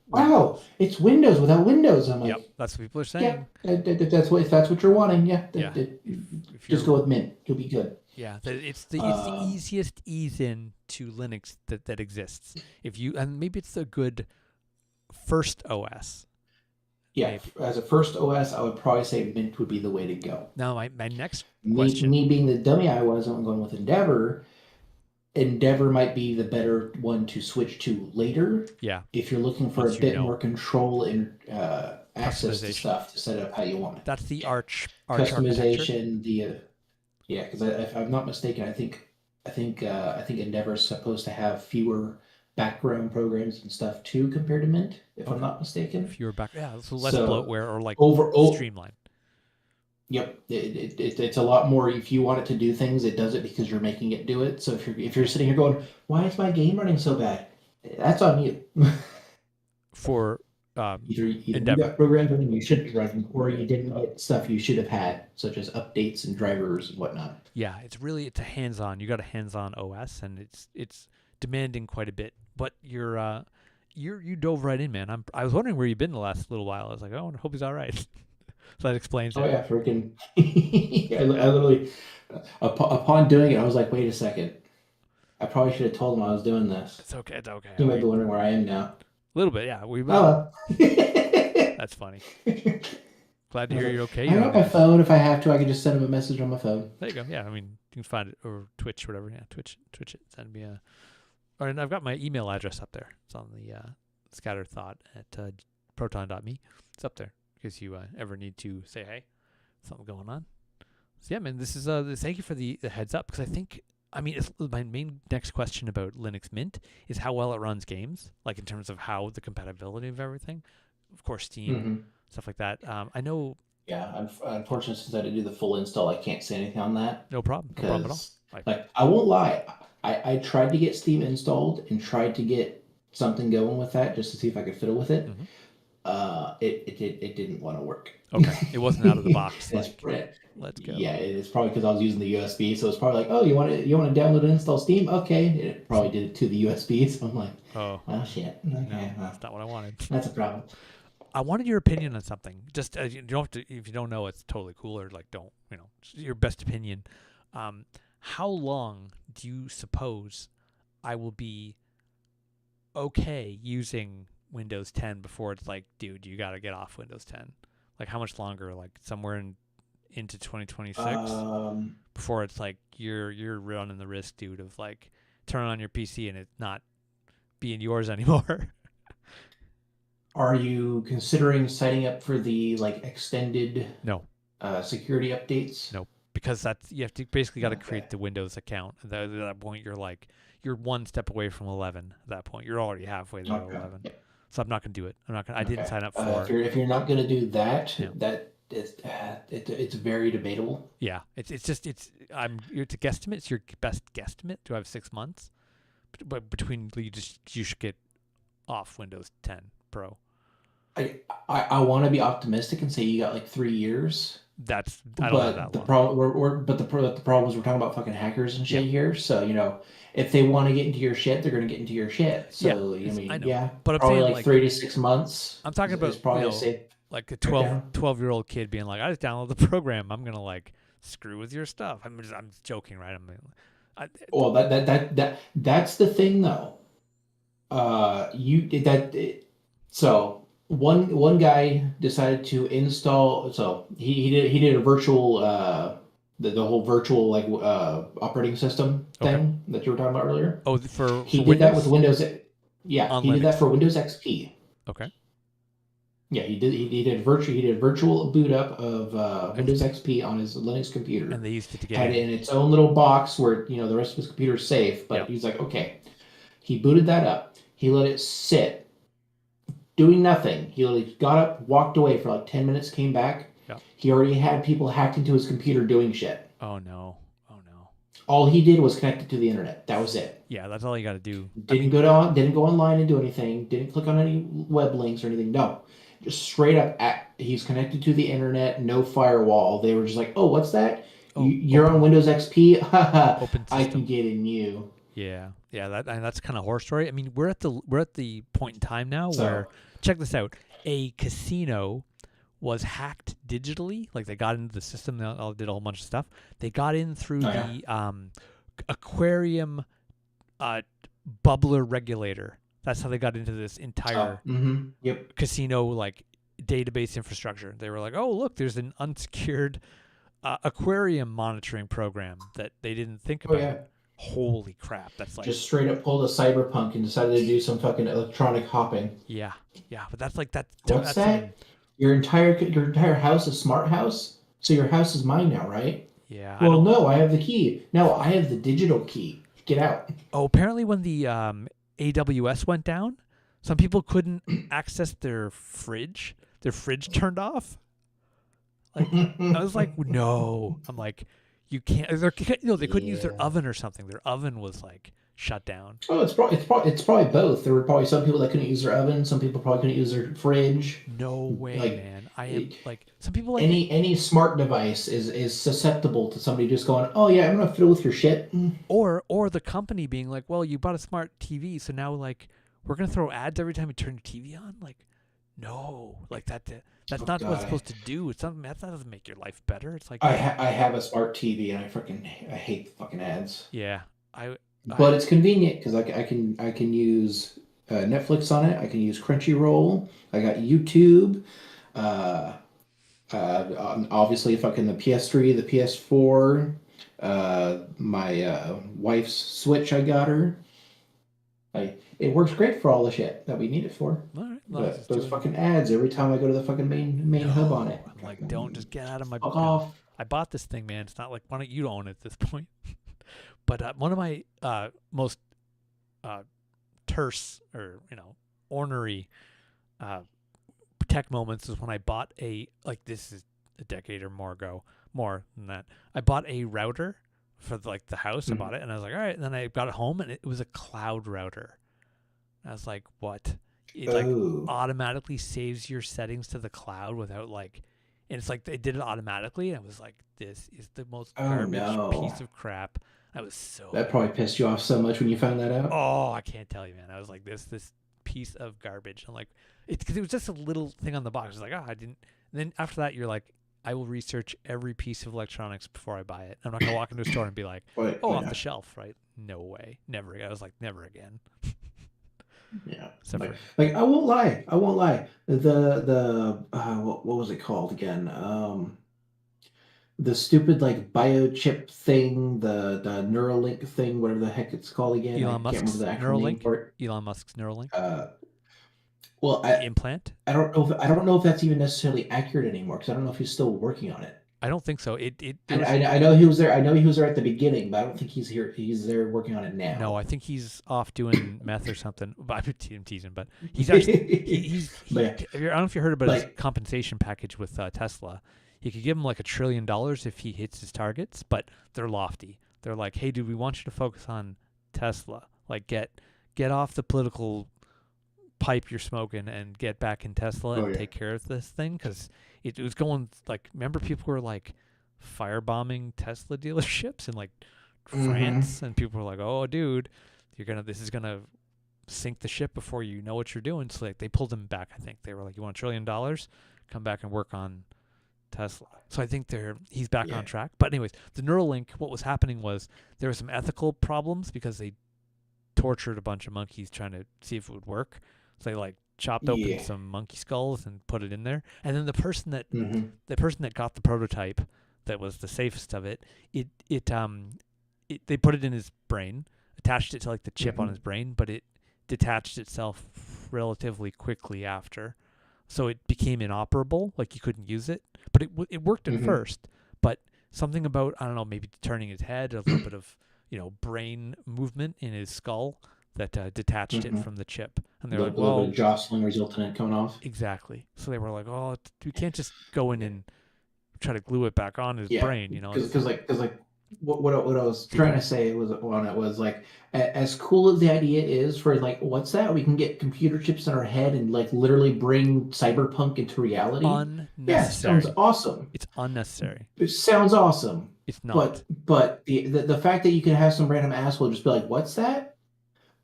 wow, it's Windows without Windows. I'm like, that's what people are saying. Yeah, if that's what you're wanting, if just go with Mint. You'll be good. Yeah, it's the easiest ease in to Linux that exists. And maybe it's a good first OS. Yeah, maybe. As a first OS, I would probably say Mint would be the way to go. Now, my next question. Me being the dummy I was, I'm going with Endeavor. Endeavor might be the better one to switch to later. Yeah. If you're looking for a bit more control and access to stuff to set it up how you want it. That's the Arch customization. Because if I'm not mistaken, I think Endeavor is supposed to have fewer background programs and stuff too compared to Mint, if I'm not mistaken. Fewer so less bloatware or like streamlined. Yep, it's a lot more. If you want it to do things, it does it because you're making it do it. So if you're sitting here going, "Why is my game running so bad?" That's on you. For either you got programs running you shouldn't be running, or you didn't get stuff you should have had, such as updates and drivers and whatnot. Yeah, it's a hands-on. You got a hands-on OS, and it's demanding quite a bit. But you dove right in, man. I was wondering where you've been the last little while. I was like, oh, I hope he's all right. So that explains it. Oh yeah, freaking! I literally, upon doing it, I was like, wait a second. I probably should have told him I was doing this. It's okay. You might be wondering where I am now. A little bit, yeah. That's funny. Glad to hear you're okay. I got my phone. If I have to, I can just send him a message on my phone. There you go. Yeah, I mean, you can find it or Twitch, whatever. Yeah, Twitch it. Send me a. And I've got my email address up there. It's on the scattered thought at proton.me. It's up there in case you ever need to say, hey, something going on. So yeah, man, this is thank you for the heads up, because it's my main next question about Linux Mint is how well it runs games, like in terms of how the compatibility of everything. Of course, Steam, stuff like that. I know. Yeah, unfortunately, since I didn't do the full install, I can't say anything on that. No problem at all. Like, I won't lie. I tried to get Steam installed and tried to get something going with that just to see if I could fiddle with it. It didn't want to work. Okay, it wasn't out of the box. Let's go. Yeah, it's probably because I was using the USB, so it's probably like, oh, you want to download and install Steam? Okay, it probably did it to the USB, so I'm like, oh shit, okay, no, that's not what I wanted. That's a problem. I wanted your opinion on something. Just you don't have to, if you don't know, it's totally cool, or like don't, your best opinion. How long do you suppose I will be okay using Windows 10 before it's like, dude, you got to get off Windows 10? Like, how much longer? Like somewhere into 2026 Um, before it's like you're running the risk, dude, of like turning on your PC and it not being yours anymore. are you considering signing up for the like extended No, security updates? no, because that's you have to basically got to Okay. create the Windows account. At that point, you're one step away from 11. At that point, you're already halfway there to Okay. 11. So I'm not gonna do it. I'm not gonna. I didn't Okay. sign up If for. you're not gonna do that, Yeah. that is it's very debatable. Yeah, it's a guesstimate. It's your best guesstimate. Do I have 6 months? But between you should get off Windows 10 Pro. I want to be optimistic and say you got like 3 years. I don't have But that the long. problem, the problem is we're talking about fucking hackers and shit here. So if they want to get into your shit, they're gonna get into your shit. So Yeah, I mean, I know. yeah, But I'm probably saying, like like, 3 to 6 months. I'm talking about is probably you a know, safe like a breakdown. 12-year-old kid being like, I just downloaded the program. I'm gonna like screw with your stuff. I'm joking, right? Well, that's the thing though. So one guy decided to install. So he did a virtual the whole virtual like operating system Okay. thing that you were talking about earlier. Oh, for He did Windows? that with Windows. Yeah, On he did Linux. that for Windows XP. Okay. Yeah, he did virtual boot up of Windows XP on his Linux computer. And they used it to get Had in. it in its own little box where the rest of his computer is safe. But Yep. he's like, okay, he booted that up. He let it sit, doing nothing. He literally got up, walked away for like 10 minutes, came back. Yep. He already had people hacked into his computer doing shit. Oh no. Oh no. All he did was connect it to the internet. That was it. Yeah, that's all you got to do. Didn't go online and do anything. Didn't click on any web links or anything. No, just straight up. He's connected to the internet. No firewall. They were just like, "Oh, what's that? Oh, You're on Windows XP. Open I system. can get in you." Yeah. That's kind of horror story. I mean, we're at the point in time now So- where, check this out, a casino was hacked digitally. Like they got into the system, they all did a whole bunch of stuff. They got in through the aquarium bubbler regulator. That's how they got into this entire Yep. casino like database infrastructure. They were like, oh look, there's an unsecured aquarium monitoring program that they didn't think about. yeah. Holy crap, that's like Just straight up pulled a cyberpunk and decided to do some fucking electronic hopping. yeah, but that's like that. What's that's that? Your entire house is smart house? So your house is mine now, right? Yeah. Well, no, I have the key. No, I have the digital key. Get out. Oh, apparently when the AWS went down, some people couldn't access their fridge. Their fridge turned off. Like I was like, no. I'm like, you can't. They couldn't use their Yeah. oven or something. Their oven was like shut down. Oh, it's probably both. There were probably some people that couldn't use their oven. Some people probably couldn't use their fridge. No way, Like, man. I am like some people like Any smart device is susceptible to somebody just going, "Oh yeah, I'm gonna fiddle with your shit." or the company being like, well, you bought a smart TV, so now like we're gonna throw ads every time you turn your TV on. Like, no, like that's not what it's God. supposed to do. It's not that doesn't make your life better. It's like I have a smart TV and I hate the fucking ads. yeah, But it's convenient because I can use Netflix on it. I can use Crunchyroll. I got YouTube. Obviously, fucking the PS3, the PS4, my wife's Switch. I got her. It works great for all the shit that we need it for. all right. But those fucking ads every time I go to the fucking main hub on it. I'm like, don't just get out of my. Fuck off. I bought this thing, man. It's not like why don't you own it at this point? But one of my most terse or ornery tech moments is when I bought this is a decade or more than that. I bought a router for the house. I bought it and I was like, all right. And then I got it home and it was a cloud router. I was like, what? It Oh. automatically saves your settings to the cloud without and it's like they did it automatically. And I was like, this is the most garbage piece of crap. I was so That probably pissed you off so much when you found that out. Oh, I can't tell you, man. I was like, this piece of garbage. I'm like, because it was just a little thing on the box. I was like, I didn't. And then after that, you're like, I will research every piece of electronics before I buy it. I'm not gonna walk into a store and be like, off the shelf, right? No way, never. I was like, never again. Yeah. Except for- Like I won't lie. What was it called again? the stupid like biochip thing, the Neuralink thing, whatever the heck it's called again. I Elon can't remember Musk's the actual name Neuralink. for it. Elon Musk's Neuralink Uh, well, implant. I don't know if that's even necessarily accurate anymore because I don't know if he's still working on it. I don't think so. It I, there was, I, I know he was there. I know he was there at the beginning, but I don't think he's here. He's there working on it now. no, I think he's off doing meth or something. I'm teasing, but he's actually But I don't know if you heard about his like- compensation package with Tesla. He could give him like $1 trillion if he hits his targets, but they're lofty. They're like, hey, dude, we want you to focus on Tesla. Like, get off the political pipe you're smoking and get back in Tesla and yeah. take care of this thing, because it was going like, remember people were like firebombing Tesla dealerships in like France, and people were like, oh, dude, this is gonna sink the ship before you know what you're doing. So like they pulled him back. I think they were like, you want $1 trillion? Come back and work on Tesla. So I think he's back on track. But anyways, the Neuralink, what was happening was there were some ethical problems because they tortured a bunch of monkeys trying to see if it would work. So they like chopped open some monkey skulls and put it in there. And then the person that got the prototype that was the safest of it, they put it in his brain, attached it to like the chip on his brain, but it detached itself relatively quickly after. So it became inoperable, like you couldn't use it. But it worked at first. But something about, I don't know, maybe turning his head, a little bit of, brain movement in his skull that detached it from the chip. And they're like, a little bit of jostling resulting in it coming off. Exactly. So they were like, oh, we can't just go in and try to glue it back on his brain, Because what I was trying to say was like, as cool as the idea is for like, what's that? We can get computer chips in our head and like literally bring cyberpunk into reality. Unnecessary. Yeah, sounds awesome. It's unnecessary. It sounds awesome. It's not. But the fact that you can have some random asshole just be like, what's that?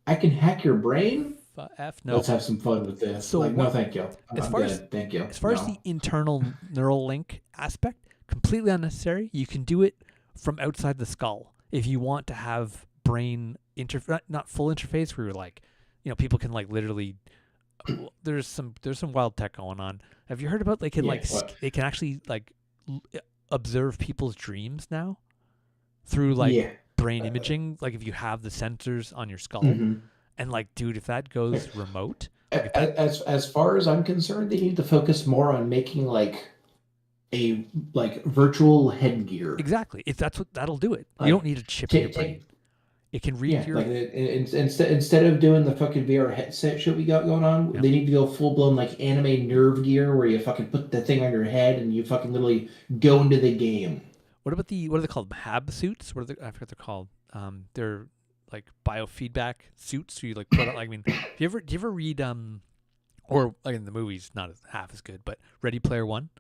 I can hack your brain? No. Let's have some fun with this. So no, thank you. Thank you. As far as the internal neural link aspect, completely unnecessary. You can do it from outside the skull if you want to have brain not full interface where you're like, people can like literally. There's some wild tech going on. Have you heard about they can they can actually like observe people's dreams now through like brain imaging, like if you have the sensors on your skull. And like, dude, if that goes remote, as far as I'm concerned, they need to focus more on making like a virtual headgear. Exactly. That'll do it. You don't need a chip in your brain. It can read your. Instead of doing the fucking VR headset shit we got going on, they need to go full blown like anime nerve gear where you fucking put the thing on your head and you fucking literally go into the game. What about what are they called? HAB suits? I forget what they're called. They're like biofeedback suits. So you like put on. I mean, do you ever read or like in the movies, not half as good, but Ready Player One.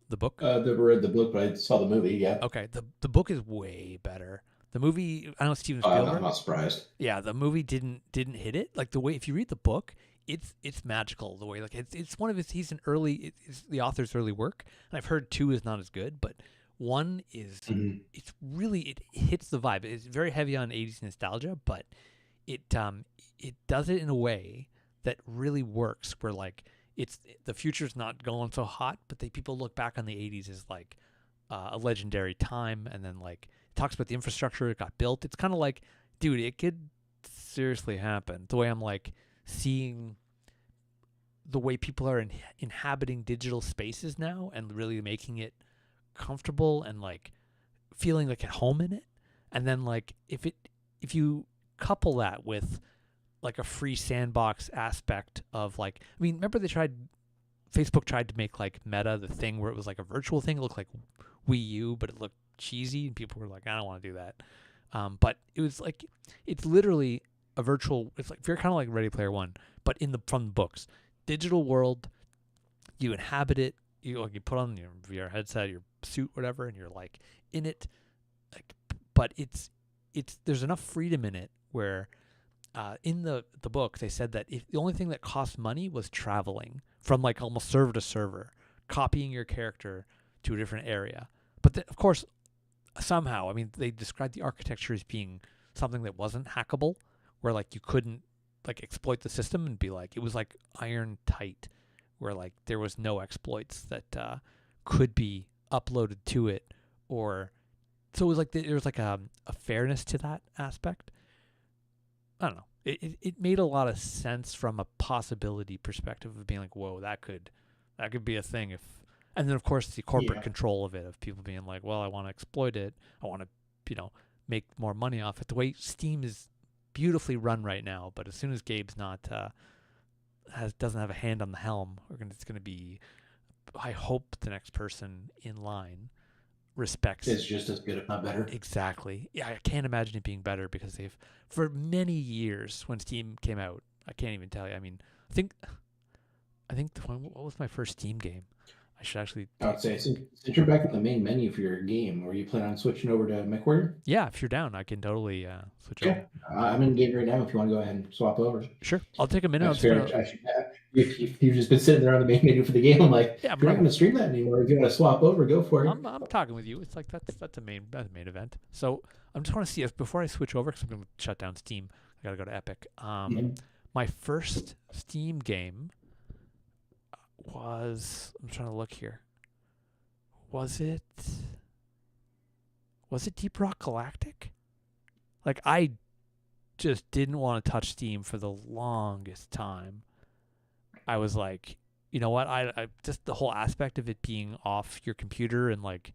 The book? Never read the book, but I saw the movie. Yeah. Okay. The book is way better. The movie, I know Steven Spielberg. I'm not surprised. Yeah, the movie didn't hit it. Like the way, if you read the book, it's magical. The way, like it's one of his. He's an early. It's the author's early work, and I've heard 2 is not as good, but 1 is. It's really it hits the vibe. It's very heavy on 80s nostalgia, but it does it in a way that really works. Where like. The future's not going so hot, but people look back on the 80s as like a legendary time, and then like it talks about the infrastructure it got built. It's kind of like, dude, it could seriously happen. The way I'm like seeing the way people are inhabiting digital spaces now and really making it comfortable and like feeling like at home in it. And then like if you couple that with like a free sandbox aspect of like, I mean, remember Facebook tried to make like Meta the thing where it was like a virtual thing. It looked like Wii U, but it looked cheesy, and people were like, I don't want to do that. But it was like, it's literally a virtual. It's like, you're kind of like Ready Player One, but from the books, digital world. You inhabit it. You put on your VR headset, your suit, whatever, and you're like in it. Like, but there's enough freedom in it where. In the book, they said that if the only thing that cost money was traveling from like almost server to server, copying your character to a different area. But of course, somehow, I mean, they described the architecture as being something that wasn't hackable, where like you couldn't like exploit the system and be like, it was like iron tight, where like there was no exploits that could be uploaded to it, or so it was like there was like a fairness to that aspect. I don't know. It made a lot of sense from a possibility perspective of being like, whoa, that could be a thing if. And then of course the corporate control of it, of people being like, well, I want to exploit it, I want to, make more money off it. The way Steam is beautifully run right now, but as soon as Gabe's not doesn't have a hand on the helm, it's going to be. I hope the next person in line respects. It's just as good, if not better. Exactly. Yeah, I can't imagine it being better because they've, for many years when Steam came out, I can't even tell you. I mean, I think what was my first Steam game? I should actually. I'd say since you're back at the main menu for your game, were you planning on switching over to MechWarrior? Yeah, if you're down, I can totally switch over. I'm in game right now. If you want to go ahead and swap over. Sure, I'll take a minute. If you've just been sitting there on the main menu for the game, I'm like, yeah, you're not going to stream that anymore. If you want to swap over, go for it. I'm talking with you. It's like that's a main event. So I just want to see if before I switch over, because I'm going to shut down Steam. I got to go to Epic. My first Steam game was, I'm trying to look here. Was it Deep Rock Galactic? Like, I just didn't want to touch Steam for the longest time. I was like, you know what? I just the whole aspect of it being off your computer and like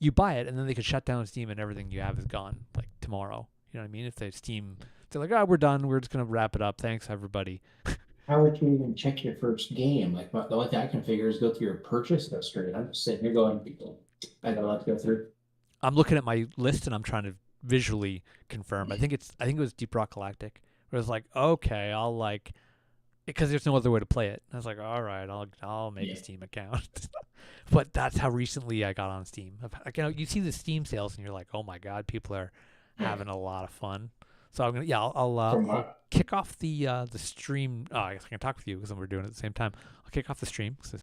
you buy it and then they could shut down Steam and everything you have is gone like tomorrow. You know what I mean? If they're like, oh, we're done. We're just gonna wrap it up. Thanks, everybody. How would you even check your first game? Like, the only thing I can figure is go through your purchase history. And I'm just sitting here going, I got a lot to go through. I'm looking at my list and I'm trying to visually confirm. I think it was Deep Rock Galactic. Where it was like, okay, I'll like, because there's no other way to play it. I was like, all right, I'll make a Steam account. But that's how recently I got on Steam. Like, you see the Steam sales and you're like, oh my god, people are having a lot of fun. So I'm gonna, I'll kick off the stream. I guess I can talk with you because we're doing it at the same time. I'll kick off the stream because